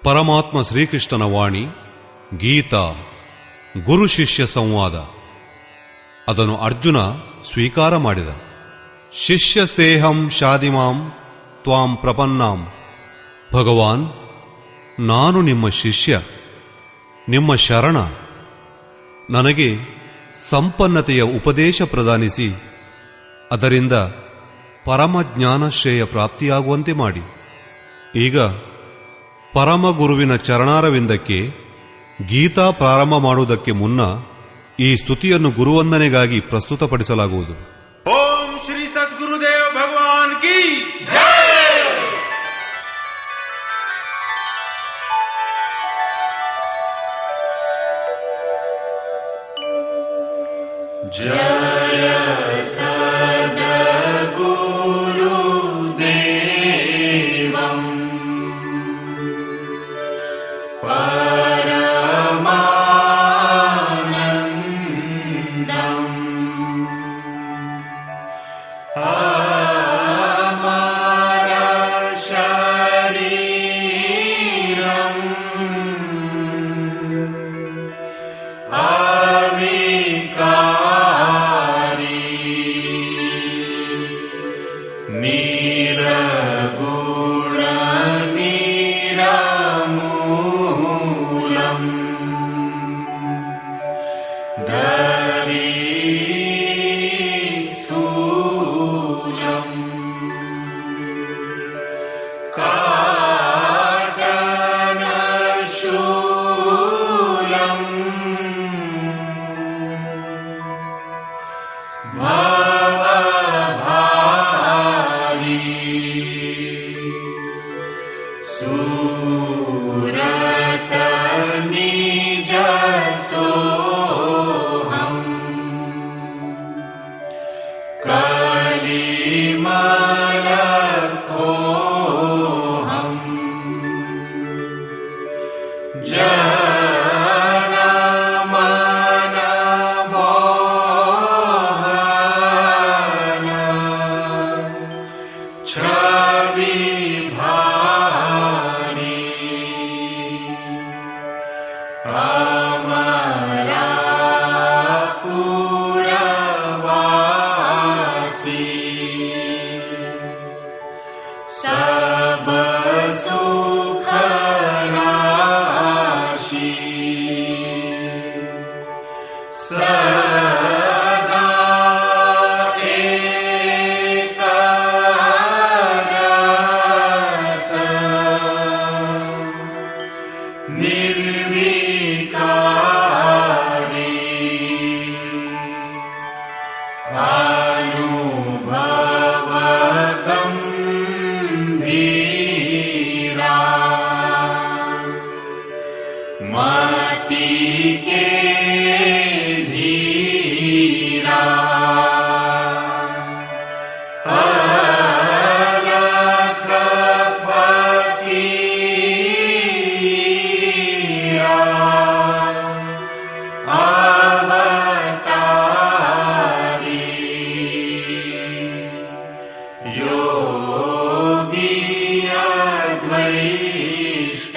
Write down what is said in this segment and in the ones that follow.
ಪರಮಾತ್ಮ ಶ್ರೀಕೃಷ್ಣನ ವಾಣಿ, ಗೀತಾ, ಗುರು ಶಿಷ್ಯ ಸಂವಾದ. ಅದನ್ನು ಅರ್ಜುನ ಸ್ವೀಕಾರ ಮಾಡಿದ. ಶಿಷ್ಯಸ್ತೇಹಂ ಶಾದಿಮಾಂ ತ್ವಾಂ ಪ್ರಪನ್ನಾಂ. ಭಗವಾನ್, ನಾನು ನಿಮ್ಮ ಶಿಷ್ಯ, ನಿಮ್ಮ ಶರಣ. ನನಗೆ ಸಂಪನ್ನತೆಯ ಉಪದೇಶ ಪ್ರದಾನಿಸಿ ಅದರಿಂದ ಪರಮಜ್ಞಾನಶ್ರೇಯ ಪ್ರಾಪ್ತಿಯಾಗುವಂತೆ ಮಾಡಿ. ಈಗ ಪರಮಗುರುವಿನ ಚರಣಾರವಿಂದಕ್ಕೆ ಗೀತಾ ಪ್ರಾರಂಭ ಮಾಡುವುದಕ್ಕೆ ಮುನ್ನ ಈ ಸ್ತುತಿಯನ್ನು ಗುರುವಂದನೆಗಾಗಿ ಪ್ರಸ್ತುತಪಡಿಸಲಾಗುವುದು. ಓಂ ಶ್ರೀ ಸದ್ಗುರುದೇವ ಭಗವಾನ್ ಕಿ ಜಯ. ಜಯ ಸದ್ಗುರುದೇವಂ ಪರಮಾನಂದಂ ಅಮರ ಶರೀರಂ ಅವಿಕಾರಿ ನಿರಗುಣ ನಿರಮೂಲಂ ಧರಿ ಸ್ಥೂಲಂ ಕಾಟನ ಶೂಲಂ ಭವಭಾರಿ ಸೂರತ ನಿಜ ಸೋಹಂ ಕಲಿಮಲಕೋಹಂ ಜನಮನ ಮೋಹನ ಛವಿ ಭಾರಿ ಅಮರಾಪುರವಾಸಿ ಸಬ ಸುಖ ರಾಶಿ ಸದಾ ಏಕ ರಸ ನಿರ್ವಿಕಾರಿ ಅನುಭವ ಗಂಭೀರಾ ಮತಿಗೆ ಧೀರಾ ಅಲಕ ಫಕೀರಾ ಅವತಾರಿ ಯೋಗಿ ಅದ್ವೈಷ್ಟ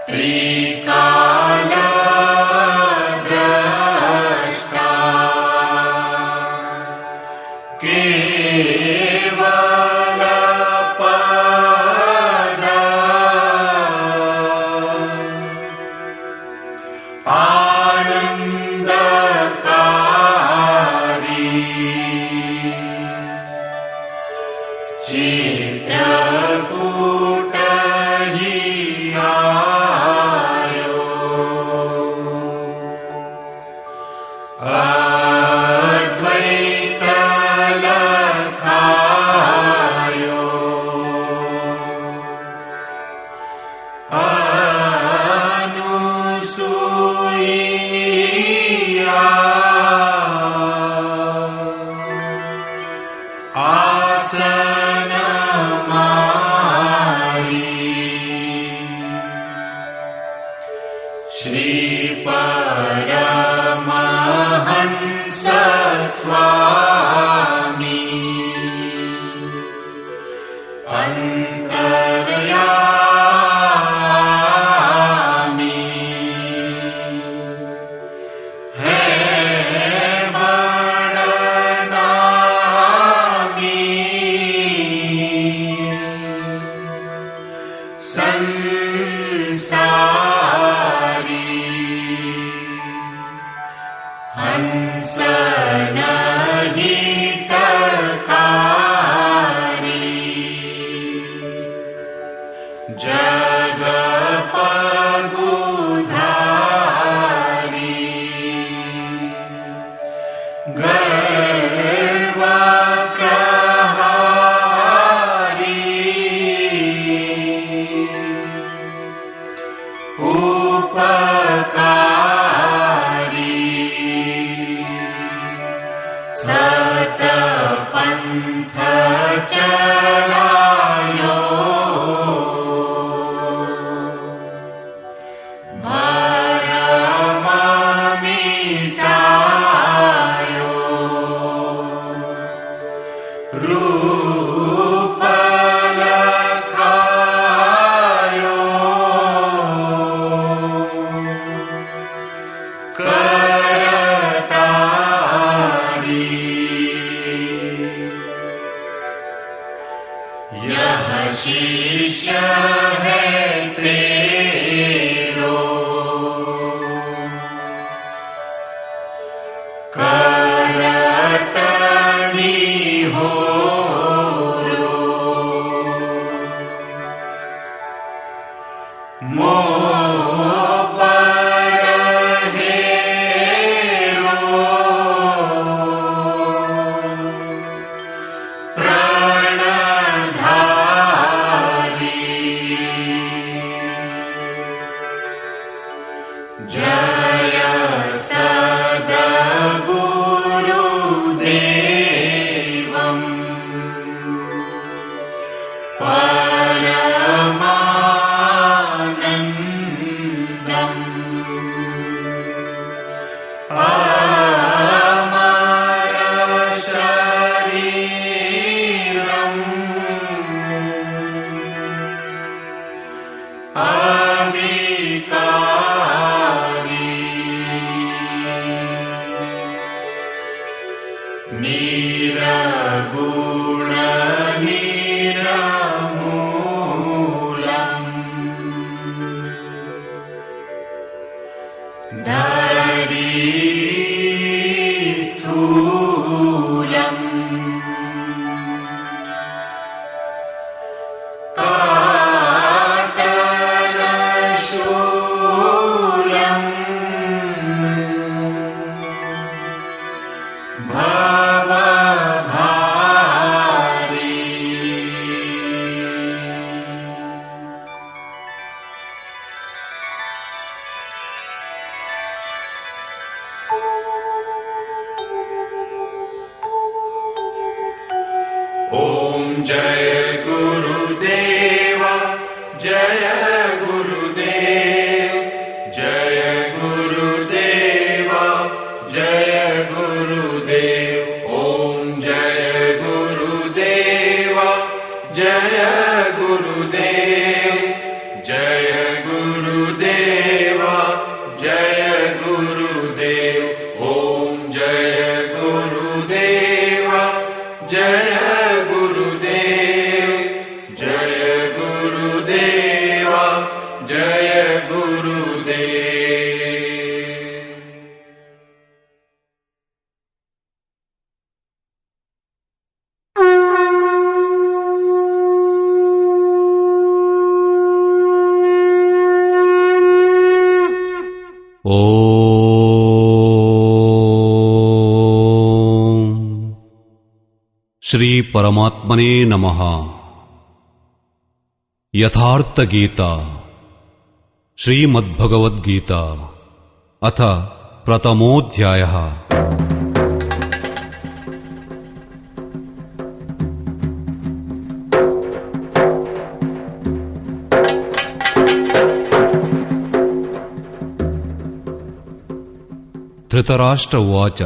ತ್ರಿಕಾಲ ದ್ರಷ್ಟ ಕೇವಲ ಪದ ಆನಂದಕಾರಿ ಚಿತ್ರಕೂಟ ಹಿಯಾಯೋ ಅದ್ವೈತ ಲಖಾಯೋ ಅನುಸೂಯಿ ಶ್ರೀ ಪರಮಾತ್ಮನೇ ನಮಃ. ಯಥಾರ್ಥ ಗೀತಾ ಶ್ರೀಮದ್ಭಗವದ್ಗೀತಾ ಅಥ ಪ್ರಥಮೋಧ್ಯಾಯಃ. ಧೃತರಾಷ್ಟ್ರ ಉವಾಚ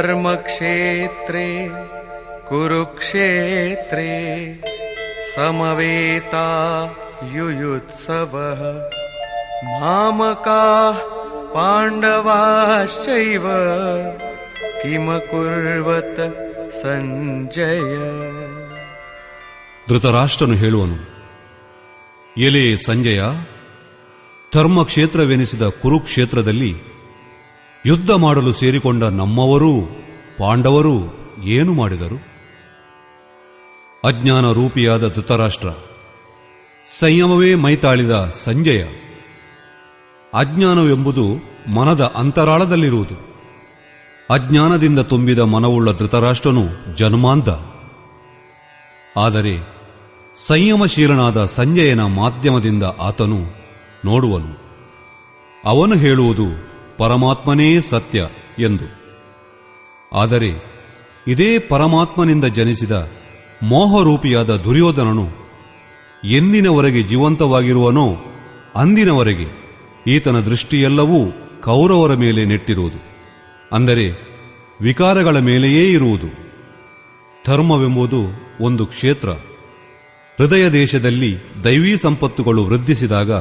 ಧರ್ಮಕ್ಷೇತ್ರೇ ಕುರುಕ್ಷೇತ್ರೇ ಸಮವೇತಾ ಯುಯುತ್ಸವಃ ಮಾಮಕಾಃ ಪಾಂಡವಾಶ್ಚೈವ ಕಿಮಕುರ್ವತ ಸಂಜಯ. ಧೃತರಾಷ್ಟ್ರನು ಹೇಳುವನು, ಎಲೆ ಸಂಜಯ, ಧರ್ಮಕ್ಷೇತ್ರವೆನಿಸಿದ ಕುರುಕ್ಷೇತ್ರದಲ್ಲಿ ಯುದ್ಧ ಮಾಡಲು ಸೇರಿಕೊಂಡ ನಮ್ಮವರೂ ಪಾಂಡವರು ಏನು ಮಾಡಿದರು? ಅಜ್ಞಾನ ರೂಪಿಯಾದ ಧೃತರಾಷ್ಟ್ರ, ಸಂಯಮವೇ ಮೈತಾಳಿದ ಸಂಜಯ. ಅಜ್ಞಾನವೆಂಬುದು ಮನದ ಅಂತರಾಳದಲ್ಲಿರುವುದು. ಅಜ್ಞಾನದಿಂದ ತುಂಬಿದ ಮನವುಳ್ಳ ಧೃತರಾಷ್ಟ್ರನು ಜನ್ಮಾಂಧ. ಆದರೆ ಸಂಯಮಶೀಲನಾದ ಸಂಜಯನ ಮಾಧ್ಯಮದಿಂದ ಆತನು ನೋಡುವನು. ಅವನು ಹೇಳುವುದು ಪರಮಾತ್ಮನೇ ಸತ್ಯ ಎಂದು. ಆದರೆ ಇದೇ ಪರಮಾತ್ಮನಿಂದ ಜನಿಸಿದ ಮೋಹರೂಪಿಯಾದ ದುರ್ಯೋಧನನು ಎಂದಿನವರೆಗೆ ಜೀವಂತವಾಗಿರುವನೋ ಅಂದಿನವರೆಗೆ ಈತನ ದೃಷ್ಟಿಯೆಲ್ಲವೂ ಕೌರವರ ಮೇಲೆ ನೆಟ್ಟಿರುವುದು, ಅಂದರೆ ವಿಕಾರಗಳ ಮೇಲೆಯೇ ಇರುವುದು. ಧರ್ಮವೆಂಬುದು ಒಂದು ಕ್ಷೇತ್ರ. ಹೃದಯ ದೇಶದಲ್ಲಿ ದೈವೀ ಸಂಪತ್ತುಗಳು ವೃದ್ಧಿಸಿದಾಗ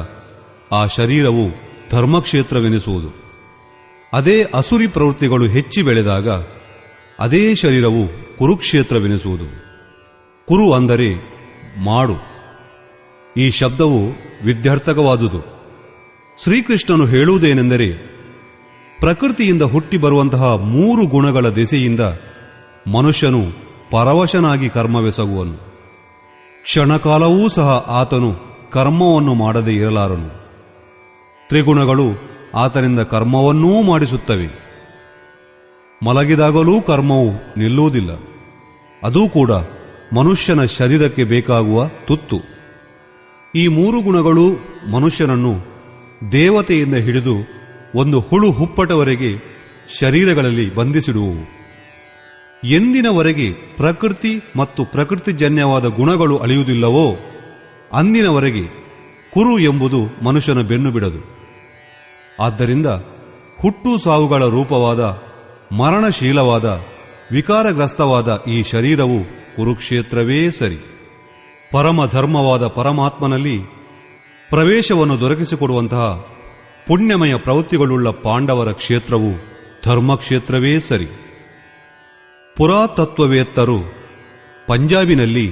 ಆ ಶರೀರವು ಧರ್ಮಕ್ಷೇತ್ರವೆನಿಸುವುದು. ಅದೇ ಅಸುರಿ ಪ್ರವೃತ್ತಿಗಳು ಹೆಚ್ಚಿ ಬೆಳೆದಾಗ ಅದೇ ಶರೀರವು ಕುರುಕ್ಷೇತ್ರವೆನಿಸುವುದು. ಕುರು ಅಂದರೆ ಮಾಡು. ಈ ಶಬ್ದವು ವಿದ್ಯಾರ್ಥಕವಾದುದು. ಶ್ರೀಕೃಷ್ಣನು ಹೇಳುವುದೇನೆಂದರೆ, ಪ್ರಕೃತಿಯಿಂದ ಹುಟ್ಟಿ ಬರುವಂತಹ 3 ಗುಣಗಳ ದೆಸೆಯಿಂದ ಮನುಷ್ಯನು ಪರವಶನಾಗಿ ಕರ್ಮವೆಸಗುವನು. ಕ್ಷಣಕಾಲವೂ ಸಹ ಆತನು ಕರ್ಮವನ್ನು ಮಾಡದೇ ಇರಲಾರನು. ತ್ರಿಗುಣಗಳು ಆತನಿಂದ ಕರ್ಮವನ್ನೂ ಮಾಡಿಸುತ್ತವೆ. ಮಲಗಿದಾಗಲೂ ಕರ್ಮವು ನಿಲ್ಲುವುದಿಲ್ಲ. ಅದೂ ಕೂಡ ಮನುಷ್ಯನ ಶರೀರಕ್ಕೆ ಬೇಕಾಗುವ ತುತ್ತು. ಈ 3 ಗುಣಗಳು ಮನುಷ್ಯನನ್ನು ದೇವತೆಯಿಂದ ಹಿಡಿದು ಒಂದು ಹುಳು ಹುಪ್ಪಟವರೆಗೆ ಶರೀರಗಳಲ್ಲಿ ಬಂಧಿಸಿಡುವುವು. ಎಂದಿನವರೆಗೆ ಪ್ರಕೃತಿ ಮತ್ತು ಪ್ರಕೃತಿಜನ್ಯವಾದ ಗುಣಗಳು ಅಳಿಯುವುದಿಲ್ಲವೋ ಅಂದಿನವರೆಗೆ ಕುರು ಎಂಬುದು ಮನುಷ್ಯನ ಬೆನ್ನು ಬಿಡದು. ಆದ್ದರಿಂದ ಹುಟ್ಟು ಸಾವುಗಳ ರೂಪವಾದ ಮರಣಶೀಲವಾದ ವಿಕಾರಗ್ರಸ್ತವಾದ ಈ ಶರೀರವು ಕುರುಕ್ಷೇತ್ರವೇ ಸರಿ. ಪರಮಧರ್ಮವಾದ ಪರಮಾತ್ಮನಲ್ಲಿ ಪ್ರವೇಶವನ್ನು ದೊರಕಿಸಿಕೊಡುವಂತಹ ಪುಣ್ಯಮಯ ಪ್ರವೃತ್ತಿಗಳುಳ್ಳ ಪಾಂಡವರ ಕ್ಷೇತ್ರವು ಧರ್ಮಕ್ಷೇತ್ರವೇ ಸರಿ. ಪುರಾತತ್ವವೇತ್ತರು ಪಂಜಾಬಿನಲ್ಲಿ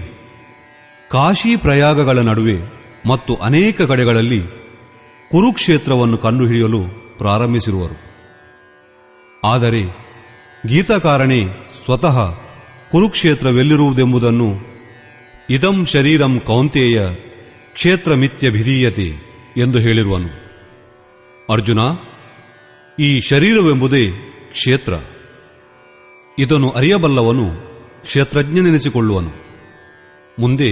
ಕಾಶಿ ಪ್ರಯಾಗಗಳ ನಡುವೆ ಮತ್ತು ಅನೇಕ ಕಡೆಗಳಲ್ಲಿ ಕುರುಕ್ಷೇತ್ರವನ್ನು ಕಂಡುಹಿಡಿಯಲು ಪ್ರಾರಂಭಿಸಿರುವರು. ಆದರೆ ಗೀತಾಕಾರಣೆ ಸ್ವತಃ ಕುರುಕ್ಷೇತ್ರವೆಲ್ಲಿರುವುದೆಂಬುದನ್ನು ಇದಂ ಶರೀರಂ ಕೌಂತೇಯ ಕ್ಷೇತ್ರಮಿತ್ಯಭಿಧೀಯತೆ ಎಂದು ಹೇಳಿರುವನು. ಅರ್ಜುನ, ಈ ಶರೀರವೆಂಬುದೇ ಕ್ಷೇತ್ರ. ಇದನ್ನು ಅರಿಯಬಲ್ಲವನು ಕ್ಷೇತ್ರಜ್ಞನೆನಿಸಿಕೊಳ್ಳುವನು. ಮುಂದೆ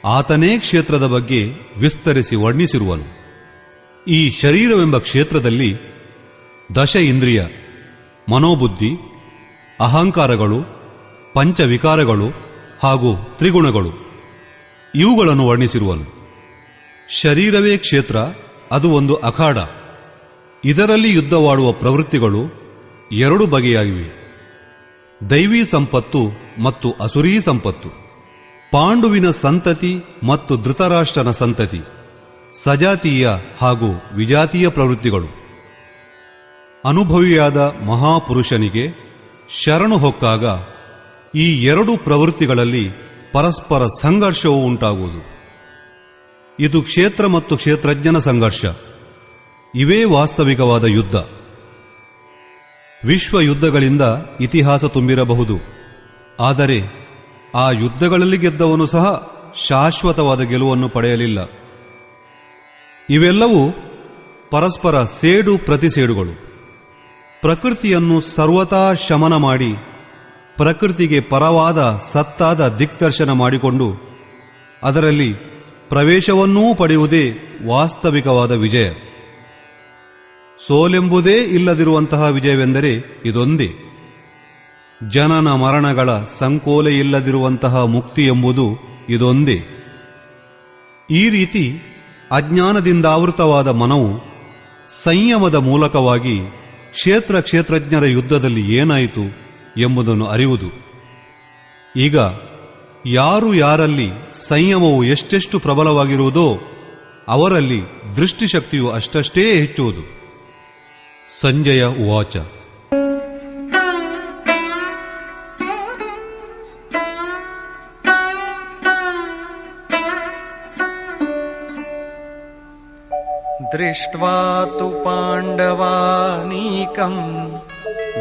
ಆತನೇ ಕ್ಷೇತ್ರದ ಬಗ್ಗೆ ವಿಸ್ತರಿಸಿ ವರ್ಣಿಸಿರುವನು. ಈ ಶರೀರವೆಂಬ ಕ್ಷೇತ್ರದಲ್ಲಿ ದಶ ಇಂದ್ರಿಯ, ಮನೋಬುದ್ಧಿ, ಅಹಂಕಾರಗಳು, ಪಂಚವಿಕಾರಗಳು ಹಾಗೂ ತ್ರಿಗುಣಗಳು ಇವುಗಳನ್ನು ವರ್ಣಿಸಿರುವನು. ಶರೀರವೇ ಕ್ಷೇತ್ರ, ಅದು ಒಂದು ಅಖಾಡ. ಇದರಲ್ಲಿ ಯುದ್ಧವಾಡುವ ಪ್ರವೃತ್ತಿಗಳು 2 ಬಗೆಯಾಗಿವೆ: ದೈವೀ ಸಂಪತ್ತು ಮತ್ತು ಅಸುರೀ ಸಂಪತ್ತು. ಪಾಂಡುವಿನ ಸಂತತಿ ಮತ್ತು ಧೃತರಾಷ್ಟ್ರನ ಸಂತತಿ ಸಜಾತೀಯ ಹಾಗೂ ವಿಜಾತೀಯ ಪ್ರವೃತ್ತಿಗಳು. ಅನುಭವಿಯಾದ ಮಹಾಪುರುಷನಿಗೆ ಶರಣು ಹೊಕ್ಕಾಗ ಈ 2 ಪ್ರವೃತ್ತಿಗಳಲ್ಲಿ ಪರಸ್ಪರ ಸಂಘರ್ಷವೂ ಉಂಟಾಗುವುದು. ಇದು ಕ್ಷೇತ್ರ ಮತ್ತು ಕ್ಷೇತ್ರಜ್ಞನ ಸಂಘರ್ಷ. ಇವೇ ವಾಸ್ತವಿಕವಾದ ಯುದ್ಧ. ವಿಶ್ವ ಯುದ್ಧಗಳಿಂದ ಇತಿಹಾಸ ತುಂಬಿರಬಹುದು. ಆದರೆ ಆ ಯುದ್ಧಗಳಲ್ಲಿ ಗೆದ್ದವನು ಸಹ ಶಾಶ್ವತವಾದ ಗೆಲುವನ್ನು ಪಡೆಯಲಿಲ್ಲ. ಇವೆಲ್ಲವೂ ಪರಸ್ಪರ ಸೇಡು ಪ್ರತಿಸೇಡುಗಳು. ಪ್ರಕೃತಿಯನ್ನು ಸರ್ವತಾ ಶಮನ ಮಾಡಿ ಪ್ರಕೃತಿಗೆ ಪರವಾದ ಸತ್ತಾದ ದಿಕ್ದರ್ಶನ ಮಾಡಿಕೊಂಡು ಅದರಲ್ಲಿ ಪ್ರವೇಶವನ್ನೂ ಪಡೆಯುವುದೇ ವಾಸ್ತವಿಕವಾದ ವಿಜಯ. ಸೋಲೆಂಬುದೇ ಇಲ್ಲದಿರುವಂತಹ ವಿಜಯವೆಂದರೆ ಇದೊಂದೇ. ಜನನ ಮರಣಗಳ ಸಂಕೋಲೆ ಇಲ್ಲದಿರುವಂತಹ ಮುಕ್ತಿ ಎಂಬುದು ಇದೊಂದೇ. ಈ ರೀತಿ ಅಜ್ಞಾನದಿಂದಾವೃತವಾದ ಮನವು ಸಂಯಮದ ಮೂಲಕವಾಗಿ ಕ್ಷೇತ್ರಜ್ಞರ ಯುದ್ಧದಲ್ಲಿ ಏನಾಯಿತು ಎಂಬುದನ್ನು ಅರಿಯುವುದು. ಈಗ ಯಾರು ಯಾರಲ್ಲಿ ಸಂಯಮವು ಎಷ್ಟೆಷ್ಟು ಪ್ರಬಲವಾಗಿರುವುದೋ ಅವರಲ್ಲಿ ದೃಷ್ಟಿಶಕ್ತಿಯು ಅಷ್ಟಷ್ಟೇ ಹೆಚ್ಚುವುದು. ಸಂಜಯ ಉವಾಚ. ದೃಷ್ಟ್ವಾ ತು ಪಾಂಡವಾನೀಕಂ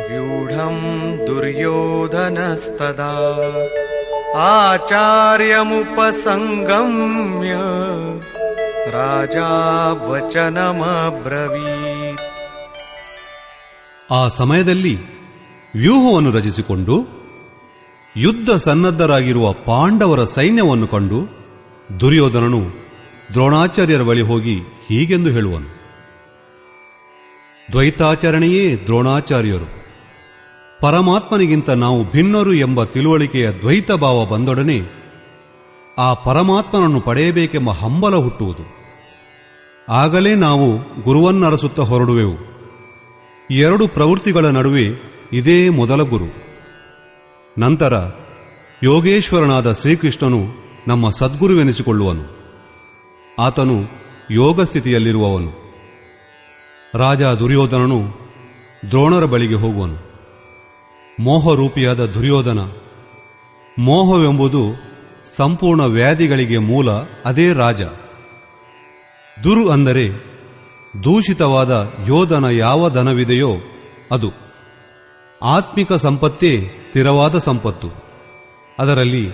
ವ್ಯೂಢಂ ದುರ್ಯೋಧನಸ್ತದಾ ಆಚಾರ್ಯಮುಪಸಂಗಮ್ಯ ರಾಜಾ ವಚನಮಬ್ರವೀತ್. ಆ ಸಮಯದಲ್ಲಿ ವ್ಯೂಹವನ್ನು ರಚಿಸಿಕೊಂಡು ಯುದ್ಧ ಸನ್ನದ್ಧರಾಗಿರುವ ಪಾಂಡವರ ಸೈನ್ಯವನ್ನು ಕಂಡು ದುರ್ಯೋಧನನು ದ್ರೋಣಾಚಾರ್ಯರ ಬಳಿ ಹೋಗಿ ಹೀಗೆಂದು ಹೇಳುವನು. ದ್ವೈತಾಚರಣೆಯೇ ದ್ರೋಣಾಚಾರ್ಯರು. ಪರಮಾತ್ಮನಿಗಿಂತ ನಾವು ಭಿನ್ನರು ಎಂಬ ತಿಳುವಳಿಕೆಯ ದ್ವೈತ ಭಾವ ಬಂದೊಡನೆ ಆ ಪರಮಾತ್ಮನನ್ನು ಪಡೆಯಬೇಕೆಂಬ ಹಂಬಲ ಹುಟ್ಟುವುದು. ಆಗಲೇ ನಾವು ಗುರುವನ್ನರಸುತ್ತ ಹೊರಡುವೆವು. ಎರಡು ಪ್ರವೃತ್ತಿಗಳ ನಡುವೆ ಇದೇ ಮೊದಲ ಗುರು. ನಂತರ ಯೋಗೇಶ್ವರನಾದ ಶ್ರೀಕೃಷ್ಣನು ನಮ್ಮ ಸದ್ಗುರುವೆನಿಸಿಕೊಳ್ಳುವನು. ಆತನು ಯೋಗ ಸ್ಥಿತಿಯಲ್ಲಿರುವವನು. ರಾಜ ದುರ್ಯೋಧನನು ದ್ರೋಣರ ಬಳಿಗೆ ಹೋಗುವನು. ಮೋಹರೂಪಿಯಾದ ದುರ್ಯೋಧನ, ಮೋಹವೆಂಬುದು ಸಂಪೂರ್ಣ ವ್ಯಾಧಿಗಳಿಗೆ ಮೂಲ. ಅದೇ ರಾಜ. ದುರ್ ಅಂದರೆ ದೂಷಿತವಾದ ಯೋಧನ ಯಾವ ಧನವಿದೆಯೋ ಅದು. ಆತ್ಮಿಕ ಸಂಪತ್ತೇ ಸ್ಥಿರವಾದ ಸಂಪತ್ತು. ಅದರಲ್ಲಿ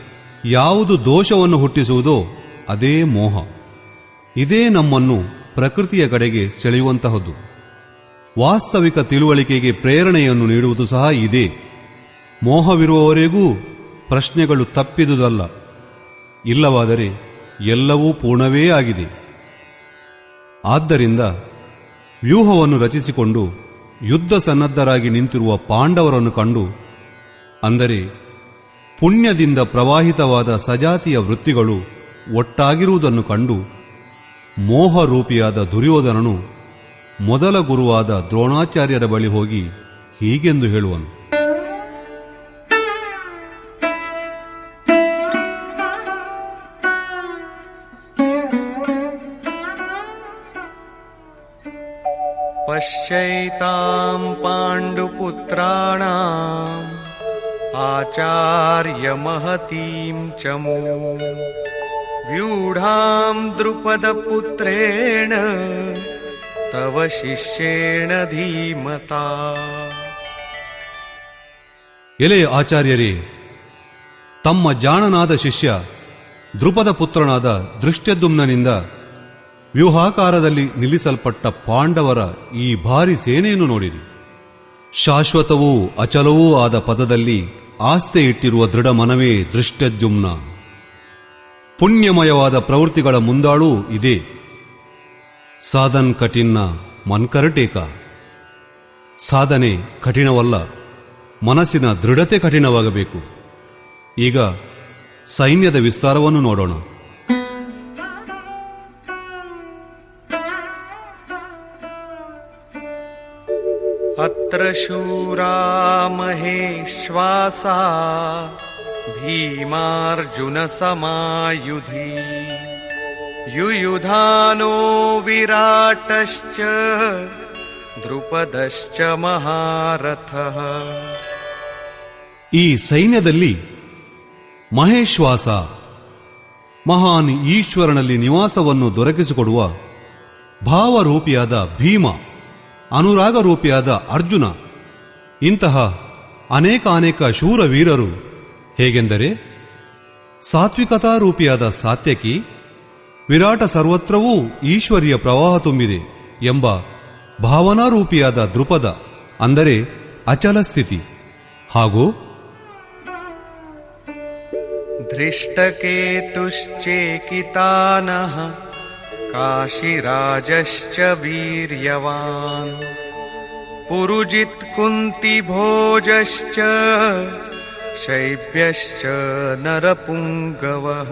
ಯಾವುದು ದೋಷವನ್ನು ಹುಟ್ಟಿಸುವುದೋ ಅದೇ ಮೋಹ. ಇದೇ ನಮ್ಮನ್ನು ಪ್ರಕೃತಿಯ ಕಡೆಗೆ ಸೆಳೆಯುವಂತಹದ್ದು. ವಾಸ್ತವಿಕ ತಿಳುವಳಿಕೆಗೆ ಪ್ರೇರಣೆಯನ್ನು ನೀಡುವುದು ಸಹ ಇದೇ. ಮೋಹವಿರುವವರೆಗೂ ಪ್ರಶ್ನೆಗಳು ತಪ್ಪಿದುದಲ್ಲ. ಇಲ್ಲವಾದರೆ ಎಲ್ಲವೂ ಪೂರ್ಣವೇ ಆಗಿದೆ. ಆದ್ದರಿಂದ ವ್ಯೂಹವನ್ನು ರಚಿಸಿಕೊಂಡು ಯುದ್ಧ ಸನ್ನದ್ಧರಾಗಿ ನಿಂತಿರುವ ಪಾಂಡವರನ್ನು ಕಂಡು, ಅಂದರೆ ಪುಣ್ಯದಿಂದ ಪ್ರವಾಹಿತವಾದ ಸಜಾತಿಯ ವೃತ್ತಿಗಳು ಒಟ್ಟಾಗಿರುವುದನ್ನು ಕಂಡು, ಮೋಹರೂಪಿಯಾದ ದುರ್ಯೋಧನನು ಮೊದಲ ಗುರುವಾದ ದ್ರೋಣಾಚಾರ್ಯರ ಬಳಿ ಹೋಗಿ ಹೀಗೆಂದು ಹೇಳುವನು. ಪಶ್ಯೈತಾಂ ಪಾಂಡುಪುತ್ರಾಣಾಂ ಆಚಾರ್ಯ ಮಹತೀಂ ಚಮೂ ವ್ಯೂಢಾಂ ದ್ರುಪದ ಪುತ್ರೇಣ ತವ ಶಿಷ್ಯೇಣ ಧೀಮತಾ. ಎಲೆ ಆಚಾರ್ಯರೇ, ತಮ್ಮ ಜಾಣನಾದ ಶಿಷ್ಯ ದ್ರುಪದ ಪುತ್ರನಾದ ದೃಷ್ಟದ್ಯುಮ್ನನಿಂದ ವ್ಯೂಹಾಕಾರದಲ್ಲಿ ನಿಲ್ಲಿಸಲ್ಪಟ್ಟ ಪಾಂಡವರ ಈ ಭಾರಿ ಸೇನೆಯನ್ನು ನೋಡಿರಿ. ಶಾಶ್ವತವೂ ಅಚಲವೂ ಆದ ಪದದಲ್ಲಿ ಆಸ್ತೆ ಇಟ್ಟಿರುವ ದೃಢ ಮನವೇ ದೃಷ್ಟದ್ಯುಮ್ನ. ಪುಣ್ಯಮಯವಾದ ಪ್ರವೃತ್ತಿಗಳ ಮುಂದಾಳೂ ಇದೆ. ಸಾಧನ್ ಕಠಿಣ ಮನ್ಕರಟೇಕ. ಸಾಧನೆ ಕಠಿಣವಲ್ಲ, ಮನಸ್ಸಿನ ದೃಢತೆ ಕಠಿಣವಾಗಬೇಕು. ಈಗ ಸೈನ್ಯದ ವಿಸ್ತಾರವನ್ನು ನೋಡೋಣ. ಅತ್ರ ಶೂರಾ ಮಹೇಶ್ವಾಸಾ ಭೀಮಾರ್ಜುನ ಸಮಾಯುಧಿ ಯುಯುಧಾನೋ ವಿರಾಟಶ್ಚ ದ್ರುಪದಶ್ಚ ಮಹಾರಥಃ. ಈ ಸೈನ್ಯದಲ್ಲಿ ಮಹೇಶ್ವಾಸ, ಮಹಾನ್ ಈಶ್ವರನಲ್ಲಿ ನಿವಾಸವನ್ನು ದೊರಕಿಸಿಕೊಡುವ ಭಾವರೂಪಿಯಾದ ಭೀಮ, ಅನುರಾಗರೂಪಿಯಾದ ಅರ್ಜುನ, ಇಂತಹ ಅನೇಕಾನೇಕ ಶೂರವೀರರು. ಹೇಗೆಂದರೆ ಸಾತ್ವಿಕತಾರೂಪಿಯಾದ ಸಾತ್ಯಕಿ, ವಿರಾಟ ಸರ್ವತ್ರವೂ ಈಶ್ವರ್ಯ ಪ್ರವಾಹ ತುಂಬಿದೆ ಎಂಬ ಭಾವನಾರೂಪಿಯಾದ ದೃಪದ, ಅಂದರೆ ಅಚಲ ಸ್ಥಿತಿ, ಹಾಗೂ ಧೃಷ್ಟಕೇತುಶ್ಚೇಕಿತಾನಃ ಕಾಶಿರಾಜಶ್ಚ ವೀರ್ಯವಾನ್ ಪುರುಜಿತ್ ಕುಂತಿಭೋಜಶ್ಚ ಶೈಬ್ಯಶ್ಚ ನರಪುಂಗವಃ.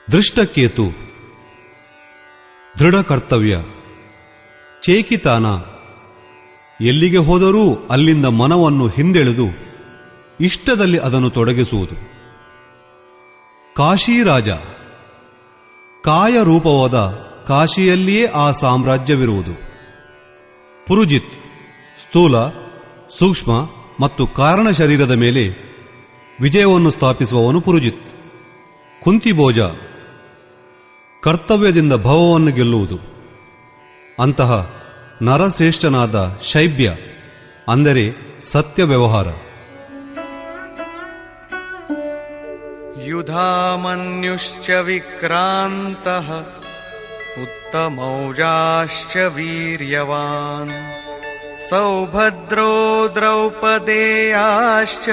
ದೃಷ್ಟಕೇತು ದೃಢ ಕರ್ತವ್ಯ, ಚೇಕಿತಾನ ಎಲ್ಲಿಗೆ ಹೋದರೂ ಅಲ್ಲಿಂದ ಮನವನ್ನು ಹಿಂದೆಳೆದು ಇಷ್ಟದಲ್ಲಿ ಅದನ್ನು ತೊಡಗಿಸುವುದು. ಕಾಶಿರಾಜ ಕಾಯ ರೂಪವಾದ ಕಾಶಿಯಲ್ಲಿಯೇ ಆ ಸಾಮ್ರಾಜ್ಯವಿರುವುದು. ಪುರುಜಿತ್ ಸ್ಥೂಲ, ಸೂಕ್ಷ್ಮ ಮತ್ತು ಕಾರಣ ಶರೀರದ ಮೇಲೆ ವಿಜಯವನ್ನು ಸ್ಥಾಪಿಸುವವನು ಪುರುಜಿತ್. ಕುಂತಿಭೋಜ ಕರ್ತವ್ಯದಿಂದ ಭವವನ್ನು ಗೆಲ್ಲುವುದು. ಅಂತಹ ನರಶ್ರೇಷ್ಠನಾದ ಶೈಬ್ಯ ಅಂದರೆ ಸತ್ಯ ವ್ಯವಹಾರ. ಯುಧಾಮನ್ಯುಶ್ಚ ವಿಕ್ರಾಂತಃ ಉತ್ತಮೌಜಾಶ್ಚ ವೀರ್ಯವಾನ್ ಸೌಭದ್ರೋ ದ್ರೌಪದೇಯಾಶ್ಚ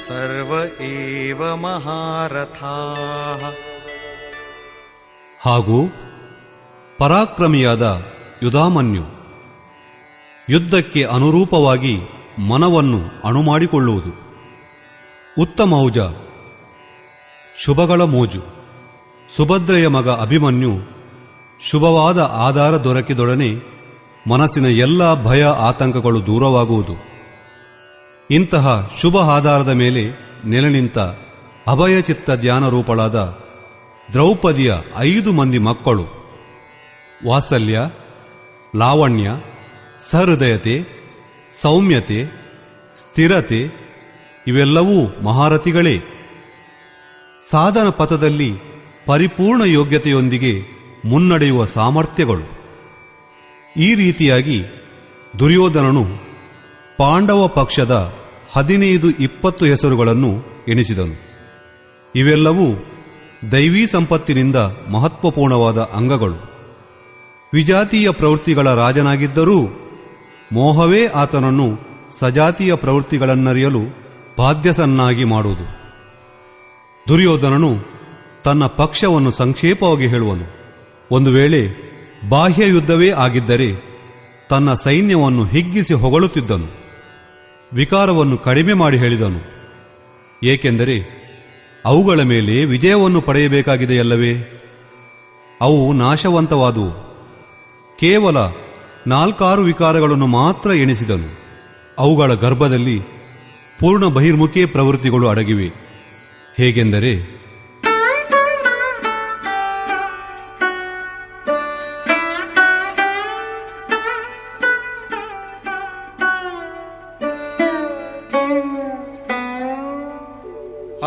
ಸರ್ವ ಏವ ಮಹಾರಥಾಃ. ಹಾಗೂ ಪರಾಕ್ರಮಿಯಾದ ಯುಧಾಮನ್ಯು ಯುದ್ಧಕ್ಕೆ ಅನುರೂಪವಾಗಿ ಮನವನ್ನು ಅಣುಮಾಡಿಕೊಳ್ಳುವುದು. ಉತ್ತಮೌಜ ಶುಭಗಳ ಮೋಜು. ಸುಭದ್ರೆಯ ಮಗ ಅಭಿಮನ್ಯು ಶುಭವಾದ ಆಧಾರ ದೊರಕಿದೊಡನೆ ಮನಸ್ಸಿನ ಎಲ್ಲ ಭಯ ಆತಂಕಗಳು ದೂರವಾಗುವುದು. ಇಂತಹ ಶುಭ ಆಧಾರದ ಮೇಲೆ ನೆಲೆ ನಿಂತ ಅಭಯಚಿತ್ತ ಧ್ಯಾನ ರೂಪಳಾದ ದ್ರೌಪದಿಯ 5 ಮಂದಿ ಮಕ್ಕಳು ವಾತ್ಸಲ್ಯ, ಲಾವಣ್ಯ, ಸಹೃದಯತೆ, ಸೌಮ್ಯತೆ, ಸ್ಥಿರತೆ ಇವೆಲ್ಲವೂ ಮಹಾರಥಿಗಳೇ. ಸಾಧನ ಪಥದಲ್ಲಿ ಪರಿಪೂರ್ಣ ಯೋಗ್ಯತೆಯೊಂದಿಗೆ ಮುನ್ನಡೆಯುವ ಸಾಮರ್ಥ್ಯಗಳು. ಈ ರೀತಿಯಾಗಿ ದುರ್ಯೋಧನನು ಪಾಂಡವ ಪಕ್ಷದ 15-20 ಹೆಸರುಗಳನ್ನು ಎಣಿಸಿದನು. ಇವೆಲ್ಲವೂ ದೈವೀ ಸಂಪತ್ತಿನಿಂದ ಮಹತ್ವಪೂರ್ಣವಾದ ಅಂಗಗಳು. ವಿಜಾತೀಯ ಪ್ರವೃತ್ತಿಗಳ ರಾಜನಾಗಿದ್ದರೂ ಮೋಹವೇ ಆತನನ್ನು ಸಜಾತೀಯ ಪ್ರವೃತ್ತಿಗಳನ್ನರಿಯಲು ಬಾಧ್ಯಸನ್ನಾಗಿ ಮಾಡುವುದು. ದುರ್ಯೋಧನನು ತನ್ನ ಪಕ್ಷವನ್ನು ಸಂಕ್ಷೇಪವಾಗಿ ಹೇಳುವನು. ಒಂದು ವೇಳೆ ಬಾಹ್ಯ ಯುದ್ಧವೇ ಆಗಿದ್ದರೆ ತನ್ನ ಸೈನ್ಯವನ್ನು ಹಿಗ್ಗಿಸಿ ಹೊಗಳುತ್ತಿದ್ದನು. ವಿಕಾರವನ್ನು ಕಡಿಮೆ ಮಾಡಿ ಹೇಳಿದನು. ಏಕೆಂದರೆ ಅವುಗಳ ಮೇಲೆ ವಿಜಯವನ್ನು ಪಡೆಯಬೇಕಾಗಿದೆಯಲ್ಲವೇ? ಅವು ನಾಶವಂತವಾದುವು. ಕೇವಲ 4-6 ವಿಕಾರಗಳನ್ನು ಮಾತ್ರ ಎಣಿಸಿದನು. ಅವುಗಳ ಗರ್ಭದಲ್ಲಿ ಪೂರ್ಣ ಬಹಿರ್ಮುಖಿ ಪ್ರವೃತ್ತಿಗಳು ಅಡಗಿವೆ. ಹೇಗೆಂದರೆ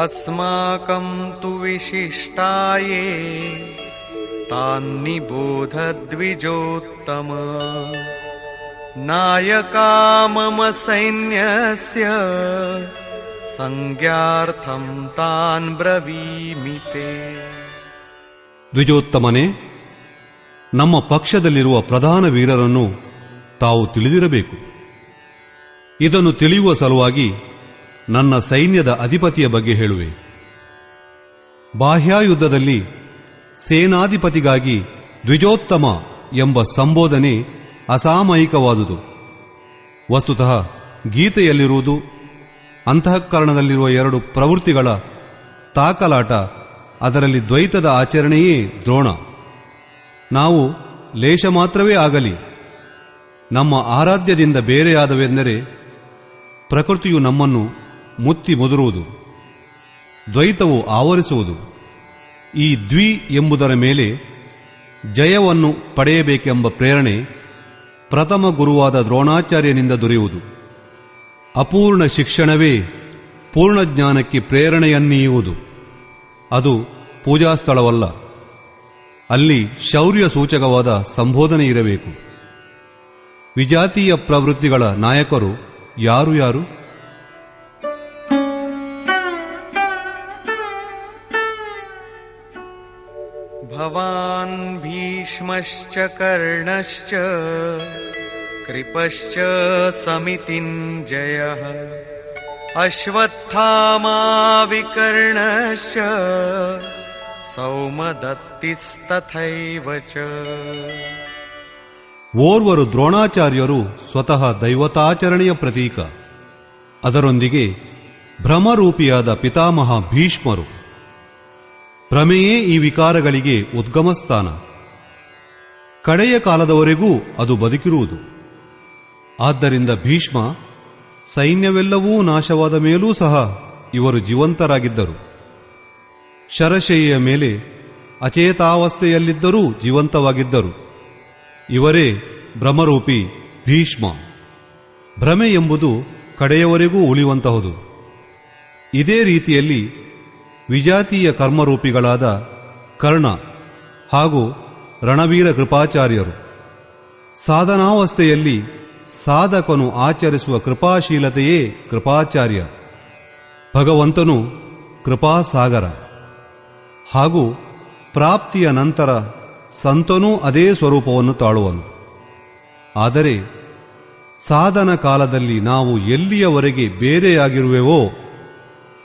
ಅಸ್ಮಾಕಂ ತು ವಿಶಿಷ್ಟಾಯೇ ತಾನ್ನಿಬೋಧ ದ್ವಿಜೋತ್ತಮ ನಾಯಕಾ ಮಮ ಸೈನ್ಯಸ್ಯ ಸಂಜ್ಞಾರ್ಥಂ ತಾನ್ ಬ್ರವೀಮಿತೆ. ದ್ವಿಜೋತ್ತಮನೇ, ನಮ್ಮ ಪಕ್ಷದಲ್ಲಿರುವ ಪ್ರಧಾನ ವೀರರನ್ನು ತಾವು ತಿಳಿದಿರಬೇಕು. ಇದನ್ನು ತಿಳಿಯುವ ಸಲುವಾಗಿ ನನ್ನ ಸೈನ್ಯದ ಅಧಿಪತಿಯ ಬಗ್ಗೆ ಹೇಳುವೆ. ಬಾಹ್ಯಾಯುದ್ಧದಲ್ಲಿ ಸೇನಾಧಿಪತಿಗಾಗಿ ದ್ವಿಜೋತ್ತಮ ಎಂಬ ಸಂಬೋಧನೆ ಅಸಾಮಯಿಕವಾದುದು. ವಸ್ತುತಃ ಗೀತೆಯಲ್ಲಿರುವುದು ಅಂತಃಕರಣದಲ್ಲಿರುವ 2 ಪ್ರವೃತ್ತಿಗಳ ತಾಕಲಾಟ. ಅದರಲ್ಲಿ ದ್ವೈತದ ಆಚರಣೆಯೇ ದ್ರೋಣ. ನಾವು ಲೇಷ ಮಾತ್ರವೇ ಆಗಲಿ ನಮ್ಮ ಆರಾಧ್ಯದಿಂದ ಬೇರೆಯಾದವೆಂದರೆ ಪ್ರಕೃತಿಯು ನಮ್ಮನ್ನು ಮುತ್ತಿ ಮುದುರುವುದು, ದ್ವೈತವು ಆವರಿಸುವುದು. ಈ ದ್ವಿ ಎಂಬುದರ ಮೇಲೆ ಜಯವನ್ನು ಪಡೆಯಬೇಕೆಂಬ ಪ್ರೇರಣೆ ಪ್ರಥಮ ಗುರುವಾದ ದ್ರೋಣಾಚಾರ್ಯನಿಂದ ದೊರೆಯುವುದು. ಅಪೂರ್ಣ ಶಿಕ್ಷಣವೇ ಪೂರ್ಣ ಜ್ಞಾನಕ್ಕೆ ಪ್ರೇರಣೆಯನ್ನೀಯುವುದು. ಅದು ಪೂಜಾಸ್ಥಳವಲ್ಲ. ಅಲ್ಲಿ ಶೌರ್ಯ ಸೂಚಕವಾದ ಸಂಬೋಧನೆ ಇರಬೇಕು. ವಿಜಾತೀಯ ಪ್ರವೃತ್ತಿಗಳ ನಾಯಕರು ಯಾರು? ಭವಾನ್ ಭೀಷ್ಮಶ್ಚ ಕರ್ಣಶ್ಚ ಕೃಪಶ್ಚ ಸಮಿತಿಂಜಯಃ ಅಶ್ವತ್ಥಾಮಾ ವಿಕರ್ಣಶ್ಚ ಸೌಮದತ್ತಿಸ್ತಥೈವ ಚ. ಓರ್ವರು ದ್ರೋಣಾಚಾರ್ಯರು ಸ್ವತಃ ದೈವತಾಚರಣೆಯ ಪ್ರತೀಕ. ಅದರೊಂದಿಗೆ ಭ್ರಮರೂಪಿಯಾದ ಪಿತಾಮಹ ಭೀಷ್ಮರು. ಭ್ರಮೆಯೇ ಈ ವಿಕಾರಗಳಿಗೆ ಉದ್ಗಮಸ್ಥಾನ. ಕಡೆಯ ಕಾಲದವರೆಗೂ ಅದು ಬದುಕಿರುವುದು. ಆದ್ದರಿಂದ ಭೀಷ್ಮ ಸೈನ್ಯವೆಲ್ಲವೂ ನಾಶವಾದ ಮೇಲೂ ಸಹ ಇವರು ಜೀವಂತರಾಗಿದ್ದರು. ಶರಶಯ್ಯ ಮೇಲೆ ಅಚೇತಾವಸ್ಥೆಯಲ್ಲಿದ್ದರೂ ಜೀವಂತವಾಗಿದ್ದರು. ಇವರೇ ಭ್ರಮರೂಪಿ ಭೀಷ್ಮ. ಭ್ರಮೆ ಎಂಬುದು ಕಡೆಯವರೆಗೂ ಉಳಿಯುವಂತಹುದು. ಇದೇ ರೀತಿಯಲ್ಲಿ ವಿಜಾತೀಯ ಕರ್ಮರೂಪಿಗಳಾದ ಕರ್ಣ ಹಾಗೂ ರಣವೀರ ಕೃಪಾಚಾರ್ಯರು. ಸಾಧನಾವಸ್ಥೆಯಲ್ಲಿ ಸಾಧಕನು ಆಚರಿಸುವ ಕೃಪಾಶೀಲತೆಯೇ ಕೃಪಾಚಾರ್ಯ. ಭಗವಂತನು ಕೃಪಾಸಾಗರ. ಹಾಗೂ ಪ್ರಾಪ್ತಿಯ ನಂತರ ಸಂತನೂ ಅದೇ ಸ್ವರೂಪವನ್ನು ತಾಳುವನು. ಆದರೆ ಸಾಧನ ಕಾಲದಲ್ಲಿ ನಾವು ಎಲ್ಲಿಯವರೆಗೆ ಬೇರೆಯಾಗಿರುವೆವೋ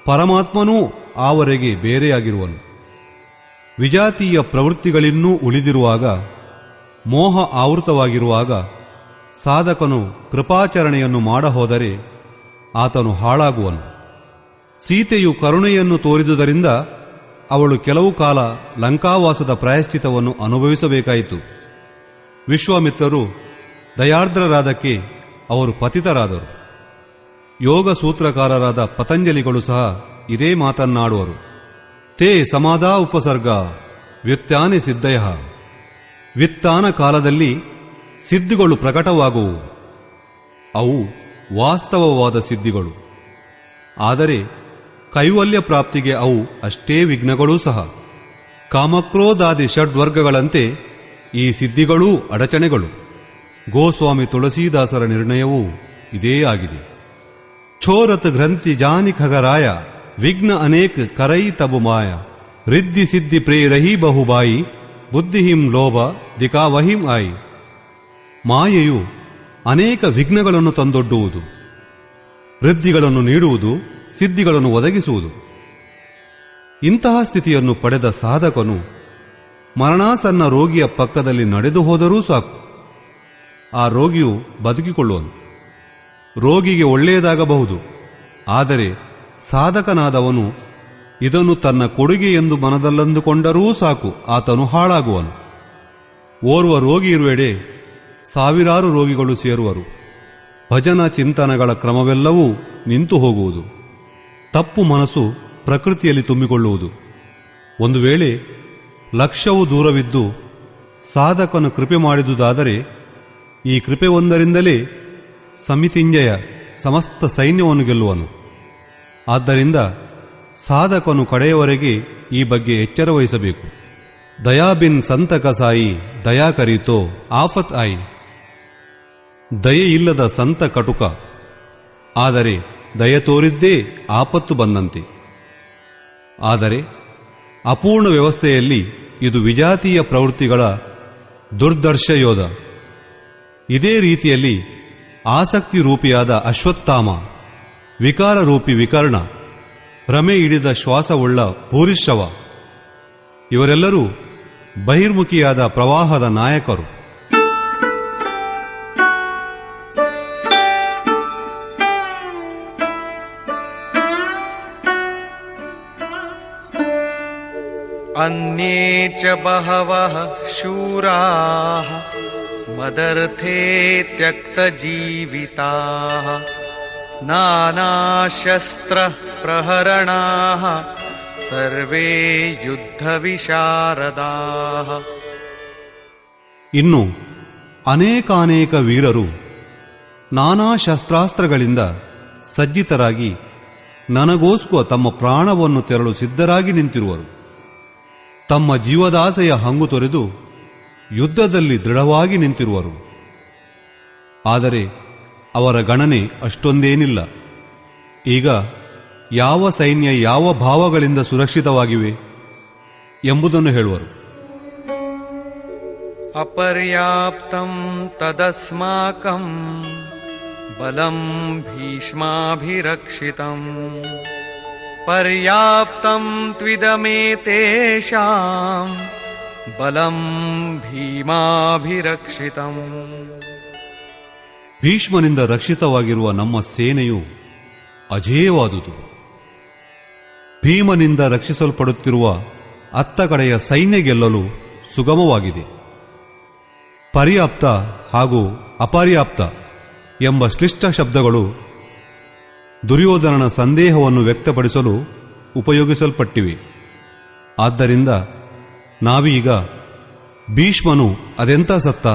ಪರಮಾತ್ಮನೂ ಆವರೆಗೆ ಬೇರೆಯಾಗಿರುವನು. ವಿಜಾತೀಯ ಪ್ರವೃತ್ತಿಗಳಿನ್ನೂ ಉಳಿದಿರುವಾಗ, ಮೋಹ ಆವೃತವಾಗಿರುವಾಗ ಸಾಧಕನು ಕೃಪಾಚರಣೆಯನ್ನು ಮಾಡಹೋದರೆ ಆತನು ಹಾಳಾಗುವನು. ಸೀತೆಯು ಕರುಣೆಯನ್ನು ತೋರಿದುದರಿಂದ ಅವಳು ಕೆಲವು ಕಾಲ ಲಂಕಾವಾಸದ ಪ್ರಾಯಶ್ಚಿತವನ್ನು ಅನುಭವಿಸಬೇಕಾಯಿತು. ವಿಶ್ವಾಮಿತ್ರರು ದಯಾರ್ದ್ರರಾದಕ್ಕೆ ಅವರು ಪತಿತರಾದರು. ಯೋಗ ಸೂತ್ರಕಾರರಾದ ಪತಂಜಲಿಗಳು ಸಹ ಇದೇ ಮಾತನ್ನಾಡುವರು. ತೇ ಸಮಾಧಾ ಉಪಸರ್ಗ ವ್ಯುತ್ಥಾನೆ ಸಿದ್ಧಯ. ವ್ಯುತ್ಥಾನ ಕಾಲದಲ್ಲಿ ಸಿದ್ಧಿಗಳು ಪ್ರಕಟವಾಗುವು. ಅವು ವಾಸ್ತವವಾದ ಸಿದ್ಧಿಗಳು. ಆದರೆ ಕೈವಲ್ಯ ಪ್ರಾಪ್ತಿಗೆ ಅವು ಅಷ್ಟೇ ವಿಘ್ನಗಳೂ ಸಹ. ಕಾಮಕ್ರೋಧಾದಿ ಷಡ್ವರ್ಗಗಳಂತೆ ಈ ಸಿದ್ಧಿಗಳೂ ಅಡಚಣೆಗಳು. ಗೋಸ್ವಾಮಿ ತುಳಸೀದಾಸರ ನಿರ್ಣಯವೂ ಇದೇ ಆಗಿದೆ. ಛೋರತ್ ಗ್ರಂಥಿ ಜಾನಿ ಖಗರಾಯ ವಿಘ್ನ ಅನೇಕ ಕರೈ ತಬು ಮಾಯ ರಿದ್ಧಿ ಸಿದ್ಧಿ ಪ್ರೇರಹಿ ಬಹುಬಾಯಿ ಬುದ್ಧಿಹಿಂ ಲೋಭ ದಿಕಾವಹಿಂ ಆಯಿ. ಮಾಯೆಯು ಅನೇಕ ವಿಘ್ನಗಳನ್ನು ತಂದೊಡ್ಡುವುದು, ವೃದ್ಧಿಗಳನ್ನು ನೀಡುವುದು, ಸಿದ್ಧಿಗಳನ್ನು ಒದಗಿಸುವುದು. ಇಂತಹ ಸ್ಥಿತಿಯನ್ನು ಪಡೆದ ಸಾಧಕನು ಮರಣಾಸನ್ನ ರೋಗಿಯ ಪಕ್ಕದಲ್ಲಿ ನಡೆದು ಹೋದರೂ ಸಾಕು, ಆ ರೋಗಿಯು ಬದುಕಿಕೊಳ್ಳುವನು. ರೋಗಿಗೆ ಒಳ್ಳೆಯದಾಗಬಹುದು, ಆದರೆ ಸಾಧಕನಾದವನು ಇದನ್ನು ತನ್ನ ಕೊಡುಗೆ ಎಂದು ಮನದಲ್ಲಂದುಕೊಂಡರೂ ಸಾಕು, ಆತನು ಹಾಳಾಗುವನು. ಓರ್ವ ರೋಗಿ ಇರುವೆಡೆ ಸಾವಿರಾರು ರೋಗಿಗಳು ಸೇರುವರು. ಭಜನಾ ಚಿಂತನಗಳ ಕ್ರಮವೆಲ್ಲವೂ ನಿಂತು ಹೋಗುವುದು. ತಪ್ಪು ಮನಸ್ಸು ಪ್ರಕೃತಿಯಲ್ಲಿ ತುಂಬಿಕೊಳ್ಳುವುದು. ಒಂದು ವೇಳೆ ಲಕ್ಷ್ಯವು ದೂರವಿದ್ದು ಸಾಧಕನು ಕೃಪೆ ಮಾಡಿದುದಾದರೆ ಈ ಕೃಪೆ ಒಂದರಿಂದಲೇ ಸಮಿತಿಂಜಯ ಸಮಸ್ತ ಸೈನ್ಯವನ್ನು ಗೆಲ್ಲುವನು. ಆದ್ದರಿಂದ ಸಾಧಕನು ಕಡೆಯವರೆಗೆ ಈ ಬಗ್ಗೆ ಎಚ್ಚರ ವಹಿಸಬೇಕು. ದಯಾಬಿನ್ ಸಂತಕ ಸಾಯಿ ದಯಾ ಕರೀತೋ ಆಫತ್ ಆಯಿ. ದಯೆಯಿಲ್ಲದ ಸಂತ ಕಟುಕ, ಆದರೆ ದಯೆ ತೋರಿದ್ದೇ ಆಪತ್ತು ಬಂದಂತೆ. ಆದರೆ ಅಪೂರ್ಣ ವ್ಯವಸ್ಥೆಯಲ್ಲಿ ಇದು ವಿಜಾತೀಯ ಪ್ರವೃತ್ತಿಗಳ ದುರ್ದರ್ಶ ಯೋಧ. ಇದೇ ರೀತಿಯಲ್ಲಿ ಆಸಕ್ತಿ ರೂಪಿಯಾದ ಅಶ್ವತ್ಥಾಮ, ವಿಕಾರ ರೂಪಿ ವಿಕರ್ಣ, ಭ್ರಮೆ ಹಿಡಿದ ಶ್ವಾಸವುಳ್ಳ ಭೂರಿಶ್ರವ, ಇವರೆಲ್ಲರೂ ಬಹಿರ್ಮುಖಿಯಾದ ಪ್ರವಾಹದ ನಾಯಕರು. ಅನ್ಯೇ ಚ ಬಹವಃ ಶೂರಾಃ ಮದರ್ಥೇ ತ್ಯಕ್ತಜೀವಿತಾಃ ನಾನಾಶಸ್ತ್ರ ಪ್ರಹರಣಾಃ ಸರ್ವೇ ಯುದ್ಧ ವಿಶಾರದಾಃ. ಇನ್ನು ಅನೇಕಾನೇಕ ವೀರರು ನಾನಾ ಶಸ್ತ್ರಾಸ್ತ್ರಗಳಿಂದ ಸಜ್ಜಿತರಾಗಿ ನನಗೋಸ್ಕರ ತಮ್ಮ ಪ್ರಾಣವನ್ನು ತೆರಳು ಸಿದ್ಧರಾಗಿ ನಿಂತಿರುವರು. ತಮ್ಮ ಜೀವದಾಸೆಯ ಹಂಗು ತೊರೆದು ಯುದ್ಧದಲ್ಲಿ ದೃಢವಾಗಿ ನಿಂತಿರುವರು. ಆದರೆ ಅವರ ಗಣನೆ ಅಷ್ಟೊಂದೇನಿಲ್ಲ. ಈಗ ಯಾವ ಸೈನ್ಯ ಯಾವ ಭಾವಗಳಿಂದ ಸುರಕ್ಷಿತವಾಗಿವೆ ಎಂಬುದನ್ನು ಹೇಳುವರು. ಅಪರ್ಯಾಪ್ತಂ ತದಸ್ಮಾಕಂ ಬಲಂ ಭೀಷ್ಮಾಭಿರಕ್ಷಿತಂ ಪರ್ಯಾಪ್ತಂ ತ್ವಿದಮೇತೇಷಾಂ ಬಲಂ ಭೀಮಾಭಿರಕ್ಷಿತಂ. ಭೀಷ್ಮನಿಂದ ರಕ್ಷಿತವಾಗಿರುವ ನಮ್ಮ ಸೇನೆಯು ಅಜೇಯವಾದುದು. ಭೀಮನಿಂದ ರಕ್ಷಿಸಲ್ಪಡುತ್ತಿರುವ ಅತ್ತ ಕಡೆಯ ಸೈನ್ಯ ಗೆಲ್ಲಲು ಸುಗಮವಾಗಿದೆ. ಪರ್ಯಾಪ್ತ ಹಾಗೂ ಅಪರ್ಯಾಪ್ತ ಎಂಬ ಶ್ಲಿಷ್ಟ ಶಬ್ದಗಳು ದುರ್ಯೋಧನನ ಸಂದೇಹವನ್ನು ವ್ಯಕ್ತಪಡಿಸಲು ಉಪಯೋಗಿಸಲ್ಪಟ್ಟಿವೆ. ಆದ್ದರಿಂದ ನಾವೀಗ ಭೀಷ್ಮನು ಅದೆಂಥ ಸತ್ತ,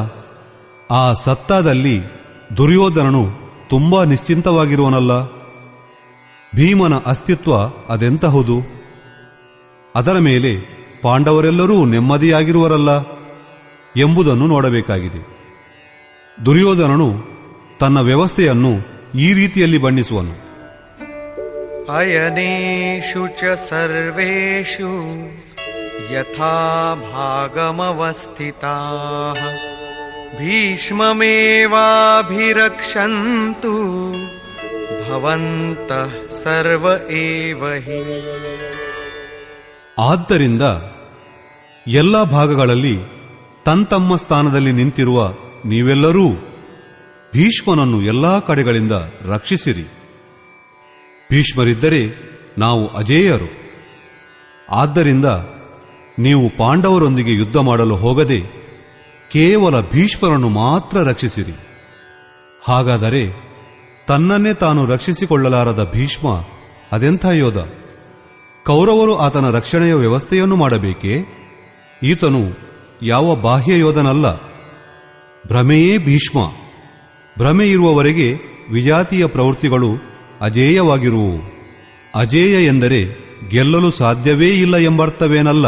ಆ ಸತ್ತಾದಲ್ಲಿ ದುರ್ಯೋಧನನು ತುಂಬಾ ನಿಶ್ಚಿಂತವಾಗಿರುವನಲ್ಲ, ಭೀಮನ ಅಸ್ತಿತ್ವ ಅದೆಂತಹುದು, ಅದರ ಮೇಲೆ ಪಾಂಡವರೆಲ್ಲರೂ ನೆಮ್ಮದಿಯಾಗಿರುವರಲ್ಲ ಎಂಬುದನ್ನು ನೋಡಬೇಕಾಗಿದೆ. ದುರ್ಯೋಧನನು ತನ್ನ ವ್ಯವಸ್ಥೆಯನ್ನು ಈ ರೀತಿಯಲ್ಲಿ ಬಣ್ಣಿಸುವನು. ಅಯನೇಷು ಚ ಸರ್ವೇಷು ಯಥಾ ಭಾಗಮವಸ್ಥಿತಾಃ ಭೀಷ್ಮಮೇವಾಭಿರಕ್ಷन्तು ಭವಂತಃ ಸರ್ವ ಏವ ಹಿ. ಆದ್ದರಿಂದ ಎಲ್ಲ ಭಾಗಗಳಲ್ಲಿ ತಮ್ಮ ಸ್ಥಾನದಲ್ಲಿ ನಿಂತಿರುವ ನೀವೆಲ್ಲರೂ ಭೀಷ್ಮನನ್ನು ಎಲ್ಲಾ ಕಡೆಗಳಿಂದ ರಕ್ಷಿಸಿರಿ. ಭೀಷ್ಮರಿದ್ದರೆ ನಾವು ಅಜೇಯರು. ಆದ್ದರಿಂದ ನೀವು ಪಾಂಡವರೊಂದಿಗೆ ಯುದ್ಧ ಮಾಡಲು ಹೋಗದೆ ಕೇವಲ ಭೀಷ್ಮರನ್ನು ಮಾತ್ರ ರಕ್ಷಿಸಿರಿ. ಹಾಗಾದರೆ ತನ್ನನ್ನೇ ತಾನು ರಕ್ಷಿಸಿಕೊಳ್ಳಲಾರದ ಭೀಷ್ಮ ಅದೆಂಥ ಯೋಧ? ಕೌರವರು ಆತನ ರಕ್ಷಣೆಯ ವ್ಯವಸ್ಥೆಯನ್ನು ಮಾಡಬೇಕೇ? ಈತನು ಯಾವ ಬಾಹ್ಯ ಯೋಧನಲ್ಲ, ಭ್ರಮೆಯೇ ಭೀಷ್ಮ. ಭ್ರಮೆ ಇರುವವರೆಗೆ ವಿಜಾತಿಯ ಪ್ರವೃತ್ತಿಗಳು ಅಜೇಯವಾಗಿರುವು. ಅಜೇಯ ಎಂದರೆ ಗೆಲ್ಲಲು ಸಾಧ್ಯವೇ ಇಲ್ಲ ಎಂಬರ್ಥವೇನಲ್ಲ,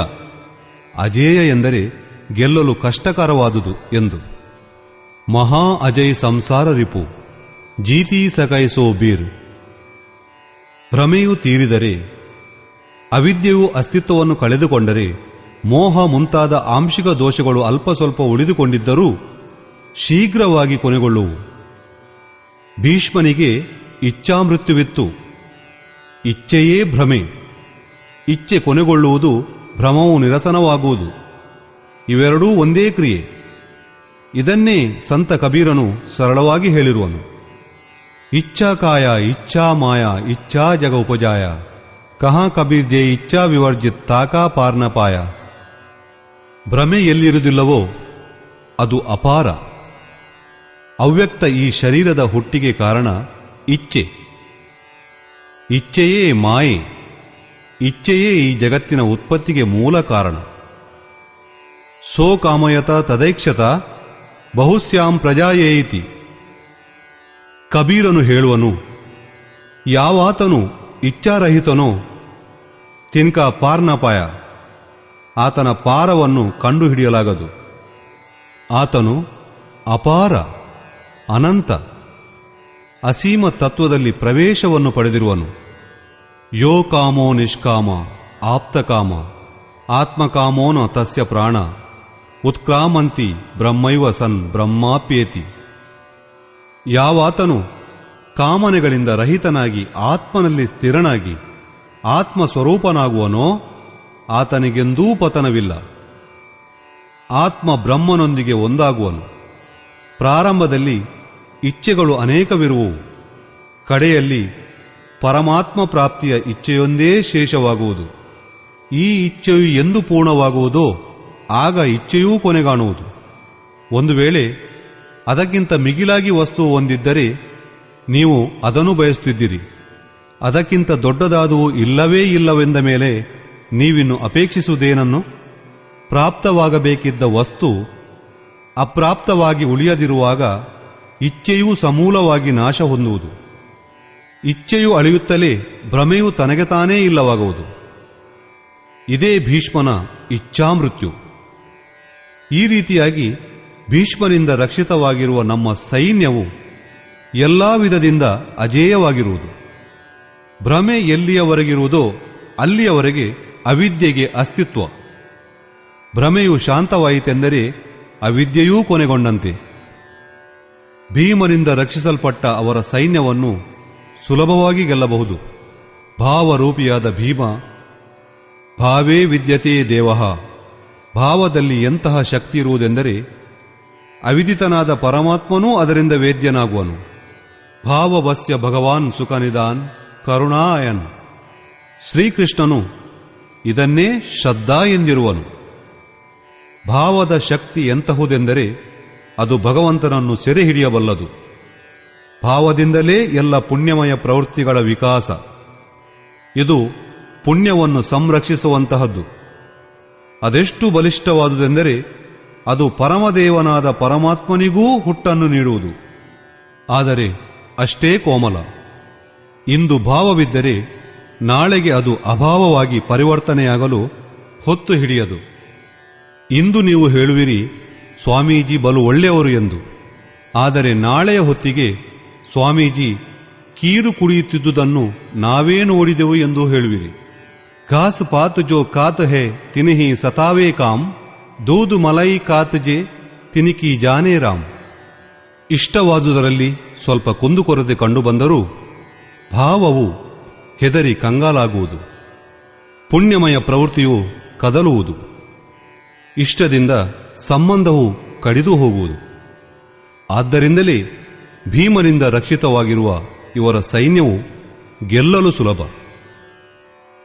ಅಜೇಯ ಎಂದರೆ ಗೆಲ್ಲಲು ಕಷ್ಟಕರವಾದುದು ಎಂದು. ಮಹಾ ಅಜಯ್ ಸಂಸಾರ ರಿಪು ಜೀತಿ ಸಕೈಸೋ ಬೀರ್. ಭ್ರಮೆಯು ತೀರಿದರೆ, ಅವಿದ್ಯೆಯು ಅಸ್ತಿತ್ವವನ್ನು ಕಳೆದುಕೊಂಡರೆ, ಮೋಹ ಮುಂತಾದ ಆಂಶಿಕ ದೋಷಗಳು ಅಲ್ಪ ಸ್ವಲ್ಪ ಉಳಿದುಕೊಂಡಿದ್ದರೂ ಶೀಘ್ರವಾಗಿ ಕೊನೆಗೊಳ್ಳುವು. ಭೀಷ್ಮನಿಗೆ ಇಚ್ಛಾಮೃತ್ಯುವಿತ್ತು. ಇಚ್ಛೆಯೇ ಭ್ರಮೆ. ಇಚ್ಛೆ ಕೊನೆಗೊಳ್ಳುವುದು, ಭ್ರಮವು ನಿರಸನವಾಗುವುದು. ಇವೆರಡೂ ಒಂದೇ ಕ್ರಿಯೆ. ಇದನ್ನೇ ಸಂತ ಕಬೀರನು ಸರಳವಾಗಿ ಹೇಳಿರುವನು. ಇಚ್ಛಾಕಾಯ ಇಚ್ಛಾ ಮಾಯಾ ಇಚ್ಛಾ ಜಗ ಉಪಜಾಯ ಕಹಾ ಕಬೀರ್ ಜೈ ಇಚ್ಛಾ ವಿವರ್ಜಿತ್ ತಾಕಾ ಪಾರ್ನ ಪಾಯ. ಭ್ರಮೆ ಎಲ್ಲಿರುವುದಿಲ್ಲವೋ ಅದು ಅಪಾರ. ಅವ್ಯಕ್ತ ಈ ಶರೀರದ ಹುಟ್ಟಿಗೆ ಕಾರಣ ಇಚ್ಛೆ. ಇಚ್ಛೆಯೇ ಮಾಯೆ. ಇಚ್ಛೆಯೇ ಈ ಜಗತ್ತಿನ ಉತ್ಪತ್ತಿಗೆ ಮೂಲ ಕಾರಣ. ಸೋ ಕಾಮಯತ ತದೈಕ್ಷತ ಬಹುಸ್ಯಾಂ ಪ್ರಜಾಯೇಯಿತಿ. ಕಬೀರನು ಹೇಳುವನು, ಯಾವಾತನು ಇಚ್ಛಾರಹಿತನೋ ತಿನ್ಕ ಪಾರ್ನಪಾಯ, ಆತನ ಪಾರವನ್ನು ಕಂಡುಹಿಡಿಯಲಾಗದು. ಆತನು ಅಪಾರ, ಅನಂತ, ಅಸೀಮ ತತ್ವದಲ್ಲಿ ಪ್ರವೇಶವನ್ನು ಪಡೆದಿರುವನು. ಯೋ ಕಾಮೋ ನಿಷ್ಕಾಮ ಆಪ್ತಕಾಮ ಆತ್ಮಕಾಮೋನ ತಸ್ಯ ಪ್ರಾಣ ಉತ್ಕ್ರಾಮಂತಿ ಬ್ರಹ್ಮೈವ ಸನ್ ಬ್ರಹ್ಮಾಪ್ಯೇತಿ. ಯಾವಾತನು ಕಾಮನೆಗಳಿಂದ ರಹಿತನಾಗಿ ಆತ್ಮನಲ್ಲಿ ಸ್ಥಿರನಾಗಿ ಆತ್ಮಸ್ವರೂಪನಾಗುವನೋ ಆತನಿಗೆಂದೂ ಪತನವಿಲ್ಲ. ಆತ್ಮ ಬ್ರಹ್ಮನೊಂದಿಗೆ ಒಂದಾಗುವನು. ಪ್ರಾರಂಭದಲ್ಲಿ ಇಚ್ಛೆಗಳು ಅನೇಕವಿರುವುವು. ಕಡೆಯಲ್ಲಿ ಪರಮಾತ್ಮ ಪ್ರಾಪ್ತಿಯ ಇಚ್ಛೆಯೊಂದೇ ಶೇಷವಾಗುವುದು. ಈ ಇಚ್ಛೆಯು ಎಂದು ಪೂರ್ಣವಾಗುವುದೋ ಆಗ ಇಚ್ಛೆಯೂ ಕೊನೆಗಾಣುವುದು. ಒಂದು ವೇಳೆ ಅದಕ್ಕಿಂತ ಮಿಗಿಲಾಗಿ ವಸ್ತು ಹೊಂದಿದ್ದರೆ ನೀವು ಅದನ್ನು ಬಯಸುತ್ತಿದ್ದಿರಿ. ಅದಕ್ಕಿಂತ ದೊಡ್ಡದಾದುವು ಇಲ್ಲವೇ ಇಲ್ಲವೆಂದ ಮೇಲೆ ನೀವಿನ್ನು ಅಪೇಕ್ಷಿಸುವುದೇನನ್ನು? ಪ್ರಾಪ್ತವಾಗಬೇಕಿದ್ದ ವಸ್ತು ಅಪ್ರಾಪ್ತವಾಗಿ ಉಳಿಯದಿರುವಾಗ ಇಚ್ಛೆಯೂ ಸಮೂಲವಾಗಿ ನಾಶ ಹೊಂದುವುದು. ಇಚ್ಛೆಯು ಅಳಿಯುತ್ತಲೇ ಭ್ರಮೆಯು ತನಗೆ ತಾನೇ ಇಲ್ಲವಾಗುವುದು. ಇದೇ ಭೀಷ್ಮನ ಇಚ್ಛಾಮೃತ್ಯು. ಈ ರೀತಿಯಾಗಿ ಭೀಷ್ಮನಿಂದ ರಕ್ಷಿತವಾಗಿರುವ ನಮ್ಮ ಸೈನ್ಯವು ಎಲ್ಲಾ ವಿಧದಿಂದ ಅಜೇಯವಾಗಿರುವುದು. ಭ್ರಮೆ ಎಲ್ಲಿಯವರೆಗಿರುವುದೋ ಅಲ್ಲಿಯವರೆಗೆ ಅವಿದ್ಯೆಗೆ ಅಸ್ತಿತ್ವ. ಭ್ರಮೆಯು ಶಾಂತವಾಯಿತೆಂದರೆ ಅವಿದ್ಯೆಯೂ ಕೊನೆಗೊಂಡಂತೆ. ಭೀಮನಿಂದ ರಕ್ಷಿಸಲ್ಪಟ್ಟ ಅವರ ಸೈನ್ಯವನ್ನು ಸುಲಭವಾಗಿ ಗೆಲ್ಲಬಹುದು. ಭಾವರೂಪಿಯಾದ ಭೀಮ, ಭಾವೇ ವಿದ್ಯತೆ ದೇವಃ, ಭಾವದಲ್ಲಿ ಎಂತಹ ಶಕ್ತಿ ಇರುವುದೆಂದರೆ ಅವಿದಿತನಾದ ಪರಮಾತ್ಮನೂ ಅದರಿಂದ ವೇದ್ಯನಾಗುವನು. ಭಾವವಸ್ಯ ಭಗವಾನ್ ಸುಖನಿದಾನ್ ಕರುಣಾಯನ್. ಶ್ರೀಕೃಷ್ಣನು ಇದನ್ನೇ ಶ್ರದ್ಧಾ ಎಂದಿರುವನು. ಭಾವದ ಶಕ್ತಿ ಎಂತಹುದೆಂದರೆ ಅದು ಭಗವಂತನನ್ನು ಸೆರೆ ಹಿಡಿಯಬಲ್ಲದು. ಭಾವದಿಂದಲೇ ಎಲ್ಲ ಪುಣ್ಯಮಯ ಪ್ರವೃತ್ತಿಗಳ ವಿಕಾಸ. ಇದು ಪುಣ್ಯವನ್ನು ಸಂರಕ್ಷಿಸುವಂತಹದ್ದು. ಅದೆಷ್ಟು ಬಲಿಷ್ಠವಾದುದೆಂದರೆ ಅದು ಪರಮದೇವನಾದ ಪರಮಾತ್ಮನಿಗೂ ಹುಟ್ಟನ್ನು ನೀಡುವುದು. ಆದರೆ ಅಷ್ಟೇ ಕೋಮಲ. ಇಂದು ಭಾವವಿದ್ದರೆ ನಾಳೆಗೆ ಅದು ಅಭಾವವಾಗಿ ಪರಿವರ್ತನೆಯಾಗಲು ಹೊತ್ತು ಹಿಡಿಯದು. ಇಂದು ನೀವು ಹೇಳುವಿರಿ, ಸ್ವಾಮೀಜಿ ಬಲು ಒಳ್ಳೆಯವರು ಎಂದು. ಆದರೆ ನಾಳೆಯ ಹೊತ್ತಿಗೆ ಸ್ವಾಮೀಜಿ ಕೀರು ಕುಡಿಯುತ್ತಿದ್ದುದನ್ನು ನಾವೇ ನೋಡಿದೆವು ಎಂದು ಹೇಳುವಿರಿ. ಘಾಸ್ ಪಾತ್ ಜೋ ಕಾತ್ ಹೇ ತಿನಿಹಿ ಸತಾವೇ ಕಾಮ್, ದೂದು ಮಲೈ ಕಾತ್ ಜೆ ತಿನಿಕಿ ಜಾನೇ ರಾಮ್. ಇಷ್ಟವಾದುದರಲ್ಲಿ ಸ್ವಲ್ಪ ಕುಂದುಕೊರತೆ ಕಂಡುಬಂದರೂ ಭಾವವು ಹೆದರಿ ಕಂಗಾಲಾಗುವುದು. ಪುಣ್ಯಮಯ ಪ್ರವೃತ್ತಿಯು ಕದಲುವುದು. ಇಷ್ಟದಿಂದ ಸಂಬಂಧವು ಕಡಿದು ಹೋಗುವುದು. ಆದ್ದರಿಂದಲೇ ಭೀಮನಿಂದ ರಕ್ಷಿತವಾಗಿರುವ ಇವರ ಸೈನ್ಯವು ಗೆಲ್ಲಲು ಸುಲಭ.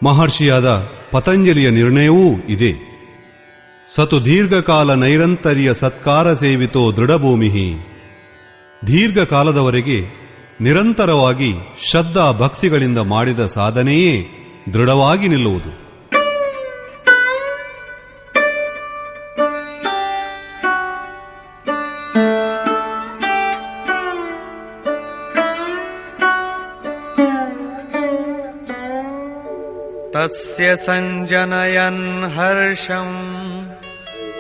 ಮಹರ್ಷಿಯಾದ ಪತಂಜಲಿಯ ನಿರ್ಣಯವೂ ಇದೆ. ಸತು ದೀರ್ಘಕಾಲ ನೈರಂತರ್ಯ ಸತ್ಕಾರ ಸೇವಿತೋ ದೃಢಭೂಮಿ. ದೀರ್ಘಕಾಲದವರೆಗೆ ನಿರಂತರವಾಗಿ ಶ್ರದ್ಧಾ ಭಕ್ತಿಗಳಿಂದ ಮಾಡಿದ ಸಾಧನೆಯೇ ದೃಢವಾಗಿ ನಿಲ್ಲುವುದು. ತಸ್ಯ ಸಂಜನಯನ್ ಹರ್ಷಂ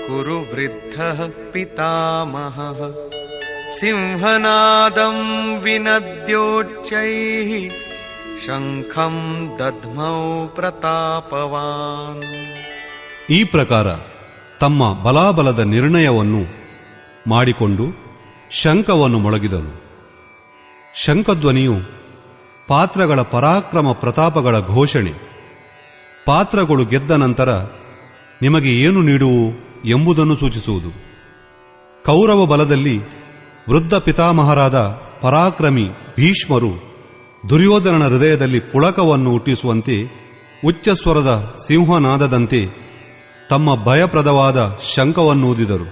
ಕುರು ವೃದ್ಧಃ ಪಿತಾಮಹಃ ಸಿಂಹನಾದಂ ವಿನದ್ಯೋಚ್ಚೈಃ ಶಂಖಂ ದಧ್ಮೌ ಪ್ರತಾಪವಾನ್. ಈ ಪ್ರಕಾರ ತಮ್ಮ ಬಲಾಬಲದ ನಿರ್ಣಯವನ್ನು ಮಾಡಿಕೊಂಡು ಶಂಖವನ್ನು ಮೊಳಗಿದನು. ಶಂಖಧ್ವನಿಯು ಪಾತ್ರಗಳ ಪರಾಕ್ರಮ ಪ್ರತಾಪಗಳ ಘೋಷಣೆ. ಪಾತ್ರಗಳು ಗೆದ್ದ ನಂತರ ನಿಮಗೆ ಏನು ನೀಡುವು ಎಂಬುದನ್ನು ಸೂಚಿಸುವುದು. ಕೌರವ ಬಲದಲ್ಲಿ ವೃದ್ಧ ಪಿತಾಮಹರಾದ ಪರಾಕ್ರಮಿ ಭೀಷ್ಮರು ದುರ್ಯೋಧನನ ಹೃದಯದಲ್ಲಿ ಪುಳಕವನ್ನು ಹುಟ್ಟಿಸುವಂತೆ ಉಚ್ಚಸ್ವರದ ಸಿಂಹನಾದದಂತೆ ತಮ್ಮ ಭಯಪ್ರದವಾದ ಶಂಖವನ್ನೂದಿದರು.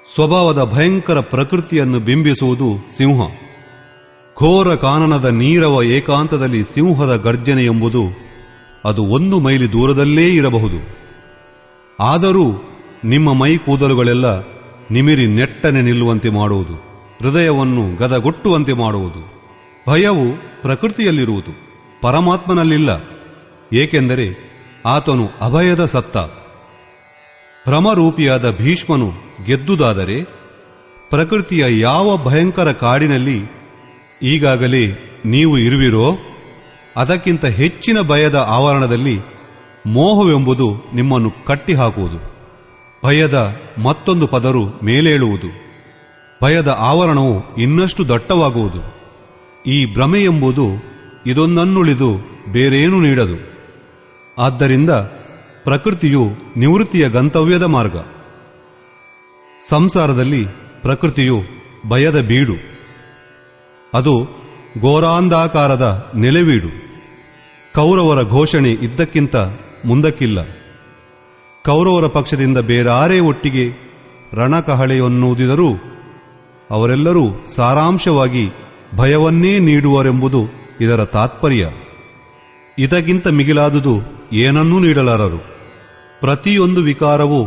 ಸ್ವಭಾವದ ಭಯಂಕರ ಪ್ರಕೃತಿಯನ್ನು ಬಿಂಬಿಸುವುದು ಸಿಂಹ. ಘೋರ ಕಾನನದ ನೀರವ ಏಕಾಂತದಲ್ಲಿ ಸಿಂಹದ ಗರ್ಜನೆ ಎಂಬುದು ಅದು 1 ಮೈಲಿ ದೂರದಲ್ಲೇ ಇರಬಹುದು. ಆದರೂ ನಿಮ್ಮ ಮೈ ಕೂದಲುಗಳೆಲ್ಲ ನಿಮಿರಿ ನೆಟ್ಟನೆ ನಿಲ್ಲುವಂತೆ ಮಾಡುವುದು, ಹೃದಯವನ್ನು ಗದಗೊಟ್ಟುವಂತೆ ಮಾಡುವುದು. ಭಯವು ಪ್ರಕೃತಿಯಲ್ಲಿರುವುದು, ಪರಮಾತ್ಮನಲ್ಲಿಲ್ಲ. ಏಕೆಂದರೆ ಆತನು ಅಭಯದ ಸತ್ತ. ಭ್ರಮರೂಪಿಯಾದ ಭೀಷ್ಮನು ಗೆದ್ದುದಾದರೆ ಪ್ರಕೃತಿಯ ಯಾವ ಭಯಂಕರ ಕಾಡಿನಲ್ಲಿ ಈಗಾಗಲೇ ನೀವು ಇರುವಿರೋ ಅದಕ್ಕಿಂತ ಹೆಚ್ಚಿನ ಭಯದ ಆವರಣದಲ್ಲಿ ಮೋಹವೆಂಬುದು ನಿಮ್ಮನ್ನು ಕಟ್ಟಿಹಾಕುವುದು. ಭಯದ ಮತ್ತೊಂದು ಪದರು ಮೇಲೇಳುವುದು. ಭಯದ ಆವರಣವು ಇನ್ನಷ್ಟು ದಟ್ಟವಾಗುವುದು. ಈ ಭ್ರಮೆ ಎಂಬುದು ಇದೊಂದನ್ನುಳಿದು ಬೇರೇನೂ ನೀಡದು. ಆದ್ದರಿಂದ ಪ್ರಕೃತಿಯು ನಿವೃತ್ತಿಯ ಗಂತವ್ಯದ ಮಾರ್ಗ. ಸಂಸಾರದಲ್ಲಿ ಪ್ರಕೃತಿಯು ಭಯದ ಬೀಡು. ಅದು ಘೋರಾಂಧಾಕಾರದ ನೆಲೆವೀಡು. ಕೌರವರ ಘೋಷಣೆ ಇದ್ದಕ್ಕಿಂತ ಮುಂದಕ್ಕಿಲ್ಲ. ಕೌರವರ ಪಕ್ಷದಿಂದ ಬೇರಾರೇ ಒಟ್ಟಿಗೆ ರಣಕಹಳೆಯನ್ನೂದಿದರೂ ಅವರೆಲ್ಲರೂ ಸಾರಾಂಶವಾಗಿ ಭಯವನ್ನೇ ನೀಡುವರೆಂಬುದು ಇದರ ತಾತ್ಪರ್ಯ. ಇದಕ್ಕಿಂತ ಮಿಗಿಲಾದುದು ಏನನ್ನೂ ನೀಡಲಾರರು. ಪ್ರತಿಯೊಂದು ವಿಕಾರವೂ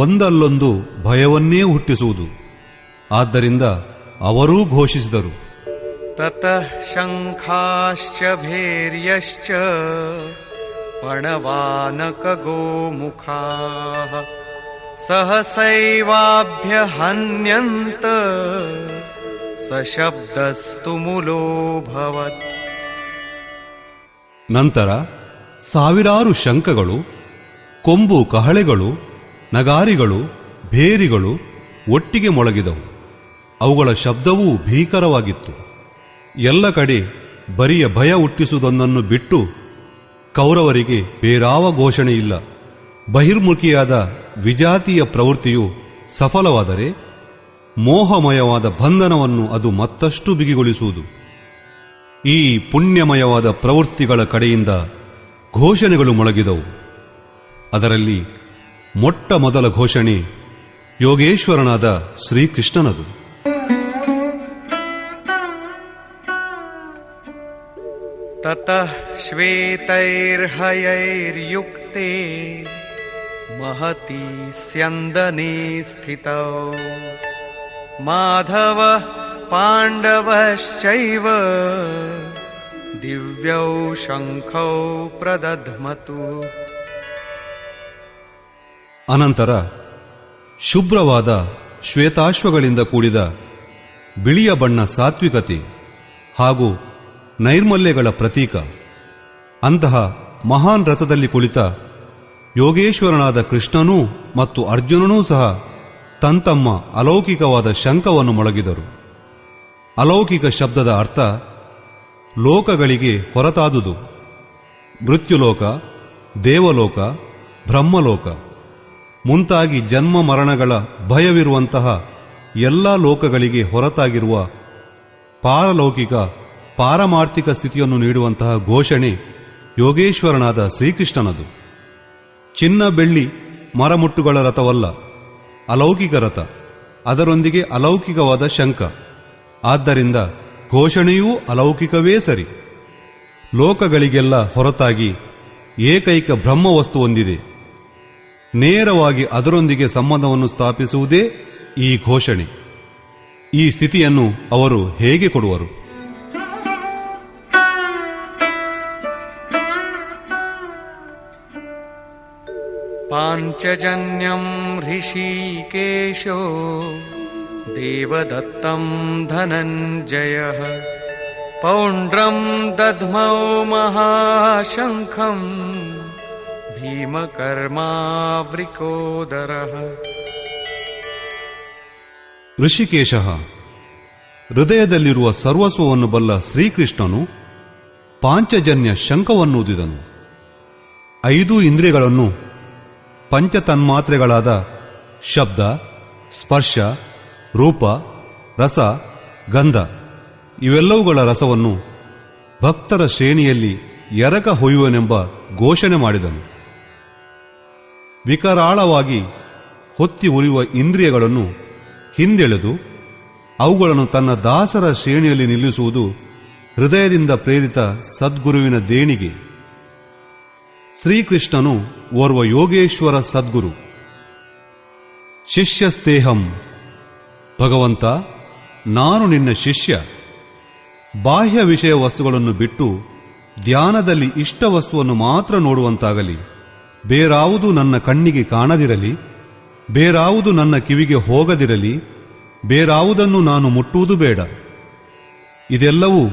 ಒಂದಲ್ಲೊಂದು ಭಯವನ್ನೇ ಹುಟ್ಟಿಸುವುದು. ಆದ್ದರಿಂದ ಅವರೂ ಘೋಷಿಸಿದರು. ತತಃ ಶಂಖಾಶ್ಚ ಭೇರ್ಯಶ್ಚ ಪಣವಾನಕ ಗೋಮುಖಾಃ ಸಹಸೈವಾಭ್ಯಹನ್ಯಂತ ಸಶಬ್ದಸ್ತು ಮುಲೋಭವತ್. ನಂತರ ಸಾವಿರಾರು ಶಂಖಗಳು, ಕೊಂಬು ಕಹಳೆಗಳು, ನಗಾರಿಗಳು, ಭೇರಿಗಳು ಒಟ್ಟಿಗೆ ಮೊಳಗಿದವು. ಅವುಗಳ ಶಬ್ದವೂ ಭೀಕರವಾಗಿತ್ತು. ಎಲ್ಲ ಕಡೆ ಬರಿಯ ಭಯ ಹುಟ್ಟಿಸುವುದೊಂದನ್ನು ಬಿಟ್ಟು ಕೌರವರಿಗೆ ಬೇರಾವ ಘೋಷಣೆಯಿಲ್ಲ. ಬಹಿರ್ಮುಖಿಯಾದ ವಿಜಾತೀಯ ಪ್ರವೃತ್ತಿಯು ಸಫಲವಾದರೆ ಮೋಹಮಯವಾದ ಬಂಧನವನ್ನು ಅದು ಮತ್ತಷ್ಟು ಬಿಗಿಗೊಳಿಸುವುದು. ಈ ಪುಣ್ಯಮಯವಾದ ಪ್ರವೃತ್ತಿಗಳ ಕಡೆಯಿಂದ ಘೋಷಣೆಗಳು ಮೊಳಗಿದವು. ಅದರಲ್ಲಿ ಮೊಟ್ಟ ಮೊದಲ ಘೋಷಣೆ ಯೋಗೇಶ್ವರನಾದ ಶ್ರೀಕೃಷ್ಣನದು. ततः श्वेतैर्हयैर्युक्ते महती स्यन्दने स्थितौ माधवः पाण्डवश्चैव दिव्यौ शङ्खौ प्रदध्मतु. ಅನಂತರ ಶುಭ್ರವಾದ ಶ್ವೇತಾಶ್ವಗಳಿಂದ ಕೂಡಿದ ಬಿಳಿಯ ಬಣ್ಣ ಸಾತ್ವಿಕತೆ ಹಾಗೂ ನೈರ್ಮಲ್ಯಗಳ ಪ್ರತೀಕ ಅಂತಹ ಮಹಾನ್ ರಥದಲ್ಲಿ ಕುಳಿತ ಯೋಗೇಶ್ವರನಾದ ಕೃಷ್ಣನೂ ಮತ್ತು ಅರ್ಜುನನೂ ಸಹ ತಮ್ಮ ಅಲೌಕಿಕವಾದ ಶಂಖವನ್ನು ಮೊಳಗಿದರು. ಅಲೌಕಿಕ ಶಬ್ದದ ಅರ್ಥ ಲೋಕಗಳಿಗೆ ಹೊರತಾದುದು. ಮೃತ್ಯುಲೋಕ, ದೇವಲೋಕ, ಬ್ರಹ್ಮಲೋಕ ಮುಂತಾಗಿ ಜನ್ಮ ಮರಣಗಳ ಭಯವಿರುವಂತಹ ಎಲ್ಲ ಲೋಕಗಳಿಗೆ ಹೊರತಾಗಿರುವ ಪಾರಲೌಕಿಕ ಪಾರಮಾರ್ಥಿಕ ಸ್ಥಿತಿಯನ್ನು ನೀಡುವಂತಹ ಘೋಷಣೆ ಯೋಗೇಶ್ವರನಾದ ಶ್ರೀಕೃಷ್ಣನದು. ಚಿನ್ನ ಬೆಳ್ಳಿ ಮರಮುಟ್ಟುಗಳ ರಥವಲ್ಲ, ಅಲೌಕಿಕ ರಥ, ಅದರೊಂದಿಗೆ ಅಲೌಕಿಕವಾದ ಶಂಖ. ಆದ್ದರಿಂದ ಘೋಷಣೆಯೂ ಅಲೌಕಿಕವೇ ಸರಿ. ಲೋಕಗಳಿಗೆಲ್ಲ ಹೊರತಾಗಿ ಏಕೈಕ ಬ್ರಹ್ಮವಸ್ತು ಹೊಂದಿದೆ. ನೇರವಾಗಿ ಅದರೊಂದಿಗೆ ಸಂಬಂಧವನ್ನು ಸ್ಥಾಪಿಸುವುದೇ ಈ ಘೋಷಣೆ. ಈ ಸ್ಥಿತಿಯನ್ನು ಅವರು ಹೇಗೆ ಕೊಡುವರು? ಪಾಂಚಜನ್ಯಂ ಋಷಿಕೇಶೋ ದೇವದತ್ತಂ ಧನಂಜಯಃ ಪೌಂಡ್ರಂ ದಧ್ಮೌ ಮಹಾಶಂಖಂ ಭೀಮಕರ್ಮಾವೃಕೋದರಃ. ಋಷಿಕೇಶ ಹೃದಯದಲ್ಲಿರುವ ಸರ್ವಸ್ವವನ್ನು ಬಲ್ಲ ಶ್ರೀಕೃಷ್ಣನು ಪಾಂಚಜನ್ಯ ಶಂಖವನ್ನೂದಿದನು. 5 ಇಂದ್ರಿಯಗಳನ್ನು ಪಂಚತನ್ಮಾತ್ರೆಗಳಾದ ಶಬ್ದ, ಸ್ಪರ್ಶ, ರೂಪ, ರಸ, ಗಂಧ ಇವೆಲ್ಲವುಗಳ ರಸವನ್ನು ಭಕ್ತರ ಶ್ರೇಣಿಯಲ್ಲಿ ಎರಕ ಹೊಯ್ಯುವನೆಂಬ ಘೋಷಣೆ ಮಾಡಿದನು. ವಿಕರಾಳವಾಗಿ ಹೊತ್ತಿ ಉರಿಯುವ ಇಂದ್ರಿಯಗಳನ್ನು ಹಿಂದೆಳೆದು ಅವುಗಳನ್ನು ತನ್ನ ದಾಸರ ಶ್ರೇಣಿಯಲ್ಲಿ ನಿಲ್ಲಿಸುವುದು ಹೃದಯದಿಂದ ಪ್ರೇರಿತ ಸದ್ಗುರುವಿನ ದೇಣಿಗೆ. ಶ್ರೀಕೃಷ್ಣನು ಓರ್ವ ಯೋಗೇಶ್ವರ ಸದ್ಗುರು. ಶಿಷ್ಯಸ್ತೇಹಂ, ಭಗವಂತ ನಾನು ನಿನ್ನ ಶಿಷ್ಯ. ಬಾಹ್ಯ ವಿಷಯ ವಸ್ತುಗಳನ್ನು ಬಿಟ್ಟು ಧ್ಯಾನದಲ್ಲಿ ಇಷ್ಟ ವಸ್ತುವನ್ನು ಮಾತ್ರ ನೋಡುವಂತಾಗಲಿ. ಬೇರಾವುದು ನನ್ನ ಕಣ್ಣಿಗೆ ಕಾಣದಿರಲಿ, ಬೇರಾವುದು ನನ್ನ ಕಿವಿಗೆ ಹೋಗದಿರಲಿ, ಬೇರಾವುದನ್ನು ನಾನು ಮುಟ್ಟುವುದು ಬೇಡ. ಇದೆಲ್ಲವೂ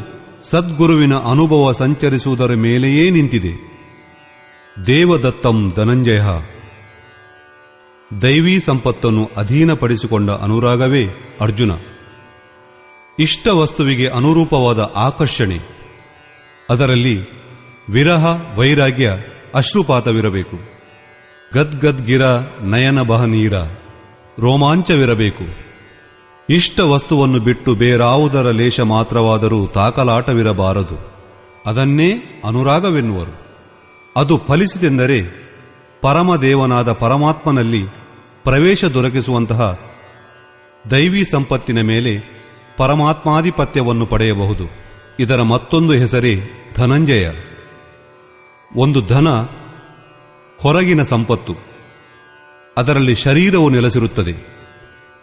ಸದ್ಗುರುವಿನ ಅನುಭವ ಸಂಚರಿಸುವುದರ ಮೇಲೆಯೇ ನಿಂತಿದೆ. ದೇವದತ್ತಂ ಧನಂಜಯ. ದೈವೀ ಸಂಪತ್ತನ್ನು ಅಧೀನಪಡಿಸಿಕೊಂಡ ಅನುರಾಗವೇ ಅರ್ಜುನ. ಇಷ್ಟ ವಸ್ತುವಿಗೆ ಅನುರೂಪವಾದ ಆಕರ್ಷಣೆ, ಅದರಲ್ಲಿ ವಿರಹ, ವೈರಾಗ್ಯ, ಅಶ್ರುಪಾತವಿರಬೇಕು. ಗದ್ಗದ್ಗಿರ ನಯನ ಬಹನೀರ, ರೋಮಾಂಚವಿರಬೇಕು. ಇಷ್ಟ ವಸ್ತುವನ್ನು ಬಿಟ್ಟು ಬೇರಾವುದರ ಲೇಷ ಮಾತ್ರವಾದರೂ ತಾಕಲಾಟವಿರಬಾರದು. ಅದನ್ನೇ ಅನುರಾಗವೆನ್ನುವರು. ಅದು ಫಲಿಸಿತೆಂದರೆ ಪರಮದೇವನಾದ ಪರಮಾತ್ಮನಲ್ಲಿ ಪ್ರವೇಶ ದೊರಕಿಸುವಂತಹ ದೈವೀ ಸಂಪತ್ತಿನ ಮೇಲೆ ಪರಮಾತ್ಮಾಧಿಪತ್ಯವನ್ನು ಪಡೆಯಬಹುದು. ಇದರ ಮತ್ತೊಂದು ಹೆಸರೇ ಧನಂಜಯ. ಒಂದು ಧನ ಹೊರಗಿನ ಸಂಪತ್ತು, ಅದರಲ್ಲಿ ಶರೀರವು ನೆಲೆಸಿರುತ್ತದೆ.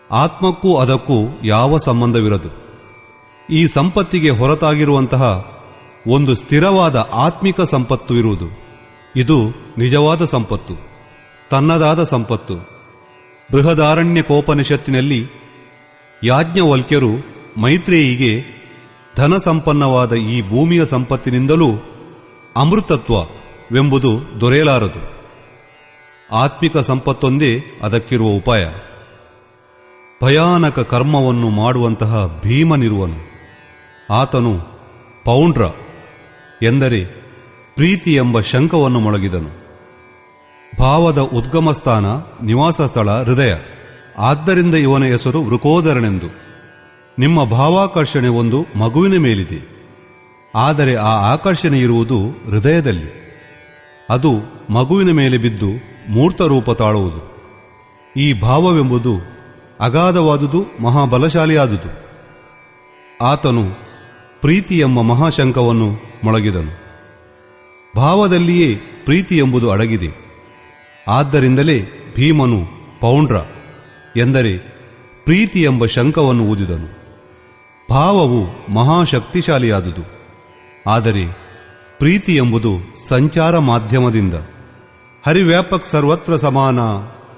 ಆತ್ಮಕ್ಕೂ ಅದಕ್ಕೂ ಯಾವ ಸಂಬಂಧವಿರದು. ಈ ಸಂಪತ್ತಿಗೆ ಹೊರತಾಗಿರುವಂತಹ ಒಂದು ಸ್ಥಿರವಾದ ಆತ್ಮಿಕ ಸಂಪತ್ತು ಇರುವುದು. ಇದು ನಿಜವಾದ ಸಂಪತ್ತು, ತನ್ನದಾದ ಸಂಪತ್ತು. ಬೃಹದಾರಣ್ಯಕೋಪನಿಷತ್ತಿನಲ್ಲಿ ಯಾಜ್ಞವಲ್ಕ್ಯರು ಮೈತ್ರೇಯಿಗೆ ಧನ ಸಂಪನ್ನವಾದ ಈ ಭೂಮಿಯ ಸಂಪತ್ತಿನಿಂದಲೂ ಅಮೃತತ್ವವೆಂಬುದು ದೊರೆಯಲಾರದು. ಆತ್ಮಿಕ ಸಂಪತ್ತೊಂದೇ ಅದಕ್ಕಿರುವ ಉಪಾಯ. ಭಯಾನಕ ಕರ್ಮವನ್ನು ಮಾಡುವಂತಹ ಭೀಮನಿರುವನು. ಆತನು ಪೌಂಡ್ರ ಎಂದರೆ ಪ್ರೀತಿ ಎಂಬ ಶಂಖವನ್ನು ಮೊಳಗಿದನು. ಭಾವದ ಉದ್ಗಮಸ್ಥಾನ, ನಿವಾಸ ಸ್ಥಳ ಹೃದಯ. ಆದ್ದರಿಂದ ಇವನ ಹೆಸರು ವೃಕೋದರನೆಂದು. ನಿಮ್ಮ ಭಾವಾಕರ್ಷಣೆ ಒಂದು ಮಗುವಿನ ಮೇಲಿದೆ, ಆದರೆ ಆ ಆಕರ್ಷಣೆ ಇರುವುದು ಹೃದಯದಲ್ಲಿ. ಅದು ಮಗುವಿನ ಮೇಲೆ ಬಿದ್ದು ಮೂರ್ತರೂಪ ತಾಳುವುದು. ಈ ಭಾವವೆಂಬುದು ಅಗಾಧವಾದುದು, ಮಹಾಬಲಶಾಲಿಯಾದುದು. ಆತನು ಪ್ರೀತಿ ಎಂಬ ಮಹಾಶಂಖವನ್ನು ಮೊಳಗಿದನು. ಭಾವದಲ್ಲಿಯೇ ಪ್ರೀತಿ ಎಂಬುದು ಅಡಗಿದೆ. ಆದ್ದರಿಂದಲೇ ಭೀಮನು ಪೌಂಡ್ರ ಎಂದರೆ ಪ್ರೀತಿ ಎಂಬ ಶಂಖವನ್ನು ಊದಿದನು. ಭಾವವು ಮಹಾಶಕ್ತಿಶಾಲಿಯಾದುದು. ಆದರೆ ಪ್ರೀತಿ ಎಂಬುದು ಸಂಚಾರ ಮಾಧ್ಯಮದಿಂದ. ಹರಿವ್ಯಾಪಕ್ ಸರ್ವತ್ರ ಸಮಾನ,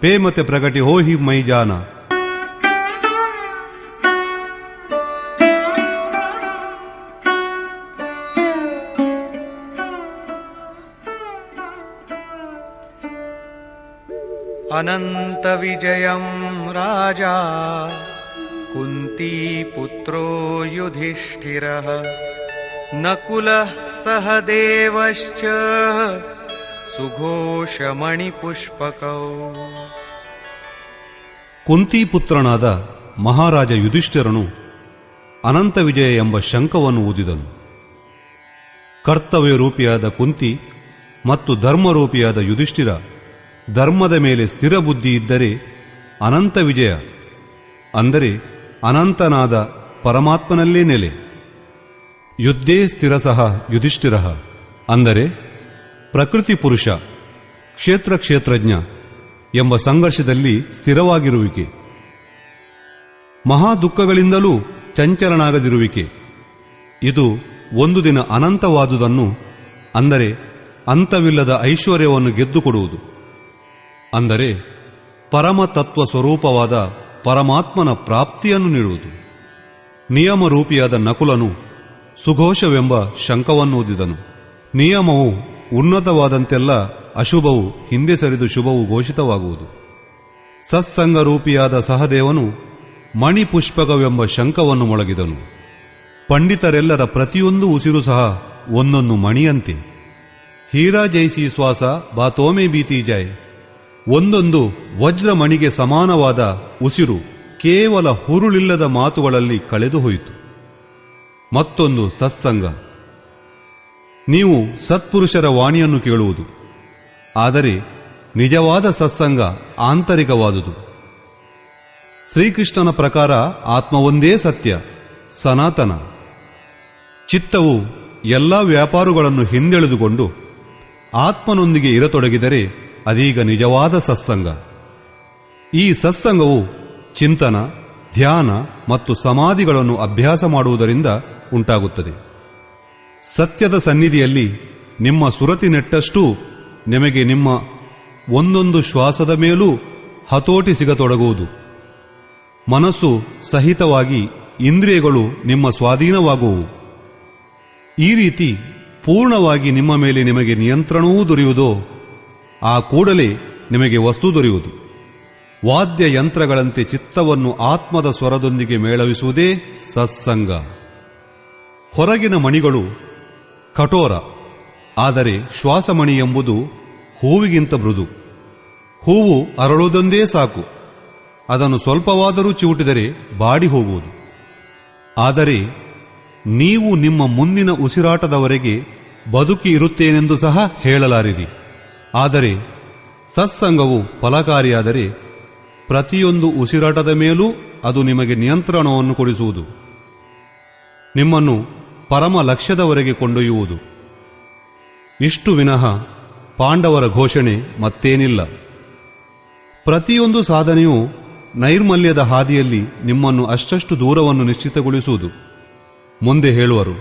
ಪೇಮತೆ ಪ್ರಗಟಿ ಹೋಹಿ ಮೈಜಾನ. ಅನಂತ ವಿಜಯಂ ರಾಜಾ ಕುಂತೀಪುತ್ರೋ ಯುಧಿಷ್ಠಿರಃ ನಕುಲಃ ಸಹದೇವಶ್ಚ ಸುಘೋಷಮಣಿಪುಷ್ಪಕೌ. ಕುಂತಿಪುತ್ರನಾದ ಮಹಾರಾಜ ಯುಧಿಷ್ಠಿರನು ಅನಂತ ವಿಜಯ ಎಂಬ ಶಂಖವನ್ನು ಊದಿದನು. ಕರ್ತವ್ಯ ರೂಪಿಯಾದ ಕುಂತಿ ಮತ್ತು ಧರ್ಮರೂಪಿಯಾದ ಯುಧಿಷ್ಠಿರ ಧರ್ಮದ ಮೇಲೆ ಸ್ಥಿರ ಬುದ್ಧಿ ಇದ್ದರೆ ಅನಂತ ವಿಜಯ ಅಂದರೆ ಅನಂತನಾದ ಪರಮಾತ್ಮನಲ್ಲೇ ನೆಲೆ. ಯುದ್ಧೇ ಸ್ಥಿರಸಃ ಯುಧಿಷ್ಠಿರಃ ಅಂದರೆ ಪ್ರಕೃತಿ ಪುರುಷ, ಕ್ಷೇತ್ರ ಕ್ಷೇತ್ರಜ್ಞ ಎಂಬ ಸಂಘರ್ಷದಲ್ಲಿ ಸ್ಥಿರವಾಗಿರುವಿಕೆ. ಮಹಾ ದುಃಖಗಳಿಂದಲೂ ಚಂಚಲನಾಗದಿರುವಿಕೆ. ಇದು ಒಂದು ದಿನ ಅನಂತವಾದುದನ್ನು ಅಂದರೆ ಅಂತವಿಲ್ಲದ ಐಶ್ವರ್ಯವನ್ನು ಗೆದ್ದುಕೊಡುವುದು. ಅಂದರೆ ಪರಮತತ್ವ ಸ್ವರೂಪವಾದ ಪರಮಾತ್ಮನ ಪ್ರಾಪ್ತಿಯನ್ನು ನೀಡುವುದು. ನಿಯಮರೂಪಿಯಾದ ನಕುಲನು ಸುಘೋಷವೆಂಬ ಶಂಖವನ್ನೂದಿದನು. ನಿಯಮವು ಉನ್ನತವಾದಂತೆಲ್ಲ ಅಶುಭವು ಹಿಂದೆ ಸರಿದು ಶುಭವು ಘೋಷಿತವಾಗುವುದು. ಸತ್ಸಂಗರೂಪಿಯಾದ ಸಹದೇವನು ಮಣಿಪುಷ್ಪಕವೆಂಬ ಶಂಖವನ್ನು ಮೊಳಗಿದನು. ಪಂಡಿತರೆಲ್ಲರ ಪ್ರತಿಯೊಂದು ಉಸಿರು ಸಹ ಒಂದೊಂದು ಮಣಿಯಂತೆ. ಹೀರಾ ಜೈಸಿ ಶ್ವಾಸ ಬಾತೋಮೆ ಬೀತಿ ಜಾಯ್. ಒಂದೊಂದು ವಜ್ರಮಣಿಗೆ ಸಮಾನವಾದ ಉಸಿರು ಕೇವಲ ಹುರುಳಿಲ್ಲದ ಮಾತುಗಳಲ್ಲಿ ಕಳೆದು ಹೋಯಿತು. ಮತ್ತೊಂದು ಸತ್ಸಂಗ. ನೀವು ಸತ್ಪುರುಷರ ವಾಣಿಯನ್ನು ಕೇಳುವುದು. ಆದರೆ ನಿಜವಾದ ಸತ್ಸಂಗ ಆಂತರಿಕವಾದುದು. ಶ್ರೀಕೃಷ್ಣನ ಪ್ರಕಾರ ಆತ್ಮ ಒಂದೇ ಸತ್ಯ, ಸನಾತನ. ಚಿತ್ತವು ಎಲ್ಲ ವ್ಯಾಪಾರಗಳನ್ನು ಹಿಂದೆಳೆದುಕೊಂಡು ಆತ್ಮನೊಂದಿಗೆ ಇರತೊಡಗಿದರೆ ಅದೀಗ ನಿಜವಾದ ಸತ್ಸಂಗ. ಈ ಸತ್ಸಂಗವು ಚಿಂತನ, ಧ್ಯಾನ ಮತ್ತು ಸಮಾಧಿಗಳನ್ನು ಅಭ್ಯಾಸ ಮಾಡುವುದರಿಂದ ಉಂಟಾಗುತ್ತದೆ. ಸತ್ಯದ ಸನ್ನಿಧಿಯಲ್ಲಿ ನಿಮ್ಮ ಸುರತಿ ನೆಟ್ಟಷ್ಟೂ ನಿಮಗೆ ನಿಮ್ಮ ಒಂದೊಂದು ಶ್ವಾಸದ ಮೇಲೂ ಹತೋಟಿ ಸಿಗತೊಡಗುವುದು. ಮನಸ್ಸು ಸಹಿತವಾಗಿ ಇಂದ್ರಿಯಗಳು ನಿಮ್ಮ ಸ್ವಾಧೀನವಾಗುವು. ಈ ರೀತಿ ಪೂರ್ಣವಾಗಿ ನಿಮ್ಮ ಮೇಲೆ ನಿಮಗೆ ನಿಯಂತ್ರಣವೂ ದೊರೆಯುವುದೋ ಆ ಕೂಡಲೇ ನಿಮಗೆ ವಸ್ತು ದೊರೆಯುವುದು. ವಾದ್ಯ ಯಂತ್ರಗಳಂತೆ ಚಿತ್ತವನ್ನು ಆತ್ಮದ ಸ್ವರದೊಂದಿಗೆ ಮೇಳವಿಸುವುದೇ ಸತ್ಸಂಗ. ಹೊರಗಿನ ಮಣಿಗಳು ಕಠೋರ, ಆದರೆ ಶ್ವಾಸಮಣಿ ಎಂಬುದು ಹೂವಿಗಿಂತ ಮೃದು. ಹೂವು ಅರಳುವುದೊಂದೇ ಸಾಕು, ಅದನ್ನು ಸ್ವಲ್ಪವಾದರೂ ಚಿವುಟಿದರೆ ಬಾಡಿ ಹೋಗುವುದು. ಆದರೆ ನೀವು ನಿಮ್ಮ ಮುಂದಿನ ಉಸಿರಾಟದವರೆಗೆ ಬದುಕಿ ಇರುತ್ತೇನೆಂದು ಸಹ ಹೇಳಲಾರಿರಿ. ಆದರೆ ಸತ್ಸಂಗವು ಫಲಕಾರಿಯಾದರೆ ಪ್ರತಿಯೊಂದು ಉಸಿರಾಟದ ಮೇಲೂ ಅದು ನಿಮಗೆ ನಿಯಂತ್ರಣವನ್ನು ಕೊಡಿಸುವುದು, ನಿಮ್ಮನ್ನು ಪರಮ ಲಕ್ಷ್ಯದವರೆಗೆ ಕೊಂಡೊಯ್ಯುವುದು. ಇಷ್ಟು ವಿನಃ ಪಾಂಡವರ ಘೋಷಣೆ ಮತ್ತೇನಿಲ್ಲ. ಪ್ರತಿಯೊಂದು ಸಾಧನೆಯೂ ನೈರ್ಮಲ್ಯದ ಹಾದಿಯಲ್ಲಿ ನಿಮ್ಮನ್ನು ಅಷ್ಟಷ್ಟು ದೂರವನ್ನು ನಿಶ್ಚಿತಗೊಳಿಸುವುದು. ಮುಂದೆ ಹೇಳುವರು.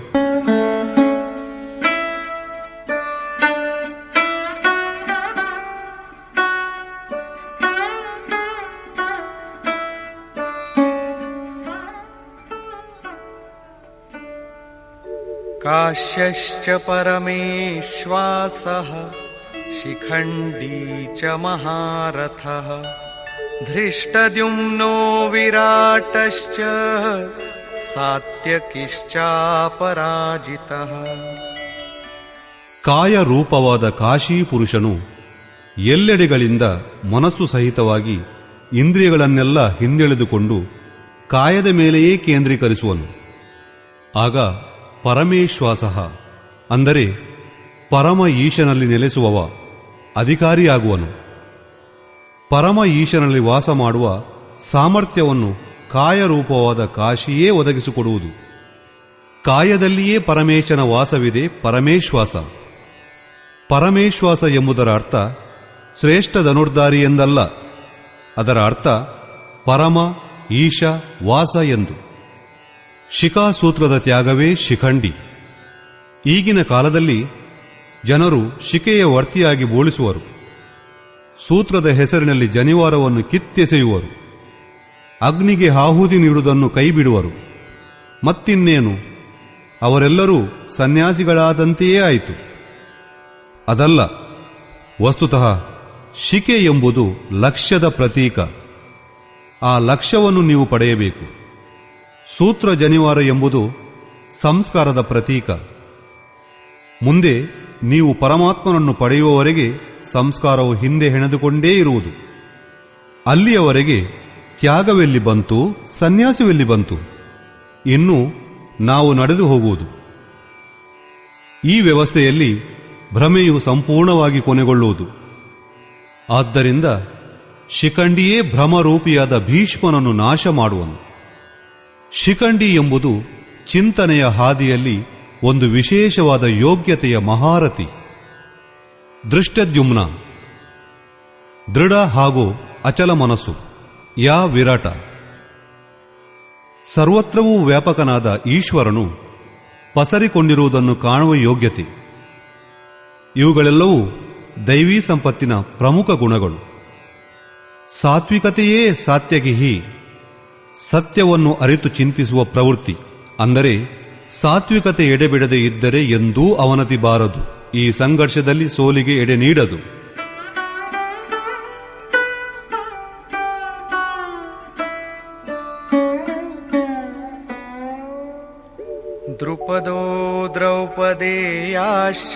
ಕಾಶ್ಯಶ್ಚ ಪರಮೇಶ್ವಾಸಃ ಶಿಖಂಡೀ ಚ ಮಹಾರಥಃ ಧೃಷ್ಟದ್ಯುಮ್ನೋ ವಿರಾಟಶ್ಚ ಸಾತ್ಯಕಿಶ್ಚಾಪರಾಜಿತಃ. ಕಾಯರೂಪವಾದ ಕಾಶೀ ಪುರುಷನು ಎಲ್ಲೆಡೆಗಳಿಂದ ಮನಸ್ಸು ಸಹಿತವಾಗಿ ಇಂದ್ರಿಯಗಳನ್ನೆಲ್ಲ ಹಿಂದೆಳೆದುಕೊಂಡು ಕಾಯದ ಮೇಲೆಯೇ ಕೇಂದ್ರೀಕರಿಸುವನು. ಆಗ ಪರಮೇಶ್ವಾಸ ಅಂದರೆ ಪರಮ ಈಶನಲ್ಲಿ ನೆಲೆಸುವವ ಅಧಿಕಾರಿಯಾಗುವನು. ಪರಮ ಈಶನಲ್ಲಿ ವಾಸ ಮಾಡುವ ಸಾಮರ್ಥ್ಯವನ್ನು ಕಾಯರೂಪವಾದ ಕಾಶಿಯೇ ಒದಗಿಸಿಕೊಡುವುದು. ಕಾಯದಲ್ಲಿಯೇ ಪರಮೇಶನ ವಾಸವಿದೆ ಪರಮೇಶ್ವಾಸ. ಪರಮೇಶ್ವಾಸ ಎಂಬುದರ ಅರ್ಥ ಶ್ರೇಷ್ಠ ಧನುರ್ಧಾರಿ ಎಂದಲ್ಲ. ಅದರ ಅರ್ಥ ಪರಮ ಈಶ ವಾಸ ಎಂದು. ಶಿಖಾಸೂತ್ರದ ತ್ಯಾಗವೇ ಶಿಖಂಡಿ. ಈಗಿನ ಕಾಲದಲ್ಲಿ ಜನರು ಶಿಖೆಯ ವರ್ತಿಯಾಗಿ ಬೋಳಿಸುವರು. ಸೂತ್ರದ ಹೆಸರಿನಲ್ಲಿ ಜನಿವಾರವನ್ನು ಕಿತ್ತೆಸೆಯುವರು. ಅಗ್ನಿಗೆ ಆಹುತಿ ನೀಡುವುದನ್ನು ಕೈಬಿಡುವರು. ಮತ್ತಿನ್ನೇನು, ಅವರೆಲ್ಲರೂ ಸನ್ಯಾಸಿಗಳಾದಂತೆಯೇ ಆಯಿತು. ಅದಲ್ಲ, ವಸ್ತುತಃ ಶಿಖೆ ಎಂಬುದು ಲಕ್ಷ್ಯದ ಪ್ರತೀಕ. ಆ ಲಕ್ಷ್ಯವನ್ನು ನೀವು ಪಡೆಯಬೇಕು. ಸೂತ್ರ ಜನಿವಾರ ಎಂಬುದು ಸಂಸ್ಕಾರದ ಪ್ರತೀಕ. ಮುಂದೆ ನೀವು ಪರಮಾತ್ಮನನ್ನು ಪಡೆಯುವವರೆಗೆ ಸಂಸ್ಕಾರವು ಹಿಂದೆ ಹೆಣೆದುಕೊಂಡೇ ಇರುವುದು. ಅಲ್ಲಿಯವರೆಗೆ ತ್ಯಾಗವೆಲ್ಲಿ ಬಂತು, ಸನ್ಯಾಸವೆಲ್ಲಿ ಬಂತು? ಇನ್ನು ನಾವು ನಡೆದು ಹೋಗುವುದು. ಈ ವ್ಯವಸ್ಥೆಯಲ್ಲಿ ಭ್ರಮೆಯು ಸಂಪೂರ್ಣವಾಗಿ ಕೊನೆಗೊಳ್ಳುವುದು. ಆದ್ದರಿಂದ ಶಿಖಂಡಿಯೇ ಭ್ರಮರೂಪಿಯಾದ ಭೀಷ್ಮನನ್ನು ನಾಶ ಮಾಡುವನು. ಶಿಖಂಡಿ ಎಂಬುದು ಚಿಂತನೆಯ ಹಾದಿಯಲ್ಲಿ ಒಂದು ವಿಶೇಷವಾದ ಯೋಗ್ಯತೆಯ ಮಹಾರಥಿ. ದೃಷ್ಟದ್ಯುಮ್ನ ದೃಢ ಹಾಗೂ ಅಚಲ ಮನಸ್ಸು, ಯಾ ವಿರಾಟ. ಸರ್ವತ್ರವೂ ವ್ಯಾಪಕನಾದ ಈಶ್ವರನು ಪಸರಿಕೊಂಡಿರುವುದನ್ನು ಕಾಣುವ ಯೋಗ್ಯತೆ. ಇವುಗಳೆಲ್ಲವೂ ದೈವೀ ಸಂಪತ್ತಿನ ಪ್ರಮುಖ ಗುಣಗಳು. ಸಾತ್ವಿಕತೆಯೇ ಸಾತ್ಯಗಿಹಿ, ಸತ್ಯವನ್ನು ಅರಿತು ಚಿಂತಿಸುವ ಪ್ರವೃತ್ತಿ. ಅಂದರೆ ಸಾತ್ವಿಕತೆ ಎಡೆಬಿಡದೆ ಇದ್ದರೆ ಎಂದೂ ಅವನತಿ ಬಾರದು. ಈ ಸಂಘರ್ಷದಲ್ಲಿ ಸೋಲಿಗೆ ಎಡೆ ನೀಡದು. ದ್ರುಪದೋ ದ್ರೌಪದೇಯಾಶ್ಚ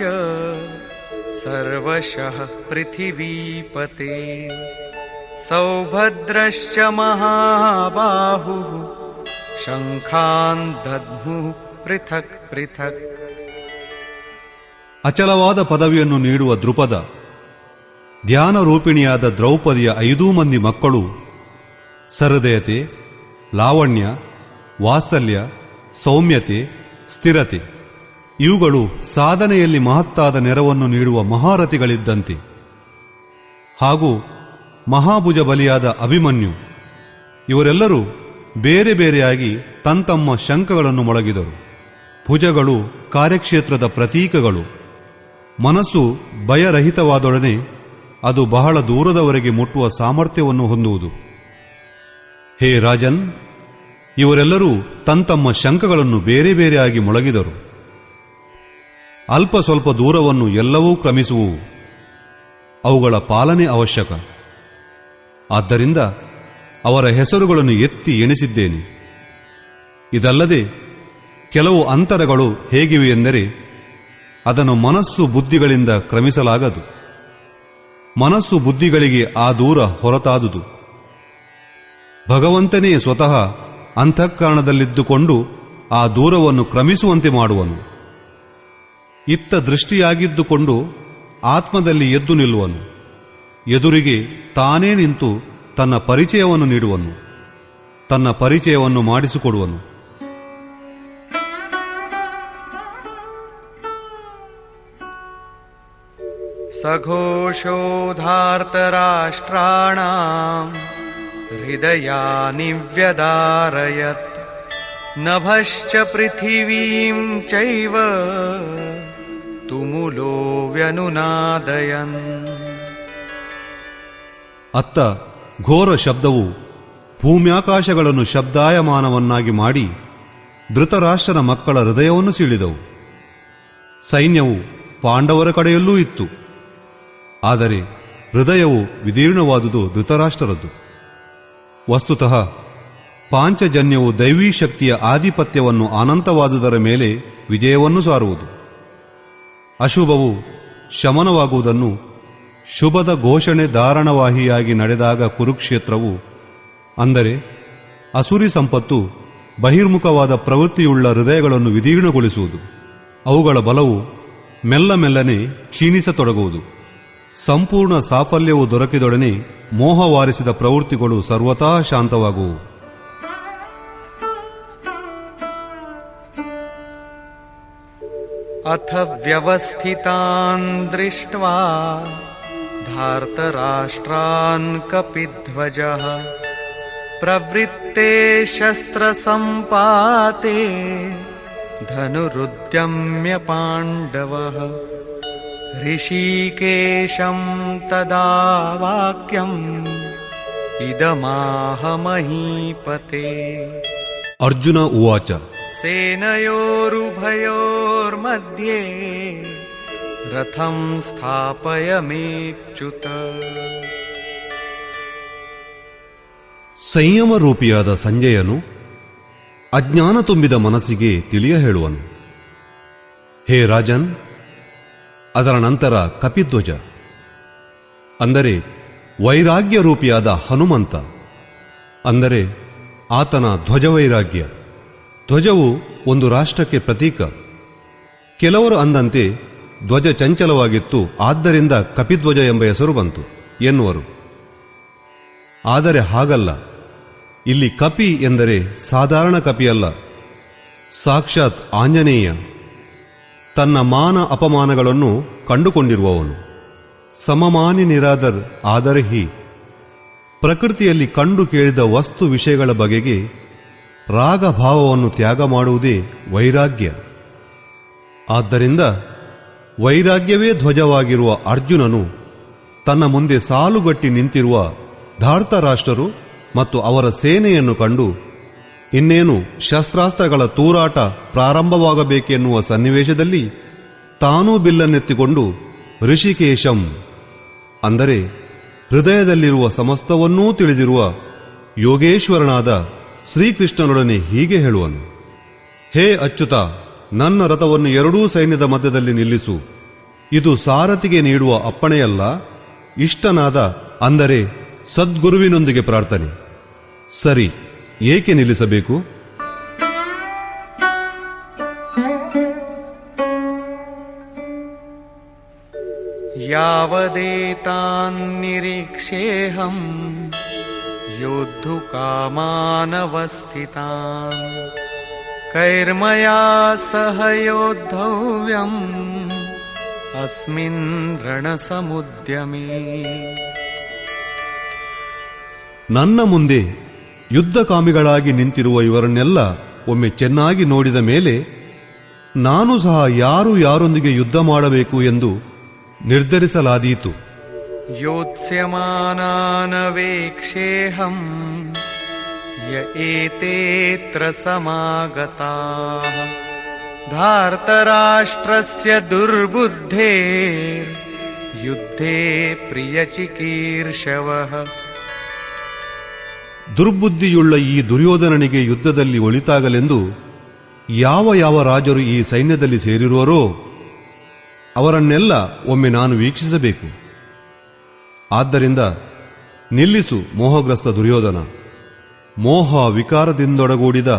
ಸರ್ವಶಃ ಪೃಥಿವೀಪತೆ ಸೌಭದ್ರಶ್ಚ ಮಹಾಬಾಹುಃ ಶಂಖಾನ್ ದದ್ಮುಃ ಪೃಥಕ್ ಪೃಥಕ್. ಅಚಲವಾದ ಪದವಿಯನ್ನು ನೀಡುವ ದ್ರುಪದ, ಧ್ಯಾನ ರೂಪಿಣಿಯಾದ ದ್ರೌಪದಿಯ 5 ಮಂದಿ ಮಕ್ಕಳು ಸಹೃದಯತೆ, ಲಾವಣ್ಯ, ವಾತ್ಸಲ್ಯ, ಸೌಮ್ಯತೆ, ಸ್ಥಿರತೆ. ಇವುಗಳು ಸಾಧನೆಯಲ್ಲಿ ಮಹತ್ತಾದ ನೆರವನ್ನು ನೀಡುವ ಮಹಾರಥಿಗಳಿದ್ದಂತೆ. ಹಾಗೂ ಮಹಾಭುಜ ಬಲಿಯಾದ ಅಭಿಮನ್ಯು. ಇವರೆಲ್ಲರೂ ಬೇರೆ ಬೇರೆಯಾಗಿ ತಮ್ಮ ಶಂಖಗಳನ್ನು ಮೊಳಗಿದರು. ಭುಜಗಳು ಕಾರ್ಯಕ್ಷೇತ್ರದ ಪ್ರತೀಕಗಳು. ಮನಸ್ಸು ಭಯರಹಿತವಾದೊಡನೆ ಅದು ಬಹಳ ದೂರದವರೆಗೆ ಮುಟ್ಟುವ ಸಾಮರ್ಥ್ಯವನ್ನು ಹೊಂದುವುದು. ಹೇ ರಾಜನ್, ಇವರೆಲ್ಲರೂ ತಮ್ಮ ಶಂಖಗಳನ್ನು ಬೇರೆ ಬೇರೆಯಾಗಿ ಮೊಳಗಿದರು. ಅಲ್ಪ ಸ್ವಲ್ಪ ದೂರವನ್ನು ಎಲ್ಲವೂ ಕ್ರಮಿಸುವುವು. ಅವುಗಳ ಪಾಲನೆ ಅವಶ್ಯಕ. ಆದ್ದರಿಂದ ಅವರ ಹೆಸರುಗಳನ್ನು ಎತ್ತಿ ಎಣಿಸಿದ್ದೇನೆ. ಇದಲ್ಲದೆ ಕೆಲವು ಅಂತರಗಳು ಹೇಗಿವೆ ಎಂದರೆ ಅದನ್ನು ಮನಸ್ಸು ಬುದ್ಧಿಗಳಿಂದ ಕ್ರಮಿಸಲಾಗದು. ಮನಸ್ಸು ಬುದ್ಧಿಗಳಿಗೆ ಆ ದೂರ ಹೊರತಾದುದು. ಭಗವಂತನೇ ಸ್ವತಃ ಅಂತಃಕರಣದಲ್ಲಿದ್ದುಕೊಂಡು ಆ ದೂರವನ್ನು ಕ್ರಮಿಸುವಂತೆ ಮಾಡುವನು. ಇತ್ತ ದೃಷ್ಟಿಯಾಗಿದ್ದುಕೊಂಡು ಆತ್ಮದಲ್ಲಿ ಎದ್ದು ನಿಲ್ಲುವನು. ಎದುರಿಗೆ ತಾನೇ ನಿಂತು ತನ್ನ ಪರಿಚಯವನ್ನು ನೀಡುವನು, ತನ್ನ ಪರಿಚಯವನ್ನು ಮಾಡಿಸಿಕೊಡುವನು. ಸಘೋಷೋಧಾರ್ತರಾಷ್ಟ್ರಾಣಾಂ ಹೃದಯಾನಿ ವ್ಯದಾರಯತ್ ನಭಶ್ಚ ಪೃಥಿವೀಂ ಚೈವ ತುಮುಲೋ ವ್ಯನುನಾದಯನ್. ಅತ್ತ ಘೋರ ಶಬ್ದವು ಭೂಮ್ಯಾಕಾಶಗಳನ್ನು ಶಬ್ದಾಯಮಾನವನ್ನಾಗಿ ಮಾಡಿ ಧೃತರಾಷ್ಟ್ರನ ಮಕ್ಕಳ ಹೃದಯವನ್ನು ಸೀಳಿದವು. ಸೈನ್ಯವು ಪಾಂಡವರ ಕಡೆಯಲ್ಲೂ ಇತ್ತು. ಆದರೆ ಹೃದಯವು ವಿದೀರ್ಣವಾದುದು ಧೃತರಾಷ್ಟ್ರರದ್ದು. ವಸ್ತುತಃ ಪಾಂಚಜನ್ಯವು ದೈವೀ ಶಕ್ತಿಯ ಆಧಿಪತ್ಯವನ್ನು ಅನಂತವಾದುದರ ಮೇಲೆ ವಿಜಯವನ್ನು ಸಾರುವುದು. ಅಶುಭವು ಶಮನವಾಗುವುದನ್ನು ಶುಭದ ಘೋಷಣೆ ಧಾರಣವಾಹಿಯಾಗಿ ನಡೆದಾಗ ಕುರುಕ್ಷೇತ್ರವು, ಅಂದರೆ ಅಸುರಿ ಸಂಪತ್ತು ಬಹಿರ್ಮುಖವಾದ ಪ್ರವೃತ್ತಿಯುಳ್ಳ ಹೃದಯಗಳನ್ನು ವಿದೀರ್ಣಗೊಳಿಸುವುದು. ಅವುಗಳ ಬಲವು ಮೆಲ್ಲ ಮೆಲ್ಲನೆ ಕ್ಷೀಣಿಸತೊಡಗುವುದು. ಸಂಪೂರ್ಣ ಸಾಫಲ್ಯವು ದೊರಕಿದೊಡನೆ ಮೋಹವಾರಿಸಿದ ಪ್ರವೃತ್ತಿಗಳು ಸರ್ವತಾ ಶಾಂತವಾಗುವು. अथ व्यवस्थितान् दृष्ट्वा धार्तराष्ट्रान् कपिध्वजः प्रवृत्ते शस्त्रसम्पाते धनुरुद्यम्य पाण्डवः ऋषिकेशं तदा वाक्यम् इदमाह महीपते। ಅರ್ಜುನ ಉವಾಚ सेनयोरुभयोर्मध्ये रथं स्थापयमेच्युत। ಸಂಯಮ ರೂಪಿಯಾದ ಸಂಜಯನು ಅಜ್ಞಾನ ತುಂಬಿದ ಮನಸ್ಸಿಗೆ ತಿಳಿಯ ಹೇಳುವನು. ಹೇ ರಾಜನ್, ಅದರ ನಂತರ ಕಪಿಧ್ವಜ ಅಂದರೆ ವೈರಾಗ್ಯ ರೂಪಿಯಾದ ಹನುಮಂತ, ಅಂದರೆ ಆತನ ಧ್ವಜವೈರಾಗ್ಯ. ಧ್ವಜವು ಒಂದು ರಾಷ್ಟ್ರಕ್ಕೆ ಪ್ರತೀಕ. ಕೆಲವರು ಅಂದಂತೆ ಧ್ವಜ ಚಂಚಲವಾಗಿತ್ತು, ಆದ್ದರಿಂದ ಕಪಿಧ್ವಜ ಎಂಬ ಹೆಸರು ಬಂತು ಎನ್ನುವರು. ಆದರೆ ಹಾಗಲ್ಲ. ಇಲ್ಲಿ ಕಪಿ ಎಂದರೆ ಸಾಧಾರಣ ಕಪಿಯಲ್ಲ, ಸಾಕ್ಷಾತ್ ಆಂಜನೇಯ, ತನ್ನ ಮಾನ ಅಪಮಾನಗಳನ್ನು ಕಂಡುಕೊಂಡಿರುವವನು. ಸಮಮಾನಿ ನಿರಾದರ್ ಆದರ್ಹಿ, ಪ್ರಕೃತಿಯಲ್ಲಿ ಕಂಡು ಕೇಳಿದ ವಸ್ತು ವಿಷಯಗಳ ಬಗೆಗೆ ರಾಗಭಾವವನ್ನು ತ್ಯಾಗ ಮಾಡುವುದೇ ವೈರಾಗ್ಯ. ಆದ್ದರಿಂದ ವೈರಾಗ್ಯವೇ ಧ್ವಜವಾಗಿರುವ ಅರ್ಜುನನು ತನ್ನ ಮುಂದೆ ಸಾಲುಗಟ್ಟಿ ನಿಂತಿರುವ ಧಾರ್ತರಾಷ್ಟ್ರರು ಮತ್ತು ಅವರ ಸೇನೆಯನ್ನು ಕಂಡು ಇನ್ನೇನು ಶಸ್ತ್ರಾಸ್ತ್ರಗಳ ತೂರಾಟ ಪ್ರಾರಂಭವಾಗಬೇಕೆನ್ನುವ ಸನ್ನಿವೇಶದಲ್ಲಿ ತಾನೂ ಬಿಲ್ಲನ್ನೆತ್ತಿಕೊಂಡು ಋಷಿಕೇಶಂ ಅಂದರೆ ಹೃದಯದಲ್ಲಿರುವ ಸಮಸ್ತವನ್ನೂ ತಿಳಿದಿರುವ ಯೋಗೇಶ್ವರನಾದ ಶ್ರೀಕೃಷ್ಣನೊಡನೆ ಹೀಗೆ ಹೇಳುವನು. ಹೇ ಅಚ್ಯುತ, ನನ್ನ ರಥವನ್ನು ಎರಡೂ ಸೈನ್ಯದ ಮಧ್ಯದಲ್ಲಿ ನಿಲ್ಲಿಸು. ಇದು ಸಾರಥಿಗೆ ನೀಡುವ ಅಪ್ಪಣೆಯಲ್ಲ, ಇಷ್ಟನಾದ ಅಂದರೆ ಸದ್ಗುರುವಿನೊಂದಿಗೆ ಪ್ರಾರ್ಥನೆ. ಸರಿ, ಏಕೆ ನಿಲ್ಲಿಸಬೇಕು? यावदेतान्निरीक्षेऽहम् योद्धुकामानवस्थितान् कैर्मया सह योद्धव्यम् अस्मिन् रणसमुद्यमे। ನನ್ನ ಮುಂದೆ ಯುದ್ಧಕಾಮಿಗಳಾಗಿ ನಿಂತಿರುವ ಇವರನ್ನೆಲ್ಲ ಒಮ್ಮೆ ಚೆನ್ನಾಗಿ ನೋಡಿದ ಮೇಲೆ ನಾನು ಸಹ ಯಾರೊಂದಿಗೆ ಯುದ್ಧ ಮಾಡಬೇಕು ಎಂದು ನಿರ್ಧರಿಸಲಾದೀತು. ಯೋತ್ಸ್ಯಮಾನಾನವೇಕ್ಷೇಹಂ ಯ ಏತೇತ್ರ ಸಮಾಗತಾಃ ಧಾರ್ತರಾಷ್ಟ್ರಸ್ಯ ದುರ್ಬುದ್ಧೇರ್ ಯುದ್ಧೇ ಪ್ರಿಯಚಿಕೀರ್ಷವಃ. ದುರ್ಬುದ್ಧಿಯುಳ್ಳ ಈ ದುರ್ಯೋಧನನಿಗೆ ಯುದ್ಧದಲ್ಲಿ ಒಳಿತಾಗಲೆಂದು ಯಾವ ರಾಜರು ಈ ಸೈನ್ಯದಲ್ಲಿ ಸೇರಿರುವರೋ ಅವರನ್ನೆಲ್ಲ ಒಮ್ಮೆ ನಾನು ವೀಕ್ಷಿಸಬೇಕು. ಆದ್ದರಿಂದ ನಿಲ್ಲಿಸು ಮೋಹಗ್ರಸ್ತ ದುರ್ಯೋಧನ. ಮೋಹ ವಿಕಾರದಿಂದೊಡಗೂಡಿದ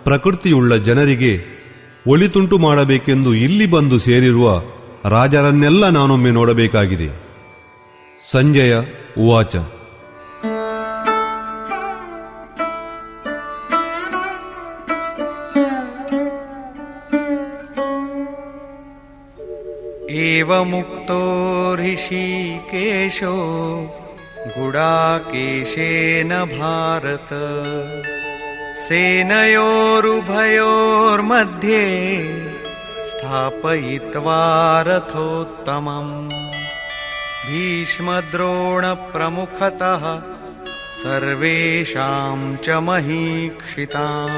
ಪ್ರಕೃತಿಯುಳ್ಳ ಜನರಿಗೆ ಒಳಿತುಂಟು ಮಾಡಬೇಕೆಂದು ಇಲ್ಲಿ ಬಂದು ಸೇರಿರುವ ರಾಜರನ್ನೆಲ್ಲ ನಾನೊಮ್ಮೆ ನೋಡಬೇಕಾಗಿದೆ. ಸಂಜಯ ಉವಾಚ. ಏವಮುಕ್ತೋ ಋಷಿಕೇಶೋ ಗುಡಾಕೇಶೇನ ಭಾರತ ಸೇನಯೋರುಭಯೋರ್ಮಧ್ಯೆ ಸ್ಥಾಪಯಿತ್ವಾ ರಥೋತ್ತಮಂ ಭೀಷ್ಮದ್ರೋಣ ಪ್ರಮುಖತಃ ಸರ್ವೇಷಾಂ ಚ ಮಹೀಕ್ಷಿತಾಂ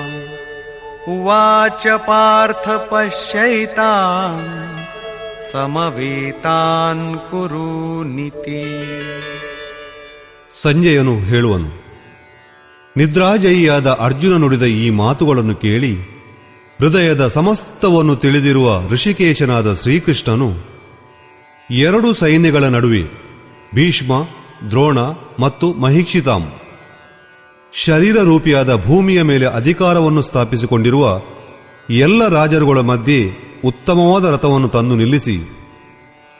ಉವಾಚ ಪಾರ್ಥ ಪಶ್ಯೈತಾನ್ ಸಮವೇತಾನ್ ಕುರು ನೀತಿ. ಸಂಜಯನು ಹೇಳುವನು. ನಿದ್ರಾಜಯಿಯಾದ ಅರ್ಜುನ ನುಡಿದ ಈ ಮಾತುಗಳನ್ನು ಕೇಳಿ ಹೃದಯದ ಸಮಸ್ತವನ್ನು ತಿಳಿದಿರುವ ಋಷಿಕೇಶನಾದ ಶ್ರೀಕೃಷ್ಣನು ಎರಡು ಸೈನ್ಯಗಳ ನಡುವೆ ಭೀಷ್ಮ, ದ್ರೋಣ ಮತ್ತು ಮಹೀಕ್ಷಿತಾಂ ಶರೀರ ರೂಪಿಯಾದ ಭೂಮಿಯ ಮೇಲೆ ಅಧಿಕಾರವನ್ನು ಸ್ಥಾಪಿಸಿಕೊಂಡಿರುವ ಎಲ್ಲ ರಾಜರುಗಳ ಮಧ್ಯೆ ಉತ್ತಮವಾದ ರಥವನ್ನು ತಂದು ನಿಲ್ಲಿಸಿ,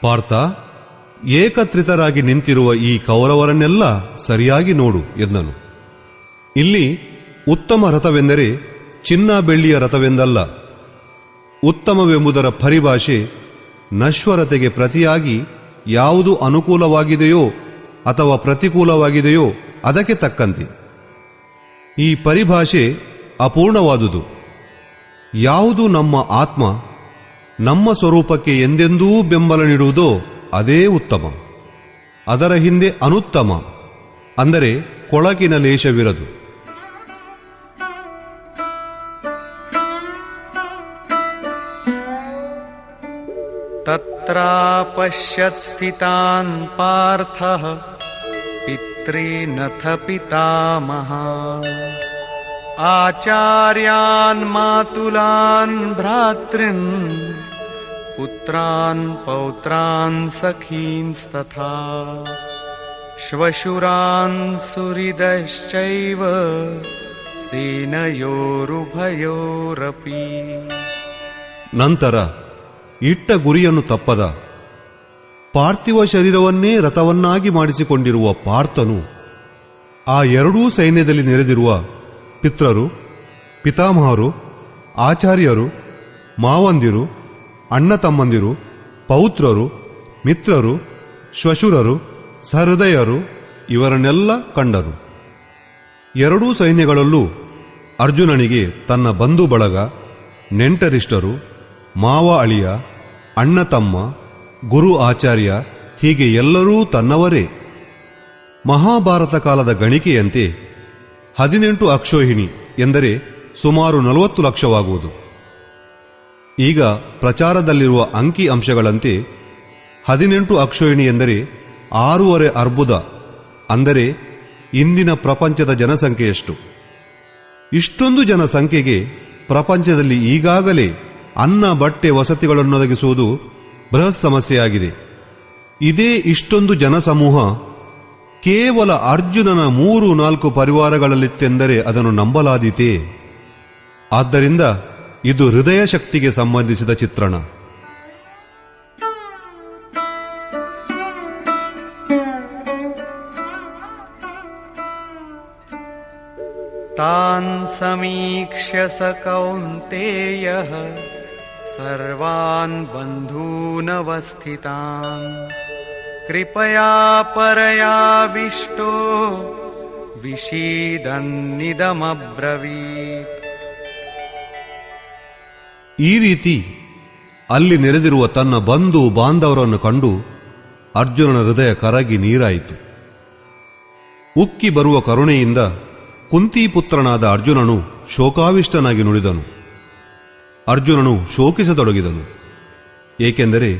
ಪಾರ್ಥ, ಏಕತ್ರಿತರಾಗಿ ನಿಂತಿರುವ ಈ ಕೌರವರನ್ನೆಲ್ಲ ಸರಿಯಾಗಿ ನೋಡು ಎಂದನು. ಇಲ್ಲಿ ಉತ್ತಮ ರಥವೆಂದರೆ ಚಿನ್ನ ಬೆಳ್ಳಿಯ ರಥವೆಂದಲ್ಲ. ಉತ್ತಮವೆಂಬುದರ ಪರಿಭಾಷೆ ನಶ್ವರತೆಗೆ ಪ್ರತಿಯಾಗಿ ಯಾವುದು ಅನುಕೂಲವಾಗಿದೆಯೋ ಅಥವಾ ಪ್ರತಿಕೂಲವಾಗಿದೆಯೋ ಅದಕ್ಕೆ ತಕ್ಕಂತೆ. ಈ ಪರಿಭಾಷೆ ಅಪೂರ್ಣವಾದುದು. ಯಾವುದು ನಮ್ಮ ಆತ್ಮ ನಮ್ಮ ಸ್ವರೂಪಕ್ಕೆ ಎಂದೆಂದೂ ಬೆಂಬಲ ನೀಡುವುದೋ ಅದೇ ಉತ್ತಮ. ಅದರ ಹಿಂದೆ ಅನುತ್ತಮ ಅಂದರೆ ಕೊಳಕಿನ ಲೇಷವಿರದು. ತತ್ರಾಪಶ್ಯತ್ ಸ್ಥಿತಾನ್ ಪಾರ್ಥಃ ಪಿತॄನಥ ಪಿತಾಮಹಾನ್ ಆಚಾರ್ಯಾನ್ ಮಾತುಲಾನ್ ಭ್ರಾತೃನ್ ಪುತ್ರಾನ್ ಪೌತ್ರಾನ್ ಸಖೀಂಸ್ತಥಾ ಶ್ವಶುರಾನ್ ಸುಹೃದಶ್ಚೈವ ಸೇನಯೋರುಭಯೋರಪಿ. ನಂತರ ಇಟ್ಟ ಗುರಿಯನ್ನು ತಪ್ಪದ ಪಾರ್ಥಿವ ಶರೀರವನ್ನೇ ರಥವನ್ನಾಗಿ ಮಾಡಿಸಿಕೊಂಡಿರುವ ಪಾರ್ಥನು ಆ ಎರಡೂ ಸೈನ್ಯದಲ್ಲಿ ನೆರೆದಿರುವ ಪಿತ್ರರು, ಪಿತಾಮಹರು, ಆಚಾರ್ಯರು, ಮಾವಂದಿರು, ಅಣ್ಣ ತಮ್ಮಂದಿರು, ಪೌತ್ರರು, ಮಿತ್ರರು, ಶ್ವಶುರರು, ಸಹೃದಯರು ಇವರನ್ನೆಲ್ಲ ಕಂಡನು. ಎರಡೂ ಸೈನ್ಯಗಳಲ್ಲೂ ಅರ್ಜುನನಿಗೆ ತನ್ನ ಬಂಧು ಬಳಗ, ನೆಂಟರಿಷ್ಟರು, ಮಾವ ಅಳಿಯ, ಅಣ್ಣ ತಮ್ಮ, ಗುರು ಆಚಾರ್ಯ ಹೀಗೆ ಎಲ್ಲರೂ ತನ್ನವರೇ. ಮಹಾಭಾರತ ಕಾಲದ ಗಣಿಕೆಯಂತೆ 18 ಅಕ್ಷೋಹಿಣಿ ಎಂದರೆ ಸುಮಾರು 40 ಲಕ್ಷವಾಗುವುದು. ಈಗ ಪ್ರಚಾರದಲ್ಲಿರುವ ಅಂಕಿ ಅಂಶಗಳಂತೆ 18 ಅಕ್ಷೋಹಿಣಿ ಎಂದರೆ 6.5 ಅರ್ಬುದ, ಅಂದರೆ ಇಂದಿನ ಪ್ರಪಂಚದ ಜನಸಂಖ್ಯೆಯಷ್ಟು. ಇಷ್ಟೊಂದು ಜನಸಂಖ್ಯೆಗೆ ಪ್ರಪಂಚದಲ್ಲಿ ಈಗಾಗಲೇ ಅನ್ನ, ಬಟ್ಟೆ, ವಸತಿಗಳನ್ನೊದಗಿಸುವುದು ಬೃಹತ್ ಸಮಸ್ಯೆಯಾಗಿದೆ. ಇದೇ ಇಷ್ಟೊಂದು ಜನಸಮೂಹ ಕೇವಲ ಅರ್ಜುನನ 3-4 ಪರಿವಾರಗಳಲ್ಲಿತ್ತೆಂದರೆ ಅದನ್ನು ನಂಬಲಾದೀತೆ. ಆದ್ದರಿಂದ ಇದು ಹೃದಯ ಶಕ್ತಿಗೆ ಸಂಬಂಧಿಸಿದ ಚಿತ್ರಣ. ತಾನ್ ಸಮೀಕ್ಷ್ಯ ಸ ಕೌಂತೇಯಃ ಸರ್ವಾನ್ ಬಂಧೂನವಸ್ಥಿತಾನ್ ಕೃಪಯಾ ಪರಯಾವಿಷ್ಟೋ ವಿಷೀದನ್ನಿದಮಬ್ರವೀತ್. ಈ ರೀತಿ ಅಲ್ಲಿ ನೆರೆದಿರುವ ತನ್ನ ಬಂಧು ಬಾಂಧವರನ್ನು ಕಂಡು ಅರ್ಜುನನ ಹೃದಯ ಕರಗಿ ನೀರಾಯಿತು. ಉಕ್ಕಿ ಬರುವ ಕರುಣೆಯಿಂದ ಕುಂತಿಪುತ್ರನಾದ ಅರ್ಜುನನು ಶೋಕಾವಿಷ್ಟನಾಗಿ ನುಡಿದನು. ಅರ್ಜುನನು ಶೋಕಿಸತೊಡಗಿದನು. ಏಕೆಂದರೆ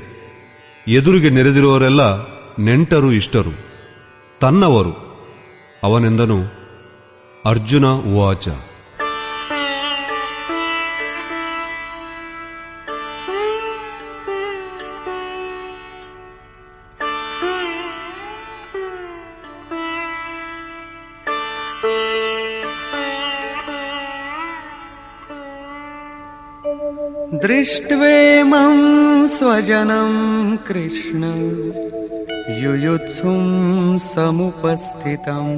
ಎದುರಿಗೆ ನೆರೆದಿರುವವರೆಲ್ಲ ನೆಂಟರು, ಇಷ್ಟರು, ತನ್ನವರು. ಅವನೆಂದನು, ಅರ್ಜುನ ಉವಾಚ. ದೃಷ್ಟ್ವೇಮಂ ಸ್ವಜನಂ ಕೃಷ್ಣ ಯುಯುತ್ಸುಂ ಸಮುಪಸ್ಥಿತಂ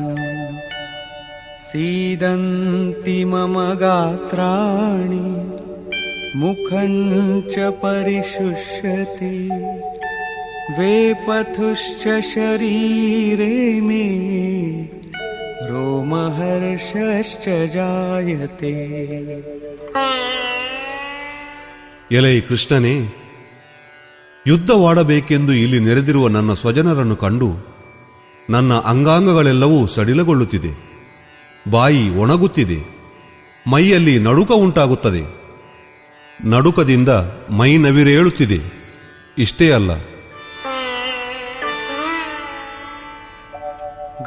ಸೀದಂತಿ ಮಮ ಗಾತ್ರಾಣಿ ಮುಖಂ ಚ ಪರಿಶುಷ್ಯತಿ ವೇಪಥುಶ್ಚ ಶರೀರೇ ಮೇ ರೋಮಹರ್ಷಶ್ಚ ಜಾಯತೆ. ಎಲೈ ಕೃಷ್ಣನೇ, ಯುದ್ಧವಾಡಬೇಕೆಂದು ಇಲ್ಲಿ ನೆರೆದಿರುವ ನನ್ನ ಸ್ವಜನರನ್ನು ಕಂಡು ನನ್ನ ಅಂಗಾಂಗಗಳೆಲ್ಲವೂ ಸಡಿಲಗೊಳ್ಳುತ್ತಿದೆ. ಬಾಯಿ ಒಣಗುತ್ತಿದೆ. ಮೈಯಲ್ಲಿ ನಡುಕ ಉಂಟಾಗುತ್ತದೆ. ನಡುಕದಿಂದ ಮೈ ನವಿರೇಳುತ್ತಿದೆ. ಇಷ್ಟೇ ಅಲ್ಲ,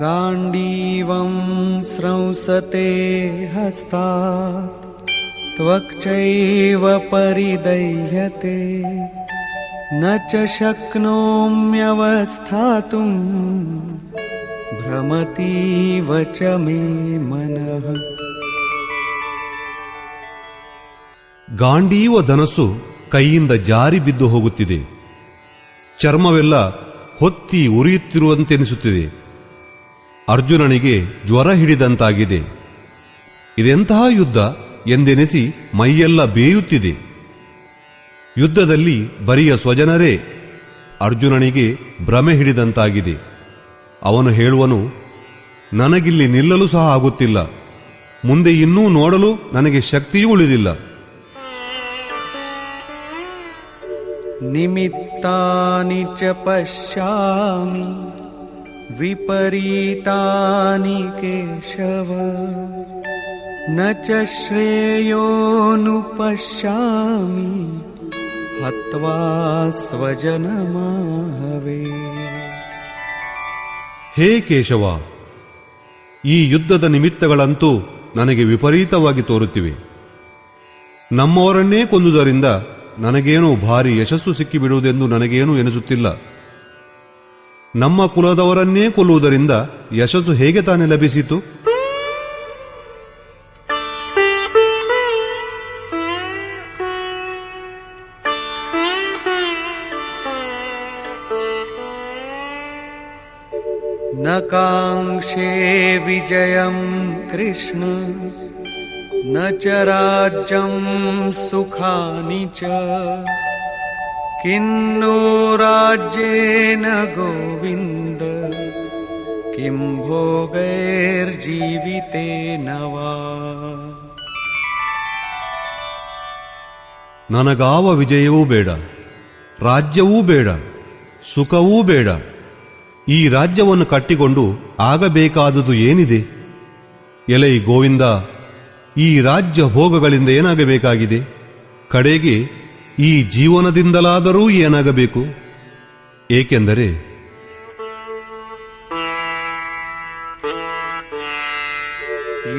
ಗಾಂಡೀವಂ ಸ್ರಂಸತೆ ಹಸ್ತಾತ್ ತ್ವಕ್ಚೈವ ಪರಿದಹ್ಯತೆ ನ ಚ ಶಕ್ನೋಮ್ಯವಸ್ಥಾತುಂ ಭ್ರಮತೀವ ಚ ಮೇ ಮನಃ. ಗಾಂಡೀವ ಧನಸ್ಸು ಕೈಯಿಂದ ಜಾರಿ ಬಿದ್ದು ಹೋಗುತ್ತಿದೆ. ಚರ್ಮವೆಲ್ಲ ಹೊತ್ತಿ ಉರಿಯುತ್ತಿರುವಂತೆನಿಸುತ್ತಿದೆ. ಅರ್ಜುನನಿಗೆ ಜ್ವರ ಹಿಡಿದಂತಾಗಿದೆ. ಇದೆಂತಹ ಯುದ್ಧ ಎಂದೆನಿಸಿ ಮೈಯೆಲ್ಲ ಬೇಯುತ್ತಿದೆ. ಯುದ್ಧದಲ್ಲಿ ಬರಿಯ ಸ್ವಜನರೇ. ಅರ್ಜುನನಿಗೆ ಭ್ರಮೆ ಹಿಡಿದಂತಾಗಿದೆ. ಅವನು ಹೇಳುವನು, ನನಗಿಲ್ಲಿ ನಿಲ್ಲಲು ಸಹ ಆಗುತ್ತಿಲ್ಲ, ಮುಂದೆ ಇನ್ನೂ ನೋಡಲು ನನಗೆ ಶಕ್ತಿಯೂ ಉಳಿದಿಲ್ಲ. ನಿಮಿತ್ತಾನಿ ಚ ಪಶ್ಯಾಮಿ ವಿಪರೀತಾನಿ ಕೇಶವ ನ ಚ ಶ್ರೇಯೋನುಪಶ್ಯಾಮಿ ಹತ್ವಾ ಸ್ವಜನಮಾಹವೇ. ಹೇ ಕೇಶವ, ಈ ಯುದ್ಧದ ನಿಮಿತ್ತಗಳಂತೂ ನನಗೆ ವಿಪರೀತವಾಗಿ ತೋರುತ್ತಿವೆ. ನಮ್ಮವರನ್ನೇ ಕೊಂದುದರಿಂದ ನನಗೇನೂ ಭಾರಿ ಯಶಸ್ಸು ಸಿಕ್ಕಿಬಿಡುವುದೆಂದು ನನಗೇನೂ ಎನಿಸುತ್ತಿಲ್ಲ. ನಮ್ಮ ಕುಲದವರನ್ನೇ ಕೊಲ್ಲುವುದರಿಂದ ಯಶಸ್ಸು ಹೇಗೆ ತಾನೇ ಲಭಿಸಿತು? ನ ಕಾಂಕ್ಷೇ ವಿಜಯಂ ಕೃಷ್ಣ ನ ಚ ರಾಜ್ಯಂ ಸುಖಾನಿ ಚ ಕಿನ್ನೋ ರಾಜ್ಯೇನ ಗೋವಿಂದ ಕಿಂ ಭೋಗೈರ್ಜೀವಿತೇನ ವಾ. ನನಗಾವ ವಿಜಯವೂ ಬೇಡ, ರಾಜ್ಯವೂ ಬೇಡ, ಸುಖವೂ ಬೇಡ. ಈ ರಾಜ್ಯವನ್ನು ಕಟ್ಟಿಕೊಂಡು ಆಗಬೇಕಾದುದು ಏನಿದೆ? ಎಲೈ ಗೋವಿಂದ, ಈ ರಾಜ್ಯ ಭೋಗಗಳಿಂದ ಏನಾಗಬೇಕಾಗಿದೆ? ಕಡೆಗೆ ಈ ಜೀವನದಿಂದಲಾದರೂ ಏನಾಗಬೇಕು? ಏಕೆಂದರೆ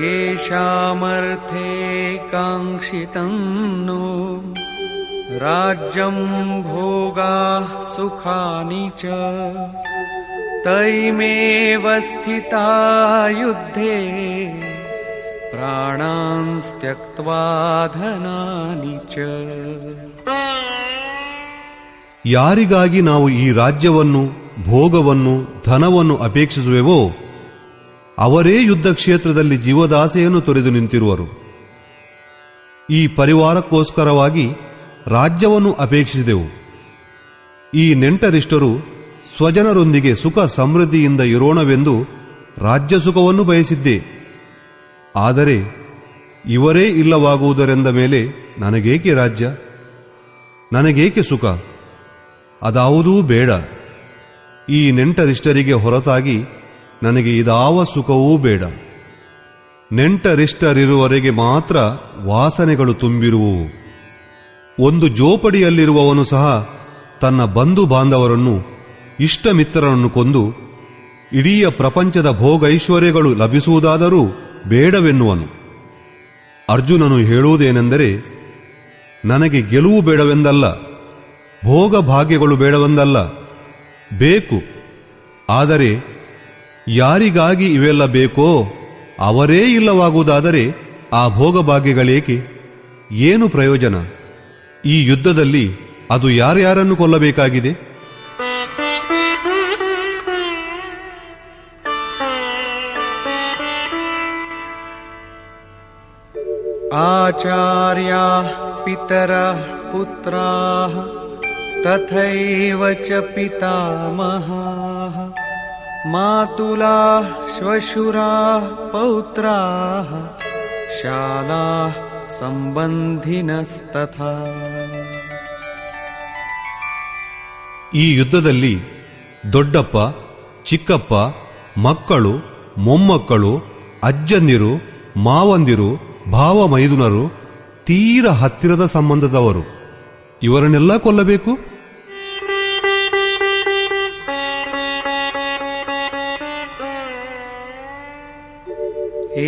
ಯೇಷಾಮರ್ಥೇ ಕಾಂಕ್ಷಿತಂ ನೋ ರಾಜ್ಯಂ ಭೋಗಾಃ ಸುಖಾನಿ ಚ ತೈಮೇವ ಸ್ಥಿತಾ ಯುದ್ಧೇ ಪ್ರಾಣಾಂಸ್ತ್ಯಕ್ತ್ವಾ ಧನಾನಿ ಚ. ಯಾರಿಗಾಗಿ ನಾವು ಈ ರಾಜ್ಯವನ್ನು, ಭೋಗವನ್ನು, ಧನವನ್ನು ಅಪೇಕ್ಷಿಸುವೆವೋ ಅವರೇ ಯುದ್ಧ ಕ್ಷೇತ್ರದಲ್ಲಿ ಜೀವದಾಸೆಯನ್ನು ತೊರೆದು ನಿಂತಿರುವರು. ಈ ಪರಿವಾರಕ್ಕೋಸ್ಕರವಾಗಿ ರಾಜ್ಯವನ್ನು ಅಪೇಕ್ಷಿಸಿದೆವು. ಈ ನೆಂಟರಿಷ್ಟರು ಸ್ವಜನರೊಂದಿಗೆ ಸುಖ ಸಮೃದ್ಧಿಯಿಂದ ಇರೋಣವೆಂದು ರಾಜ್ಯ ಸುಖವನ್ನು ಬಯಸಿದ್ದೆ. ಆದರೆ ಇವರೇ ಇಲ್ಲವಾಗುವುದರೆಂದ ಮೇಲೆ ನನಗೇಕೆ ರಾಜ್ಯ, ನನಗೇಕೆ ಸುಖ? ಅದಾವುದೂ ಬೇಡ. ಈ ನೆಂಟರಿಷ್ಟರಿಗೆ ಹೊರತಾಗಿ ನನಗೆ ಇದಾವ ಸುಖವೂ ಬೇಡ. ನೆಂಟರಿಷ್ಟರಿರುವವರೆಗೆ ಮಾತ್ರ ವಾಸನೆಗಳು ತುಂಬಿರುವುವು. ಒಂದು ಜೋಪಡಿಯಲ್ಲಿರುವವನು ಸಹ ತನ್ನ ಬಂಧು ಬಾಂಧವರನ್ನು, ಇಷ್ಟ ಮಿತ್ರರನ್ನು ಕೊಂದು ಇಡೀ ಪ್ರಪಂಚದ ಭೋಗೈಶ್ವರ್ಯಗಳು ಲಭಿಸುವುದಾದರೂ ಬೇಡವೆನ್ನುವನು. ಅರ್ಜುನನು ಹೇಳುವುದೇನೆಂದರೆ, ನನಗೆ ಗೆಲುವು ಬೇಡವೆಂದಲ್ಲ, ಭೋಗ ಭಾಗ್ಯಗಳು ಬೇಡವೆಂದಲ್ಲ, ಬೇಕು. ಆದರೆ ಯಾರಿಗಾಗಿ ಇವೆಲ್ಲ ಬೇಕೋ ಅವರೇ ಇಲ್ಲವಾಗುವುದಾದರೆ ಆ ಭೋಗಭಾಗ್ಯಗಳೇಕೆ? ಏನು ಪ್ರಯೋಜನ? ಈ ಯುದ್ಧದಲ್ಲಿ ಅದು ಯಾರ್ಯಾರನ್ನು ಕೊಲ್ಲಬೇಕಾಗಿದೆ? ಆಚಾರ್ಯಾಃ ಪಿತರಃ ಪುತ್ರಾಃ ತಥೈವ ಚ ಪಿತಾಮಹಾಃ ಮಾತುಲಾಃ ಶ್ವಶುರಾಃ ಪೌತ್ರಾಃ ಶಾಲಾಃ ಸಂಬಂಧಿನಸ್ತಥಾ. ಈ ಯುದ್ಧದಲ್ಲಿ ದೊಡ್ಡಪ್ಪ, ಚಿಕ್ಕಪ್ಪ, ಮಕ್ಕಳು, ಮೊಮ್ಮಕ್ಕಳು, ಅಜ್ಜಂದಿರು, ಮಾವಂದಿರು, ಭಾವ ಮೈದುನರು, ತೀರ ಹತ್ತಿರದ ಸಂಬಂಧದವರು ಇವರನ್ನೆಲ್ಲ ಕೊಲ್ಲಬೇಕು.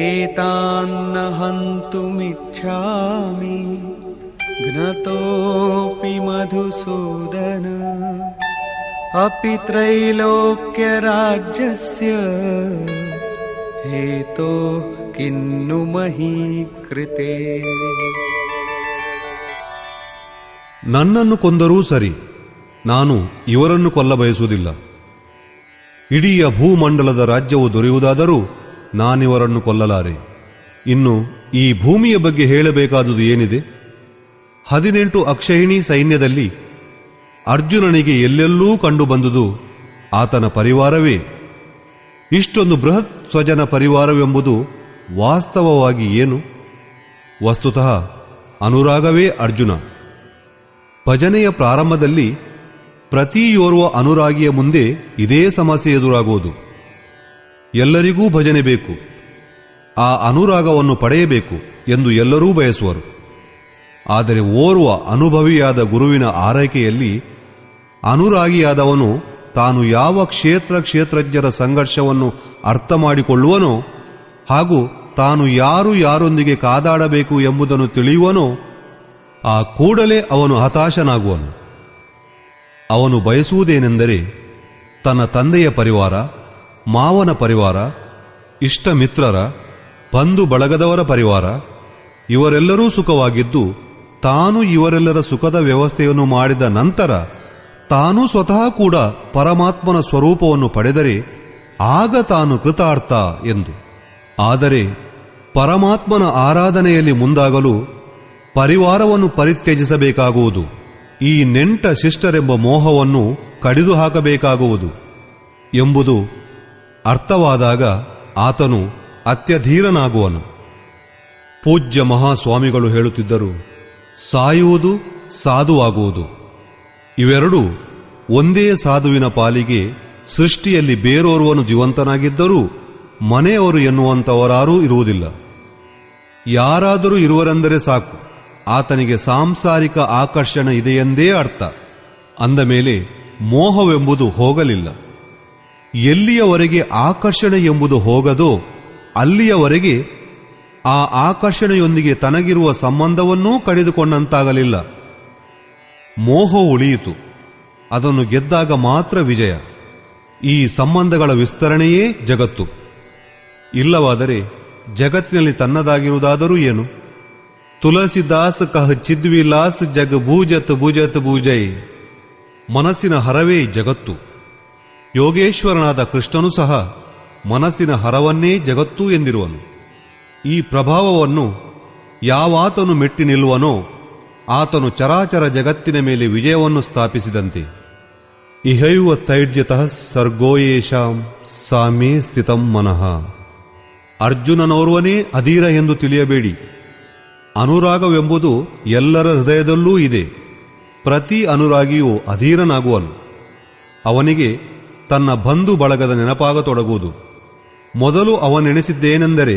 ಏತಾನ್ನ ಹಂತುಮಿಚ್ಛಾಮಿ ಘ್ನತೋಪಿ ಮಧುಸೂದನ ಅಪಿ ತ್ರೈಲೋಕ್ಯ ರಾಜ್ಯಸ್ಯ ಹೇತೋ ಕಿನ್ನು ಮಹೀ ಕೃತೆ. ನನ್ನನ್ನು ಕೊಂದರೂ ಸರಿ, ನಾನು ಇವರನ್ನು ಕೊಲ್ಲ ಬಯಸುವುದಿಲ್ಲ. ಇಡೀ ಭೂಮಂಡಲದ ರಾಜ್ಯವು ದೊರೆಯುವುದಾದರೂ ನಾನಿವರನ್ನು ಕೊಲ್ಲಲಾರೆ. ಇನ್ನು ಈ ಭೂಮಿಯ ಬಗ್ಗೆ ಹೇಳಬೇಕಾದುದು ಏನಿದೆ? 18 ಅಕ್ಷಯಿಣಿ ಸೈನ್ಯದಲ್ಲಿ ಅರ್ಜುನನಿಗೆ ಎಲ್ಲೆಲ್ಲೂ ಕಂಡುಬಂದುದು ಆತನ ಪರಿವಾರವೇ. ಇಷ್ಟೊಂದು ಬೃಹತ್ ಸ್ವಜನ ಪರಿವಾರವೆಂಬುದು ವಾಸ್ತವವಾಗಿ ಏನು? ವಸ್ತುತಃ ಅನುರಾಗವೇ ಅರ್ಜುನ. ಭಜನೆಯ ಪ್ರಾರಂಭದಲ್ಲಿ ಪ್ರತಿಯೋರ್ವ ಅನುರಾಗಿಯ ಮುಂದೆ ಇದೇ ಸಮಸ್ಯೆ ಎದುರಾಗುವುದು. ಎಲ್ಲರಿಗೂ ಭಜನೆ ಬೇಕು, ಆ ಅನುರಾಗವನ್ನು ಪಡೆಯಬೇಕು ಎಂದು ಎಲ್ಲರೂ ಬಯಸುವರು. ಆದರೆ ಓರ್ವ ಅನುಭವಿಯಾದ ಗುರುವಿನ ಆರೈಕೆಯಲ್ಲಿ ಅನುರಾಗಿಯಾದವನು ತಾನು ಯಾವ ಕ್ಷೇತ್ರಜ್ಞರ ಸಂಘರ್ಷವನ್ನು ಅರ್ಥ ಮಾಡಿಕೊಳ್ಳುವನೋ ಹಾಗೂ ತಾನು ಯಾರೊಂದಿಗೆ ಕಾದಾಡಬೇಕು ಎಂಬುದನ್ನು ತಿಳಿಯುವನೋ ಆ ಕೂಡಲೇ ಅವನು ಹತಾಶನಾಗುವನು. ಅವನು ಬಯಸುವುದೇನೆಂದರೆ ತನ್ನ ತಂದೆಯ ಪರಿವಾರ, ಮಾವನ ಪರಿವಾರ, ಇಷ್ಟ ಮಿತ್ರರ, ಬಂಧು ಬಳಗದವರ ಪರಿವಾರ ಇವರೆಲ್ಲರೂ ಸುಖವಾಗಿದ್ದು ತಾನು ಇವರೆಲ್ಲರ ಸುಖದ ವ್ಯವಸ್ಥೆಯನ್ನು ಮಾಡಿದ ನಂತರ ತಾನೂ ಸ್ವತಃ ಕೂಡ ಪರಮಾತ್ಮನ ಸ್ವರೂಪವನ್ನು ಪಡೆದರೆ ಆಗ ತಾನು ಕೃತಾರ್ಥ ಎಂದು. ಆದರೆ ಪರಮಾತ್ಮನ ಆರಾಧನೆಯಲ್ಲಿ ಮುಂದಾಗಲು ಪರಿವಾರವನ್ನು ಪರಿತ್ಯಜಿಸಬೇಕಾಗುವುದು. ಈ ನೆಂಟ ಶಿಷ್ಟರೆಂಬ ಮೋಹವನ್ನು ಕಡಿದು ಹಾಕಬೇಕಾಗುವುದು ಎಂಬುದು ಅರ್ಥವಾದಾಗ ಆತನು ಅತ್ಯಧೀರನಾಗುವನು. ಪೂಜ್ಯ ಮಹಾಸ್ವಾಮಿಗಳು ಹೇಳುತ್ತಿದ್ದರು, ಸಾಯುವುದು, ಸಾಧುವಾಗುವುದು ಇವೆರಡೂ ಒಂದೇ ಸಾಧುವಿನ ಪಾಲಿಗೆ ಸೃಷ್ಟಿಯಲ್ಲಿ ಬೇರೋರ್ವನು ಜೀವಂತನಾಗಿದ್ದರೂ ಮನೆಯವರು ಎನ್ನುವಂಥವರಾರೂ ಇರುವುದಿಲ್ಲ. ಯಾರಾದರೂ ಇರುವರೆಂದರೆ ಸಾಕು, ಆತನಿಗೆ ಸಾಂಸಾರಿಕ ಆಕರ್ಷಣೆ ಇದೆಯೆಂದೇ ಅರ್ಥ. ಅಂದ ಮೇಲೆ ಮೋಹವೆಂಬುದು ಹೋಗಲಿಲ್ಲ. ಎಲ್ಲಿಯವರೆಗೆ ಆಕರ್ಷಣೆ ಎಂಬುದು ಹೋಗದೋ ಅಲ್ಲಿಯವರೆಗೆ ಆ ಆಕರ್ಷಣೆಯೊಂದಿಗೆ ತನಗಿರುವ ಸಂಬಂಧವನ್ನೂ ಕಡಿದುಕೊಂಡಂತಾಗಲಿಲ್ಲ. ಮೋಹ ಉಳಿಯಿತು, ಅದನ್ನು ಗೆದ್ದಾಗ ಮಾತ್ರ ವಿಜಯ. ಈ ಸಂಬಂಧಗಳ ವಿಸ್ತರಣೆಯೇ ಜಗತ್ತು. ಇಲ್ಲವಾದರೆ ಜಗತ್ತಿನಲ್ಲಿ ತನ್ನದಾಗಿರುವುದಾದರೂ ಏನು? ತುಳಸಿದಾಸ್ ಕಹ ಚಿದ್ವಿಲಾಸ್ ಜಗ ಭೂಜತ್ ಭುಜತ್ ಭೂಜೈ. ಮನಸ್ಸಿನ ಹರವೇ ಜಗತ್ತು. ಯೋಗೇಶ್ವರನಾದ ಕೃಷ್ಣನು ಸಹ ಮನಸ್ಸಿನ ಹರವನ್ನೇ ಜಗತ್ತು ಎಂದಿರುವನು. ಈ ಪ್ರಭಾವವನ್ನು ಯಾವಾತನು ಮೆಟ್ಟಿ ನಿಲ್ಲುವನೋ ಆತನು ಚರಾಚರ ಜಗತ್ತಿನ ಮೇಲೆ ವಿಜಯವನ್ನು ಸ್ಥಾಪಿಸಿದಂತೆ. ಇಹೈವ ತೈರ್ಜ್ಯತಃ ಸರ್ಗೋಯೇಷಾಂ ಸಾಮೇ ಸ್ಥಿತಂ ಮನಃ. ಅರ್ಜುನನೋರ್ವನೇ ಅಧೀರ ಎಂದು ತಿಳಿಯಬೇಡಿ. ಅನುರಾಗವೆಂಬುದು ಎಲ್ಲರ ಹೃದಯದಲ್ಲೂ ಇದೆ. ಪ್ರತಿ ಅನುರಾಗಿಯೂ ಅಧೀರನಾಗುವನು. ಅವನಿಗೆ ತನ್ನ ಬಂಧು ಬಳಗದ ನೆನಪಾಗತೊಡಗುವುದು. ಮೊದಲು ಅವನೆಣಿಸಿದ್ದೇನೆಂದರೆ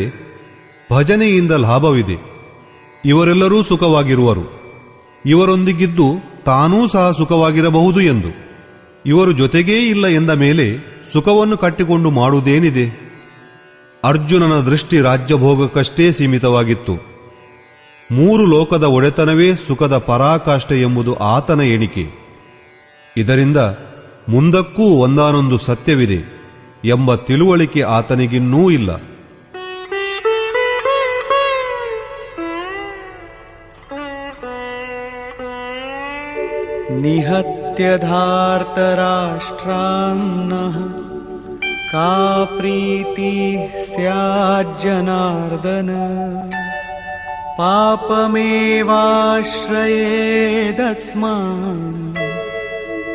ಭಜನೆಯಿಂದ ಲಾಭವಿದೆ, ಇವರೆಲ್ಲರೂ ಸುಖವಾಗಿರುವರು, ಇವರೊಂದಿಗಿದ್ದು ತಾನೂ ಸಹ ಸುಖವಾಗಿರಬಹುದು ಎಂದು. ಇವರು ಜೊತೆಗೇ ಇಲ್ಲ ಎಂದ ಮೇಲೆ ಸುಖವನ್ನು ಕಟ್ಟಿಕೊಂಡು ಮಾಡುವುದೇನಿದೆ? ಅರ್ಜುನನ ದೃಷ್ಟಿ ರಾಜ್ಯಭೋಗಕ್ಕಷ್ಟೇ ಸೀಮಿತವಾಗಿತ್ತು. 3 ಲೋಕದ ಒಡೆತನವೇ ಸುಖದ ಪರಾಕಾಷ್ಠೆ ಎಂಬುದು ಆತನ ಎಣಿಕೆ. ಇದರಿಂದ ಮುಂದಕ್ಕೂ ಒಂದಾನೊಂದು ಸತ್ಯವಿದೆ ಎಂಬ ತಿಳುವಳಿಕೆ ಆತನಿಗಿನ್ನೂ ಇಲ್ಲ. ನಿಹತ್ಯ ಧಾರ್ತರಾಷ್ಟ್ರಾನ್ನಃ ಕಾ ಪ್ರೀತಿ ಸ್ಯಾಜ್ಜನಾರ್ದನ ಪಾಪಮೇವಾಶ್ರಯೇದಸ್ಮಾನ್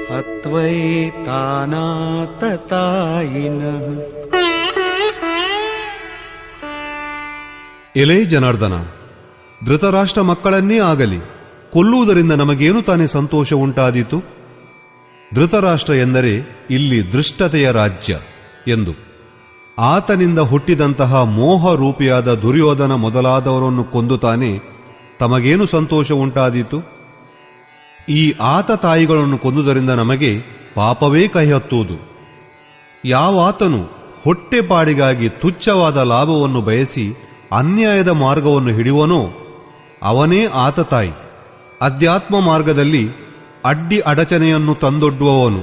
ಹತ್ವೈತಾನಾತತಾಯಿನಃ. ಎಲೇ ಜನಾರ್ದನ, ಧೃತರಾಷ್ಟ್ರ ಮಕ್ಕಳನ್ನೇ ಆಗಲಿ ಕೊಲ್ಲುವುದರಿಂದ ನಮಗೇನು ತಾನೇ ಸಂತೋಷ ಉಂಟಾದೀತು? ಧೃತರಾಷ್ಟ್ರ ಎಂದರೆ ಇಲ್ಲಿ ದೃಷ್ಟತೆಯ ರಾಜ್ಯ ಎಂದು. ಆತನಿಂದ ಹುಟ್ಟಿದಂತಹ ಮೋಹ ರೂಪಿಯಾದ ದುರ್ಯೋಧನ ಮೊದಲಾದವರನ್ನು ಕೊಂದು ತಾನೇ ತಮಗೇನು ಸಂತೋಷ ಉಂಟಾದೀತು? ಈ ಆತ ತಾಯಿಗಳನ್ನು ಕೊಂದುದರಿಂದ ನಮಗೆ ಪಾಪವೇ ಕೈಹತ್ತುವುದು. ಯಾವಾತನು ಹೊಟ್ಟೆಪಾಡಿಗಾಗಿ ತುಚ್ಛವಾದ ಲಾಭವನ್ನು ಬಯಸಿ ಅನ್ಯಾಯದ ಮಾರ್ಗವನ್ನು ಹಿಡಿಯುವನೋ ಅವನೇ ಆತ ತಾಯಿ. ಅಧ್ಯಾತ್ಮ ಮಾರ್ಗದಲ್ಲಿ ಅಡ್ಡಿ ಅಡಚಣೆಯನ್ನು ತಂದೊಡ್ಡುವವನು,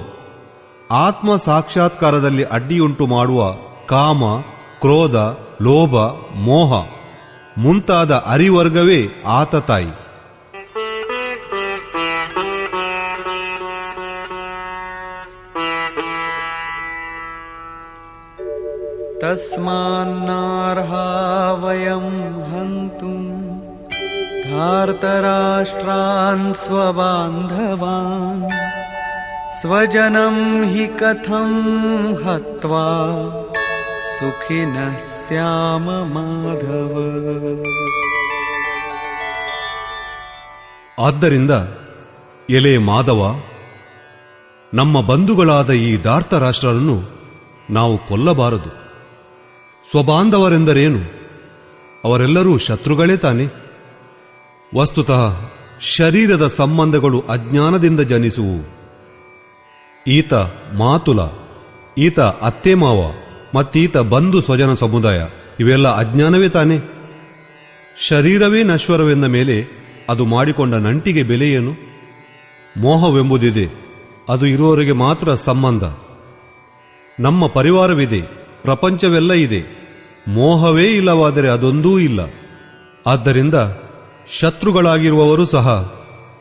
ಆತ್ಮ ಸಾಕ್ಷಾತ್ಕಾರದಲ್ಲಿ ಅಡ್ಡಿಯುಂಟು ಮಾಡುವ ಕಾಮ, ಕ್ರೋಧ, ಲೋಭ, ಮೋಹ ಮುಂತಾದ ಅರಿವರ್ಗವೇ ಆತ ತಾಯಿ. ತಸ್ಮಾನ್ನಾರ್ಹಾ ವಯಂ ಹಂತುಂ धार्तराष्ट्रान् स्वबान्धवान् स्वजनं हि कथं हत्वा सुखिनः स्याम माधव. ಆದ್ದರಿಂದ ಎಲೆ ಮಾಧವ, ನಮ್ಮ ಬಂಧುಗಳಾದ ಈ ಧಾರ್ತರಾಷ್ಟ್ರರನ್ನು ನಾವು ಕೊಲ್ಲಬಾರದು. ಸ್ವಬಾಂಧವರೆಂದರೇನು? ಅವರೆಲ್ಲರೂ ಶತ್ರುಗಳೇ ತಾನೆ. ವಸ್ತುತಃ ಶರೀರದ ಸಂಬಂಧಗಳು ಅಜ್ಞಾನದಿಂದ ಜನಿಸುವು. ಈತ ಮಾತುಲ, ಈತ ಅತ್ತೆ ಮಾವ, ಮತ್ತೀತ ಬಂಧು ಸ್ವಜನ ಸಮುದಾಯ, ಇವೆಲ್ಲ ಅಜ್ಞಾನವೇ ತಾನೆ. ಶರೀರವೇ ನಶ್ವರವೆಂದ ಮೇಲೆ ಅದು ಮಾಡಿಕೊಂಡ ನಂಟಿಗೆ ಬೆಲೆ ಏನು? ಮೋಹವೆಂಬುದಿದೆ, ಅದು ಇರುವವರೆಗೆ ಮಾತ್ರ ಸಂಬಂಧ. ನಮ್ಮ ಪರಿವಾರವಿದೆ, ಪ್ರಪಂಚವೆಲ್ಲ ಇದೆ. ಮೋಹವೇ ಇಲ್ಲವಾದರೆ ಅದೊಂದೂ ಇಲ್ಲ. ಆದ್ದರಿಂದ ಶತ್ರುಗಳಾಗಿರುವವರು ಸಹ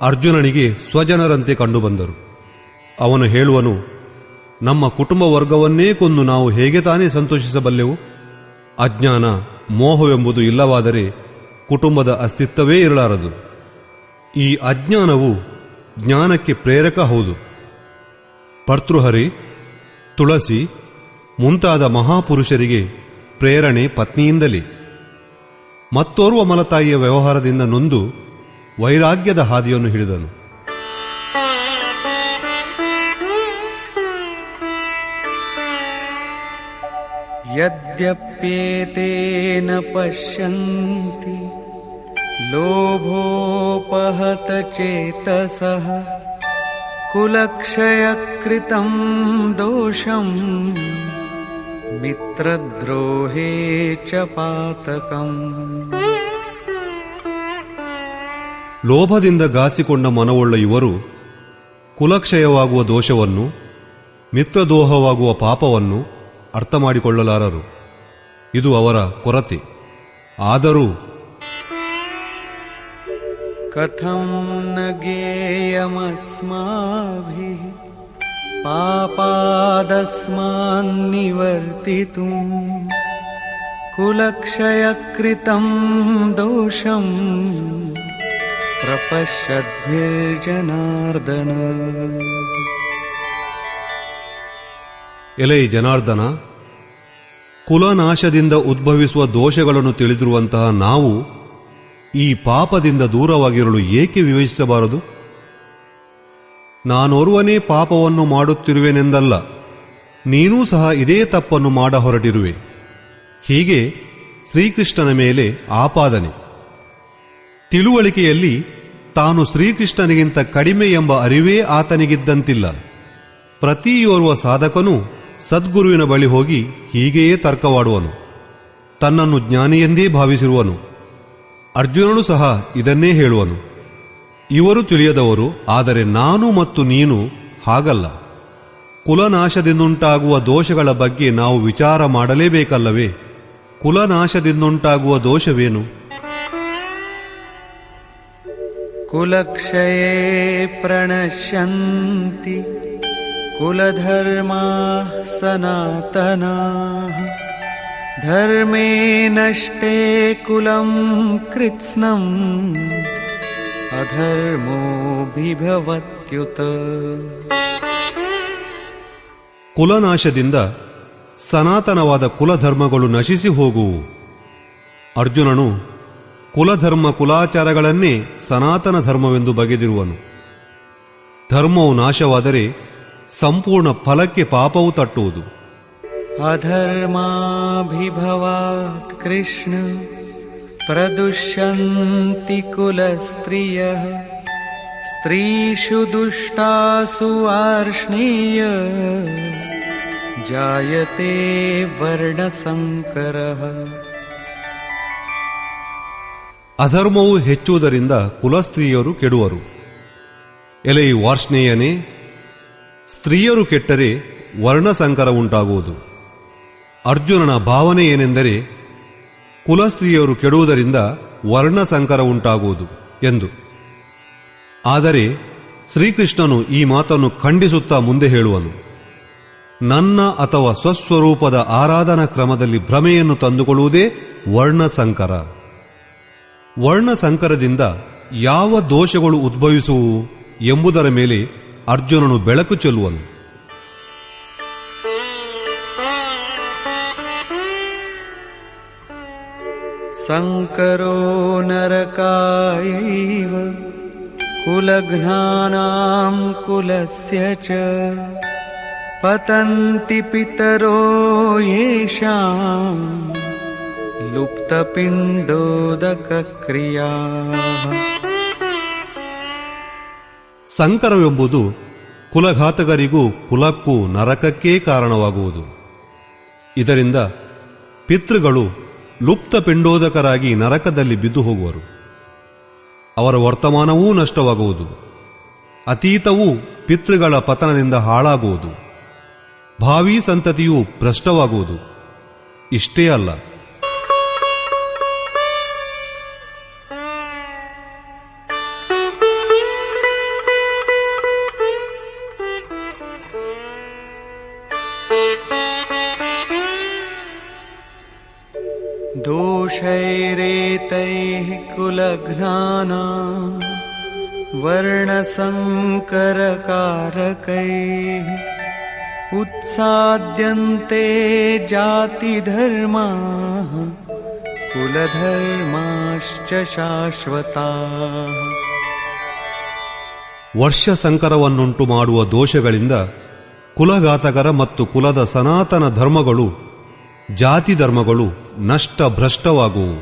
ಅರ್ಜುನನಿಗೆ ಸ್ವಜನರಂತೆ ಕಂಡುಬಂದರು. ಅವನು ಹೇಳುವನು, ನಮ್ಮ ಕುಟುಂಬ ವರ್ಗವನ್ನೇ ಕೊಂದು ನಾವು ಹೇಗೆ ತಾನೇ ಸಂತೋಷಿಸಬಲ್ಲೆವು? ಅಜ್ಞಾನ, ಮೋಹವೆಂಬುದು ಇಲ್ಲವಾದರೆ ಕುಟುಂಬದ ಅಸ್ತಿತ್ವವೇ ಇರಲಾರದು. ಈ ಅಜ್ಞಾನವು ಜ್ಞಾನಕ್ಕೆ ಪ್ರೇರಕ ಹೌದು. ಭರ್ತೃಹರಿ, ತುಳಸಿ ಮುಂತಾದ ಮಹಾಪುರುಷರಿಗೆ ಪ್ರೇರಣೆ ಪತ್ನಿಯಿಂದಲೇ. ಮತ್ತೋರ್ವ ಮಲತಾಯಿಯ ವ್ಯವಹಾರದಿಂದ ನೊಂದು ವೈರಾಗ್ಯದ ಹಾದಿಯನ್ನು ಹಿಡಿದನು. ಯದ್ಯಪ್ಯೇತೇನ ಪಶ್ಯಂತಿ ಲೋಭೋಪಹತ ಚೇತಸಃ ಕುಲಕ್ಷಯಕೃತಂ ದೋಷಂ ಮಿತ್ರದ್ರೋಹೇ ಚ ಪಾತಕಂ. ಲೋಭದಿಂದ ಗಾಸಿಕೊಂಡ ಮನವುಳ್ಳ ಇವರು ಕುಲಕ್ಷಯವಾಗುವ ದೋಷವನ್ನು, ಮಿತ್ರದೋಹವಾಗುವ ಪಾಪವನ್ನು ಅರ್ಥ ಮಾಡಿಕೊಳ್ಳಲಾರರು. ಇದು ಅವರ ಕೊರತೆ. ಆದರೂ ಕಥಂ ನ ಜ್ಞೇಯಮಸ್ಮಾಭಿಃ ಪಾಪಾದಸ್ಮಾನ್ ನಿವರ್ತಿತುಂ ಕುಲಕ್ಷಯಕೃತಂ ದೋಷಂ ಪ್ರಪಶ್ಯದ್ಭಿರ್ಜನಾರ್ದನ. ಎಲೈ ಜನಾರ್ದನ, ಕುಲನಾಶದಿಂದ ಉದ್ಭವಿಸುವ ದೋಷಗಳನ್ನು ತಿಳಿದಿರುವಂತಹ ನಾವು ಈ ಪಾಪದಿಂದ ದೂರವಾಗಿರಲು ಏಕೆ ವಿವೇಚಿಸಬಾರದು? ನಾನೋರ್ವನೇ ಪಾಪವನ್ನು ಮಾಡುತ್ತಿರುವೆನೆಂದಲ್ಲ, ನೀನೂ ಸಹ ಇದೇ ತಪ್ಪನ್ನು ಮಾಡ ಹೊರಟಿರುವೆ. ಹೀಗೆ ಶ್ರೀಕೃಷ್ಣನ ಮೇಲೆ ಆಪಾದನೆ. ತಿಳುವಳಿಕೆಯಲ್ಲಿ ತಾನು ಶ್ರೀಕೃಷ್ಣನಿಗಿಂತ ಕಡಿಮೆ ಎಂಬ ಅರಿವೇ ಆತನಿಗಿದ್ದಂತಿಲ್ಲ. ಪ್ರತಿಯೋರ್ವ ಸಾಧಕನೂ ಸದ್ಗುರುವಿನ ಬಳಿ ಹೋಗಿ ಹೀಗೆಯೇ ತರ್ಕವಾಡುವನು. ತನ್ನನ್ನು ಜ್ಞಾನಿಯೆಂದೇ ಭಾವಿಸಿರುವನು. ಅರ್ಜುನನು ಸಹ ಇದನ್ನೇ ಹೇಳುವನು. ಇವರು ತಿಳಿಯದವರು, ಆದರೆ ನಾನು ಮತ್ತು ನೀನು ಹಾಗಲ್ಲ. ಕುಲನಾಶದಿಂದುಂಟಾಗುವ ದೋಷಗಳ ಬಗ್ಗೆ ನಾವು ವಿಚಾರ ಮಾಡಲೇಬೇಕಲ್ಲವೇ? ಕುಲನಾಶದಿಂದುಂಟಾಗುವ ದೋಷವೇನು? ಕುಲಕ್ಷಯೇ ಪ್ರಣಶ್ಯಂತಿ ಕುಲಧರ್ಮಾಃ ಸನಾತನಾಃ ಧರ್ಮೇ ನಷ್ಟೇ ಕುಲಂ ಕೃತ್ಸ್ನಂ ಅಧರ್ಮೋಭಿಭವತ್ಯುತ. ಕುಲನಾಶದಿಂದ ಸನಾತನವಾದ ಕುಲಧರ್ಮಗಳು ನಶಿಸಿ ಹೋಗುವು. ಅರ್ಜುನನು ಕುಲಧರ್ಮ ಕುಲಾಚಾರಗಳನ್ನೇ ಸನಾತನ ಧರ್ಮವೆಂದು ಬಗೆದಿರುವನು. ಧರ್ಮವು ನಾಶವಾದರೆ ಸಂಪೂರ್ಣ ಫಲಕ್ಕೆ ಪಾಪವು ತಟ್ಟುವುದು. ಅಧರ್ಮಾಭಿಭವಾತ್ ಕೃಷ್ಣ ಪ್ರದುಷ್ಯಂತಿ ಕುಲಸ್ತ್ರೀಯಃ ಸ್ತ್ರೀಷು ದುಷ್ಟಾಸು ಆರ್ಷ್ಣೇಯ ಜಾಯತೆ ವರ್ಣಸಂಕರಃ. ಅಧರ್ಮವು ಹೆಚ್ಚುವುದರಿಂದ ಕುಲಸ್ತ್ರೀಯರು ಕೆಡುವರು. ಎಲೈ ವಾರ್ಷ್ಣೇಯನೇ, ಸ್ತ್ರೀಯರು ಕೆಟ್ಟರೆ ವರ್ಣಸಂಕರ ಉಂಟಾಗುವುದು. ಅರ್ಜುನನ ಭಾವನೆ ಏನೆಂದರೆ ಕುಲಸ್ತ್ರೀಯರು ಕೆಡುವುದರಿಂದ ವರ್ಣಸಂಕರ ಉಂಟಾಗುವುದು ಎಂದು. ಆದರೆ ಶ್ರೀಕೃಷ್ಣನು ಈ ಮಾತನ್ನು ಖಂಡಿಸುತ್ತಾ ಮುಂದೆ ಹೇಳುವನು. ನನ್ನ ಅಥವಾ ಸ್ವಸ್ವರೂಪದ ಆರಾಧನಾ ಕ್ರಮದಲ್ಲಿ ಭ್ರಮೆಯನ್ನು ತಂದುಕೊಳ್ಳುವುದೇ ವರ್ಣಸಂಕರ. ವರ್ಣ ಸಂಕರದಿಂದ ಯಾವ ದೋಷಗಳು ಉದ್ಭವಿಸುವು ಎಂಬುದರ ಮೇಲೆ ಅರ್ಜುನನು ಬೆಳಕು ಚೆಲ್ಲುವನು. ಸಂಕರೋ ನರಕಾಯೈವ ಕುಲಘ್ನಾನಾಂ ಕುಲಸ್ಯ ಚ ಪತಂತಿ ಪಿತರೋ ಯೇಷಾಂ ಲುಪ್ತಪಿಂಡೋದಕ ಕ್ರಿಯಾ. ಸಂಕರವೆಂಬುದು ಕುಲಘಾತಕರಿಗೂ ಕುಲಕ್ಕೂ ನರಕಕ್ಕೇ ಕಾರಣವಾಗುವುದು. ಇದರಿಂದ ಪಿತೃಗಳು ಲುಪ್ತ ಪಿಂಡೋದಕರಾಗಿ ನರಕದಲ್ಲಿ ಬಿದ್ದು ಹೋಗುವರು. ಅವರ ವರ್ತಮಾನವೂ ನಷ್ಟವಾಗುವುದು. ಅತೀತವೂ ಪಿತೃಗಳ ಪತನದಿಂದ ಹಾಳಾಗುವುದು. ಭಾವೀ ಸಂತತಿಯೂ ಭ್ರಷ್ಟವಾಗುವುದು. ಇಷ್ಟೇ ಅಲ್ಲ, ದೋಷೈರೇತೈಃ ಕುಲಘ್ನಾನಾಂ ವರ್ಣಸಂಕರಕಾರಕೈಃ ಉತ್ಸಾದ್ಯಂತೆ ಜಾತಿಧರ್ಮಾಃ ಕುಲಧರ್ಮಾಶ್ಚ ಶಾಶ್ವತಾಃ. ವರ್ಷ ಸಂಕರವನ್ನುಂಟು ಮಾಡುವ ದೋಷಗಳಿಂದ ಕುಲಘಾತಕರ ಮತ್ತು ಕುಲದ ಸನಾತನ ಧರ್ಮಗಳು, ಜಾತಿ ಧರ್ಮಗಳು ನಷ್ಟ ಭ್ರಷ್ಟವಾಗುವು.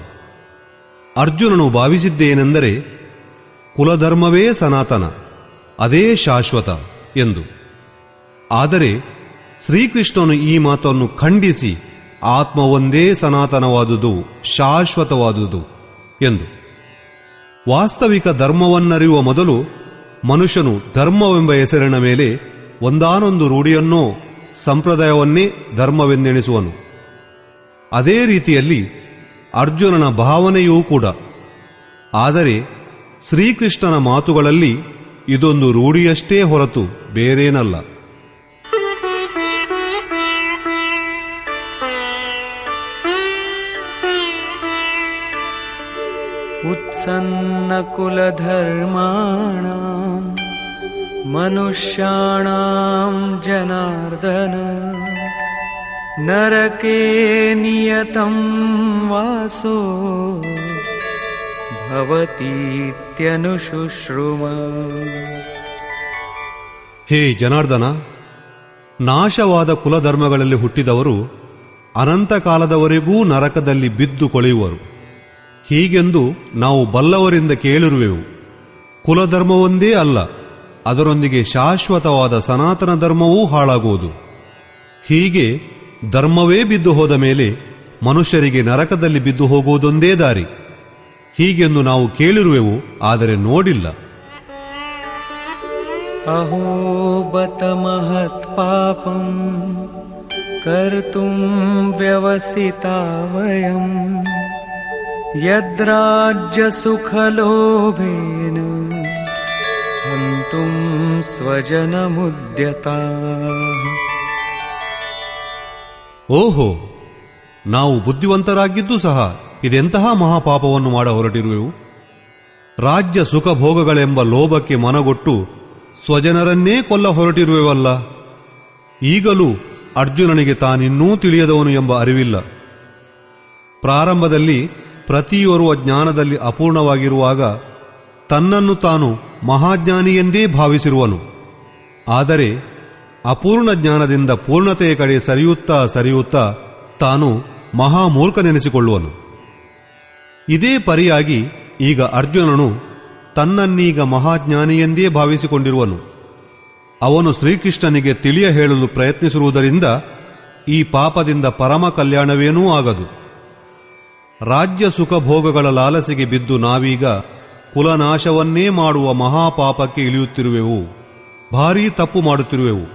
ಅರ್ಜುನನು ಭಾವಿಸಿದ್ದೇನೆಂದರೆ ಕುಲಧರ್ಮವೇ ಸನಾತನ, ಅದೇ ಶಾಶ್ವತ ಎಂದು. ಆದರೆ ಶ್ರೀಕೃಷ್ಣನು ಈ ಮಾತನ್ನು ಖಂಡಿಸಿ ಆತ್ಮವೊಂದೇ ಸನಾತನವಾದುದು, ಶಾಶ್ವತವಾದುದು ಎಂದು. ವಾಸ್ತವಿಕ ಧರ್ಮವನ್ನರಿಯುವ ಮೊದಲು ಮನುಷ್ಯನು ಧರ್ಮವೆಂಬ ಹೆಸರಿನ ಮೇಲೆ ಒಂದಾನೊಂದು ರೂಢಿಯನ್ನೋ ಸಂಪ್ರದಾಯವನ್ನೇ ಧರ್ಮವೆಂದೆಣಿಸುವನು. ಅದೇ ರೀತಿಯಲ್ಲಿ ಅರ್ಜುನನ ಭಾವನೆಯೂ ಕೂಡ. ಆದರೆ ಶ್ರೀಕೃಷ್ಣನ ಮಾತುಗಳಲ್ಲಿ ಇದೊಂದು ರೂಢಿಯಷ್ಟೇ ಹೊರತು ಬೇರೇನಲ್ಲ. ಉತ್ಸನ್ನ ಕುಲಧರ್ಮಾಣಾಂ ಮನುಷ್ಯಾಣಾಂ ಜನಾರ್ದನ ನರಕೇ ನಿಯತಂ ವಾಸೋ ಭವತೀತ್ಯನುಶುಶ್ರುಮ. ಹೇ ಜನಾರ್ದನ, ನಾಶವಾದ ಕುಲಧರ್ಮಗಳಲ್ಲಿ ಹುಟ್ಟಿದವರು ಅನಂತ ಕಾಲದವರೆಗೂ ನರಕದಲ್ಲಿ ಬಿದ್ದು ಕೊಳೆಯುವರು. ಹೀಗೆಂದು ನಾವು ಬಲ್ಲವರಿಂದ ಕೇಳಿರುವೆವು. ಕುಲಧರ್ಮವೊಂದೇ ಅಲ್ಲ, ಅದರೊಂದಿಗೆ ಶಾಶ್ವತವಾದ ಸನಾತನ ಧರ್ಮವೂ ಹಾಳಾಗುವುದು. ಹೀಗೆ ಧರ್ಮವೇ ಬಿದ್ದು ಹೋದ ಮೇಲೆ ಮನುಷ್ಯರಿಗೆ ನರಕದಲ್ಲಿ ಬಿದ್ದು ಹೋಗುವುದೊಂದೇ ದಾರಿ. ಹೀಗೆಂದು ನಾವು ಕೇಳಿರುವೆವು, ಆದರೆ ನೋಡಿಲ್ಲ. ಅಹೋ ಬತ ಮಹತ್ ಪಾಪಂ ಕರ್ತುಂ ವ್ಯವಸಿತಾ ವಯಂ ಯದ್ರಾಜ್ಯ ಸುಖಲೋಭೇನ ಹಂತುಂ ಸ್ವಜನಮುದ್ಯತಾಃ. ಓಹೋ, ನಾವು ಬುದ್ಧಿವಂತರಾಗಿದ್ದು ಸಹ ಇದೆಂತಹ ಮಹಾಪಾಪವನ್ನು ಮಾಡ ಹೊರಟಿರುವೆವು. ರಾಜ್ಯ ಸುಖ ಭೋಗಗಳೆಂಬ ಲೋಭಕ್ಕೆ ಮನಗೊಟ್ಟು ಸ್ವಜನರನ್ನೇ ಕೊಲ್ಲ ಹೊರಟಿರುವೆವಲ್ಲ. ಈಗಲೂ ಅರ್ಜುನನಿಗೆ ತಾನಿನ್ನೂ ತಿಳಿಯದವನು ಎಂಬ ಅರಿವಿಲ್ಲ. ಪ್ರಾರಂಭದಲ್ಲಿ ಪ್ರತಿಯೋರ್ವ ಜ್ಞಾನದಲ್ಲಿ ಅಪೂರ್ಣವಾಗಿರುವಾಗ ತನ್ನನ್ನು ತಾನು ಮಹಾಜ್ಞಾನಿಯೆಂದೇ ಭಾವಿಸಿರುವನು. ಆದರೆ ಅಪೂರ್ಣ ಜ್ಞಾನದಿಂದ ಪೂರ್ಣತೆಯ ಕಡೆ ಸರಿಯುತ್ತಾ ಸರಿಯುತ್ತಾ ತಾನು ಮಹಾಮೂರ್ಖನೆನಿಸಿಕೊಳ್ಳುವನು. ಇದೇ ಪರಿಯಾಗಿ ಈಗ ಅರ್ಜುನನು ತನ್ನನ್ನೀಗ ಮಹಾಜ್ಞಾನಿಯೆಂದೇ ಭಾವಿಸಿಕೊಂಡಿರುವನು. ಅವನು ಶ್ರೀಕೃಷ್ಣನಿಗೆ ತಿಳಿಯ ಹೇಳಲು ಪ್ರಯತ್ನಿಸಿರುವುದರಿಂದ ಈ ಪಾಪದಿಂದ ಪರಮ ಕಲ್ಯಾಣವೇನೂ ಆಗದು. ರಾಜ್ಯ ಸುಖ ಭೋಗಗಳ ಲಾಲಸೆಗೆ ಬಿದ್ದು ನಾವೀಗ ಕುಲನಾಶವನ್ನೇ ಮಾಡುವ ಮಹಾಪಾಪಕ್ಕೆ ಇಳಿಯುತ್ತಿರುವೆವು. ಭಾರೀ ತಪ್ಪು ಮಾಡುತ್ತಿರುವೆವು.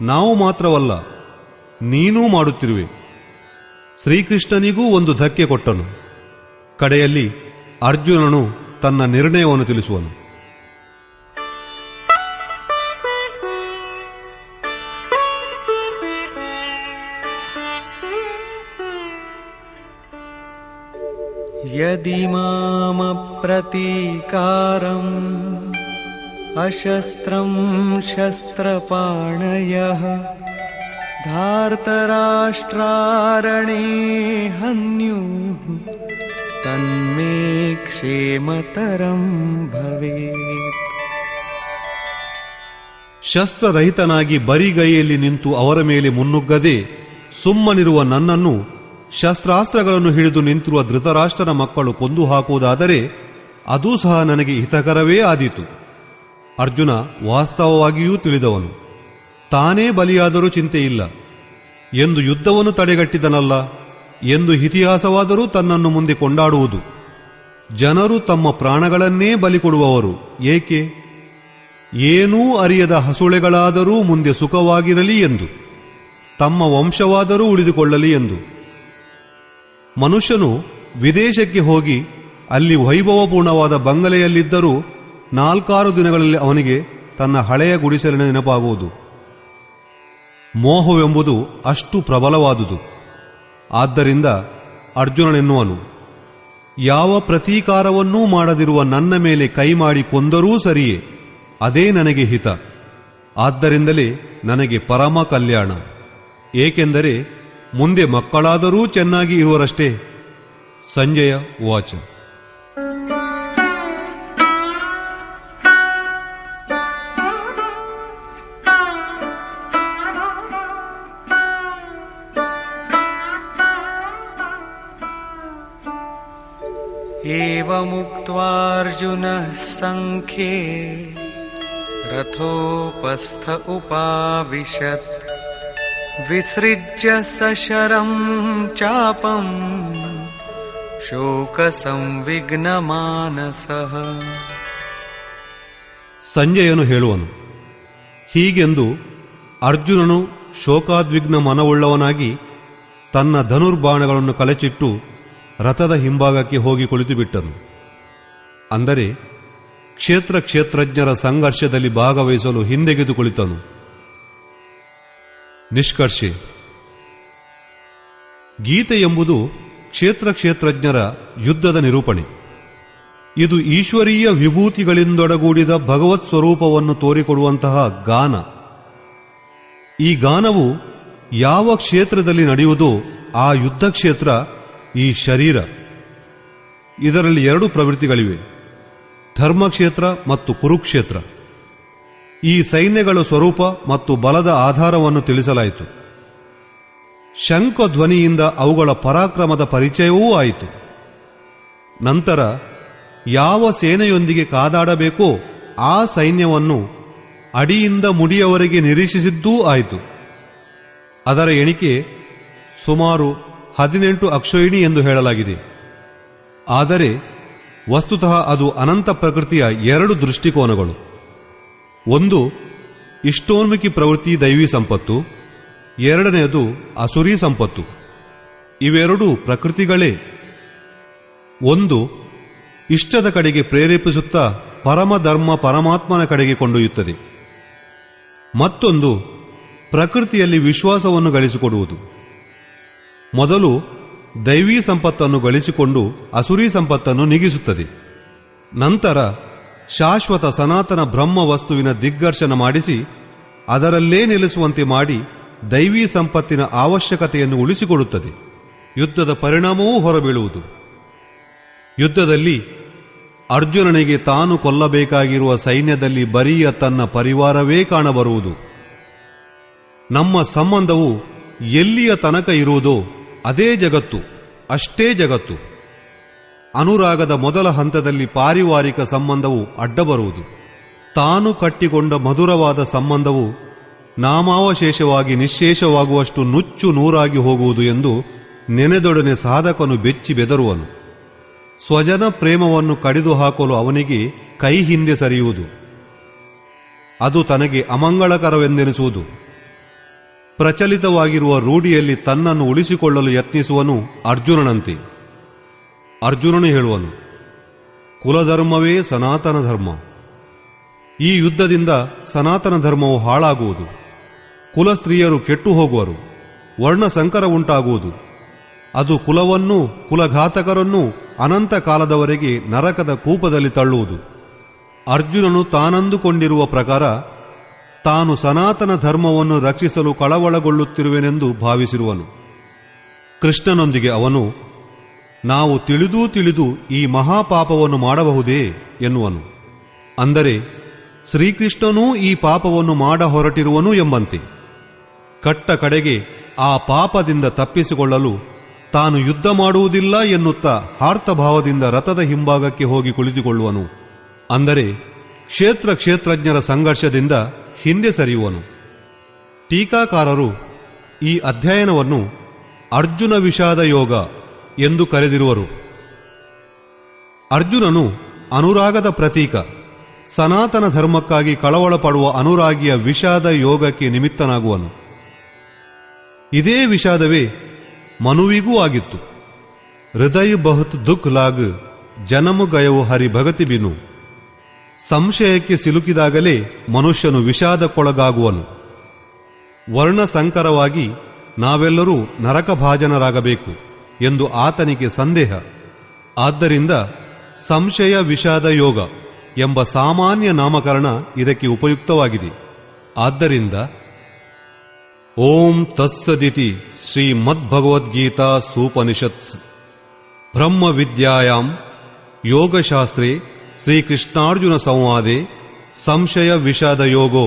ನಾವು ಮಾತ್ರವಲ್ಲ, ನೀನೂ ಮಾಡುತ್ತಿರುವೆ. ಶ್ರೀಕೃಷ್ಣನಿಗೂ ಒಂದು ಧಕ್ಕೆ ಕೊಟ್ಟನು. ಕಡೆಯಲ್ಲಿ ಅರ್ಜುನನು ತನ್ನ ನಿರ್ಣಯವನ್ನು ತಿಳಿಸುವನು. यदि मामप्रतीकारम् अशस्त्रं शस्त्रपाणयः धार्तराष्ट्रारणे हन्युः तन्मे क्षेमतरं भवेत्. ಶಸ್ತ್ರರಹಿತನಾಗಿ ಬರಿಗೈಯಲ್ಲಿ ನಿಂತು ಅವರ ಮೇಲೆ ಮುನ್ನುಗ್ಗದೆ ಸುಮ್ಮನಿರುವ ನನ್ನನ್ನು ಶಸ್ತ್ರಾಸ್ತ್ರಗಳನ್ನು ಹಿಡಿದು ನಿಂತಿರುವ ಧೃತರಾಷ್ಟ್ರನ ಮಕ್ಕಳು ಕೊಂದು ಹಾಕುವುದಾದರೆ ಅದೂ ಸಹ ನನಗೆ ಹಿತಕರವೇ ಆದೀತು. ಅರ್ಜುನ ವಾಸ್ತವವಾಗಿಯೂ ತಿಳಿದವನು. ತಾನೇ ಬಲಿಯಾದರೂ ಚಿಂತೆಯಿಲ್ಲ ಎಂದು ಯುದ್ಧವನ್ನು ತಡೆಗಟ್ಟಿದನಲ್ಲ ಎಂದು ಇತಿಹಾಸವಾದರೂ ತನ್ನನ್ನು ಮುಂದೆ ಕೊಂಡಾಡುವುದು. ಜನರು ತಮ್ಮ ಪ್ರಾಣಗಳನ್ನೇ ಬಲಿ ಕೊಡುವವರು ಏಕೆ? ಏನೂ ಅರಿಯದ ಹಸುಳೆಗಳಾದರೂ ಮುಂದೆ ಸುಖವಾಗಿರಲಿ ಎಂದು, ತಮ್ಮ ವಂಶವಾದರೂ ಉಳಿದುಕೊಳ್ಳಲಿ ಎಂದು. ಮನುಷ್ಯನು ವಿದೇಶಕ್ಕೆ ಹೋಗಿ ಅಲ್ಲಿ ವೈಭವಪೂರ್ಣವಾದ ಬಂಗಲೆಯಲ್ಲಿದ್ದರೂ 4-6 ದಿನಗಳಲ್ಲಿ ಅವನಿಗೆ ತನ್ನ ಹಳೆಯ ಗುಡಿಸಲಿನ ನೆನಪಾಗುವುದು. ಮೋಹವೆಂಬುದು ಅಷ್ಟು ಪ್ರಬಲವಾದುದು. ಆದ್ದರಿಂದ ಅರ್ಜುನನೆನ್ನುವನು, ಯಾವ ಪ್ರತೀಕಾರವನ್ನೂ ಮಾಡದಿರುವ ನನ್ನ ಮೇಲೆ ಕೈ ಮಾಡಿ ಕೊಂದರೂ ಸರಿಯೇ, ಅದೇ ನನಗೆ ಹಿತ. ಆದ್ದರಿಂದಲೇ ನನಗೆ ಪರಮ ಕಲ್ಯಾಣ. ಏಕೆಂದರೆ ಮುಂದೆ ಮಕ್ಕಳಾದರೂ ಚೆನ್ನಾಗಿ ಇರುವರಷ್ಟೇ. ಸಂಜಯ ಉವಾಚ. एवमुक्त्वार्जुनः संख्ये रथोपस्थ उपाविशत् विसृज्य सशरं चापं शोकसंविघ्नमानसः. ಸಂಜಯನು ಹೇಳುವನು, ಹೀಗೆಂದು ಅರ್ಜುನನು ಶೋಕಾದ್ವಿಗ್ನ ಮನವುಳ್ಳವನಾಗಿ ತನ್ನ ಧನುರ್ಬಾಣಗಳನ್ನು ಕಳಚಿಟ್ಟು ರಥದ ಹಿಂಭಾಗಕ್ಕೆ ಹೋಗಿ ಕುಳಿತುಬಿಟ್ಟನು. ಅಂದರೆ ಕ್ಷೇತ್ರಜ್ಞರ ಸಂಘರ್ಷದಲ್ಲಿ ಭಾಗವಹಿಸಲು ಹಿಂದೆಗೆದು ಕುಳಿತನು. ನಿಷ್ಕರ್ಷೆ: ಗೀತೆ ಎಂಬುದು ಕ್ಷೇತ್ರಜ್ಞರ ಯುದ್ಧದ ನಿರೂಪಣೆ. ಇದು ಈಶ್ವರೀಯ ವಿಭೂತಿಗಳಿಂದೊಡಗೂಡಿದ ಭಗವತ್ ಸ್ವರೂಪವನ್ನು ತೋರಿಕೊಡುವಂತಹ ಗಾನ. ಈ ಗಾನವು ಯಾವ ಕ್ಷೇತ್ರದಲ್ಲಿ ನಡೆಯುವುದೋ ಆ ಯುದ್ಧ ಕ್ಷೇತ್ರ ಈ ಶರೀರ. ಇದರಲ್ಲಿ 2 ಪ್ರವೃತ್ತಿಗಳಿವೆ, ಧರ್ಮಕ್ಷೇತ್ರ ಮತ್ತು ಕುರುಕ್ಷೇತ್ರ. ಈ ಸೈನ್ಯಗಳ ಸ್ವರೂಪ ಮತ್ತು ಬಲದ ಆಧಾರವನ್ನು ತಿಳಿಸಲಾಯಿತು. ಶಂಖ ಧ್ವನಿಯಿಂದ ಅವುಗಳ ಪರಾಕ್ರಮದ ಪರಿಚಯವೂ ಆಯಿತು. ನಂತರ ಯಾವ ಸೇನೆಯೊಂದಿಗೆ ಕಾದಾಡಬೇಕೋ ಆ ಸೈನ್ಯವನ್ನು ಅಡಿಯಿಂದ ಮುಡಿಯವರೆಗೆ ನಿರೀಕ್ಷಿಸಿದ್ದೂ ಆಯಿತು. ಅದರ ಎಣಿಕೆ ಸುಮಾರು 18 ಅಕ್ಷೋಹಿಣಿ ಎಂದು ಹೇಳಲಾಗಿದೆ. ಆದರೆ ವಸ್ತುತಃ ಅದು ಅನಂತ ಪ್ರಕೃತಿಯ 2 ದೃಷ್ಟಿಕೋನಗಳು. ಒಂದು ಇಷ್ಟೋನ್ಮುಖಿ ಪ್ರವೃತ್ತಿ ದೈವಿ ಸಂಪತ್ತು, ಎರಡನೆಯದು ಅಸುರಿ ಸಂಪತ್ತು. ಇವೆರಡೂ ಪ್ರಕೃತಿಗಳೇ. ಒಂದು ಇಷ್ಟದ ಕಡೆಗೆ ಪ್ರೇರೇಪಿಸುತ್ತಾ ಪರಮಧರ್ಮ ಪರಮಾತ್ಮನ ಕಡೆಗೆ ಕೊಂಡೊಯ್ಯುತ್ತದೆ. ಮತ್ತೊಂದು ಪ್ರಕೃತಿಯಲ್ಲಿ ವಿಶ್ವಾಸವನ್ನು ಗಳಿಸಿಕೊಡುವುದು. ಮೊದಲು ದೈವೀ ಸಂಪತ್ತನ್ನು ಗಳಿಸಿಕೊಂಡು ಅಸುರಿ ಸಂಪತ್ತನ್ನು ನೀಗಿಸುತ್ತದೆ. ನಂತರ ಶಾಶ್ವತ ಸನಾತನ ಬ್ರಹ್ಮ ವಸ್ತುವಿನ ದಿಗ್ದರ್ಶನ ಮಾಡಿಸಿ ಅದರಲ್ಲೇ ನೆಲೆಸುವಂತೆ ಮಾಡಿ ದೈವೀ ಸಂಪತ್ತಿನ ಅವಶ್ಯಕತೆಯನ್ನು ಉಳಿಸಿಕೊಡುತ್ತದೆ. ಯುದ್ಧದ ಪರಿಣಾಮವೂ ಹೊರಬೀಳುವುದು. ಯುದ್ಧದಲ್ಲಿ ಅರ್ಜುನನಿಗೆ ತಾನು ಕೊಲ್ಲಬೇಕಾಗಿರುವ ಸೈನ್ಯದಲ್ಲಿ ಬರಿಯ ತನ್ನ ಪರಿವಾರವೇ ಕಾಣಬರುವುದು. ನಮ್ಮ ಸಂಬಂಧವು ಎಲ್ಲಿಯ ತನಕ ಇರುವುದೋ ಅದೇ ಜಗತ್ತು, ಅಷ್ಟೇ ಜಗತ್ತು. ಅನುರಾಗದ ಮೊದಲ ಹಂತದಲ್ಲಿ ಪಾರಿವಾರಿಕ ಸಂಬಂಧವು ಅಡ್ಡಬರುವುದು. ತಾನು ಕಟ್ಟಿಕೊಂಡ ಮಧುರವಾದ ಸಂಬಂಧವು ನಾಮಾವಶೇಷವಾಗಿ ನಿಶ್ಶೇಷವಾಗುವಷ್ಟು ನುಚ್ಚು ನೂರಾಗಿ ಹೋಗುವುದು ಎಂದು ನೆನೆದೊಡನೆ ಸಾಧಕನು ಬೆಚ್ಚಿ ಬೆದರುವನು. ಸ್ವಜನ ಪ್ರೇಮವನ್ನು ಕಡಿದು ಹಾಕಲು ಅವನಿಗೆ ಕೈ ಹಿಂದೆ ಸರಿಯುವುದು. ಅದು ತನಗೆ ಅಮಂಗಳಕರವೆಂದೆನಿಸುವುದು. ಪ್ರಚಲಿತವಾಗಿರುವ ರೂಢಿಯಲ್ಲಿ ತನ್ನನ್ನು ಉಳಿಸಿಕೊಳ್ಳಲು ಯತ್ನಿಸುವನು ಅರ್ಜುನನಂತೆ. ಅರ್ಜುನನು ಹೇಳುವನು, ಕುಲಧರ್ಮವೇ ಸನಾತನ ಧರ್ಮ. ಈ ಯುದ್ಧದಿಂದ ಸನಾತನ ಧರ್ಮವು ಹಾಳಾಗುವುದು. ಕುಲಸ್ತ್ರೀಯರು ಕೆಟ್ಟು ಹೋಗುವರು. ವರ್ಣ ಸಂಕರ ಉಂಟಾಗುವುದು. ಅದು ಕುಲವನ್ನೂ ಕುಲಘಾತಕರನ್ನೂ ಅನಂತ ಕಾಲದವರೆಗೆ ನರಕದ ಕೂಪದಲ್ಲಿ ತಳ್ಳುವುದು. ಅರ್ಜುನನು ತಾನಂದುಕೊಂಡಿರುವ ಪ್ರಕಾರ ತಾನು ಸನಾತನ ಧರ್ಮವನ್ನು ರಕ್ಷಿಸಲು ಕಳವಳಗೊಳ್ಳುತ್ತಿರುವೆನೆಂದು ಭಾವಿಸಿರುವನು. ಕೃಷ್ಣನೊಂದಿಗೆ ಅವನು, ನಾವು ತಿಳಿದು ಈ ಮಹಾಪಾಪವನ್ನು ಮಾಡಬಹುದೇ ಎನ್ನುವನು. ಅಂದರೆ ಶ್ರೀಕೃಷ್ಣನೂ ಈ ಪಾಪವನ್ನು ಮಾಡ ಹೊರಟಿರುವನು ಎಂಬಂತೆ. ಕಟ್ಟ ಕಡೆಗೆ ಆ ಪಾಪದಿಂದ ತಪ್ಪಿಸಿಕೊಳ್ಳಲು ತಾನು ಯುದ್ಧ ಮಾಡುವುದಿಲ್ಲ ಎನ್ನುತ್ತಾ ಹಾರ್ತಭಾವದಿಂದ ರಥದ ಹಿಂಭಾಗಕ್ಕೆ ಹೋಗಿ ಕುಳಿತುಕೊಳ್ಳುವನು. ಅಂದರೆ ಕ್ಷೇತ್ರಜ್ಞರ ಸಂಘರ್ಷದಿಂದ ಹಿಂದೆ ಸರಿಯುವನು. ಟೀಕಾಕಾರರು ಈ ಅಧ್ಯಯನವನ್ನು ಅರ್ಜುನ ವಿಷಾದ ಯೋಗ ಎಂದು ಕರೆದಿರುವರು. ಅರ್ಜುನನು ಅನುರಾಗದ ಪ್ರತೀಕ. ಸನಾತನ ಧರ್ಮಕ್ಕಾಗಿ ಕಳವಳ ಪಡುವ ಅನುರಾಗಿಯ ವಿಷಾದ ಯೋಗಕ್ಕೆ ನಿಮಿತ್ತನಾಗುವನು. ಇದೇ ವಿಷಾದವೇ ಮನುವಿಗೂ ಆಗಿತ್ತು. ಹೃದಯ ಬಹುತ್ ದುಃಖ ಲಾಗ್ ಜನಮು ಗಯವು ಹರಿ ಭಗತಿ ಬಿನು. ಸಂಶಯಕ್ಕೆ ಸಿಲುಕಿದಾಗಲೇ ಮನುಷ್ಯನು ವಿಷಾದಕ್ಕೊಳಗಾಗುವನು. ವರ್ಣಸಂಕರವಾಗಿ ನಾವೆಲ್ಲರೂ ನರಕಭಾಜನರಾಗಬೇಕು ಎಂದು ಆತನಿಗೆ ಸಂದೇಹ. ಆದ್ದರಿಂದ ಸಂಶಯ ವಿಷಾದ ಯೋಗ ಎಂಬ ಸಾಮಾನ್ಯ ನಾಮಕರಣ ಇದಕ್ಕೆ ಉಪಯುಕ್ತವಾಗಿದೆ. ಆದ್ದರಿಂದ ಓಂ ತತ್ಸದಿತಿ ಶ್ರೀಮದ್ಭಗವದ್ಗೀತಾ ಸೂಪನಿಷತ್ಸ್ ಬ್ರಹ್ಮ ವಿದ್ಯಾಯಾಂ ಯೋಗಶಾಸ್ತ್ರೇ ಶ್ರೀಕೃಷ್ಣಾರ್ಜುನ ಸಂವಾದೆ ಸಂಶಯ ವಿಷಾದ ಯೋಗೋ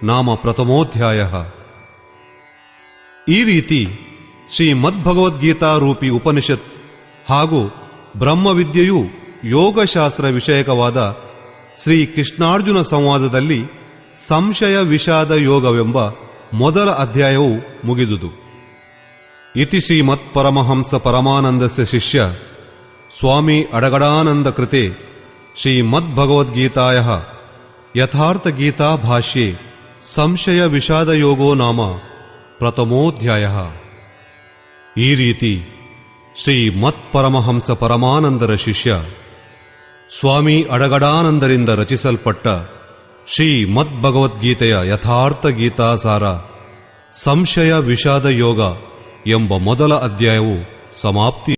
ನಾಮ ಪ್ರಥಮೋಧ್ಯಾಯ. ಈ ರೀತಿ ಶ್ರೀಮದ್ಭಗವದ್ಗೀತಾ ರೂಪಿ ಉಪನಿಷತ್ ಹಾಗೂ ಬ್ರಹ್ಮವಿದ್ಯೆಯೂ ಯೋಗಶಾಸ್ತ್ರ ವಿಷಯಕವಾದ ಶ್ರೀ ಕೃಷ್ಣಾರ್ಜುನ ಸಂವಾದದಲ್ಲಿ ಸಂಶಯ ವಿಷಾದ ಯೋಗವೆಂಬ ಮೊದಲ ಅಧ್ಯಾಯವು ಮುಗಿದುದು. ಇತಿ ಶ್ರೀಮತ್ ಪರಮಹಂಸ ಪರಮಾನಂದಸ್ಯ ಶಿಷ್ಯ ಸ್ವಾಮಿ ಅಡಗಡಾನಂದ ಕೃತೆ ಶ್ರೀಮದ್ಭಗವದ್ಗೀತಾಯ ಯಥಾರ್ಥ ಗೀತಾ ಭಾಷ್ಯೆ ಸಂಶಯ ವಿಷಾದ ಯೋಗೋ ನಾಮ ಪ್ರಥಮೋಧ್ಯಾಯ. ಈ ರೀತಿ ಶ್ರೀಮತ್ ಪರಮಹಂಸ ಪರಮಾನಂದರ ಶಿಷ್ಯ ಸ್ವಾಮಿ ಅಡಗಡಾನಂದರಿಂದ ರಚಿಸಲ್ಪಟ್ಟ ಶ್ರೀಮದ್ಭಗವದ್ಗೀತೆಯ ಯಥಾರ್ಥ ಗೀತಾಸಾರ ಸಂಶಯ ವಿಷಾದ ಯೋಗ ಎಂಬ ಮೊದಲ ಅಧ್ಯಾಯವು ಸಮಾಪ್ತಿ.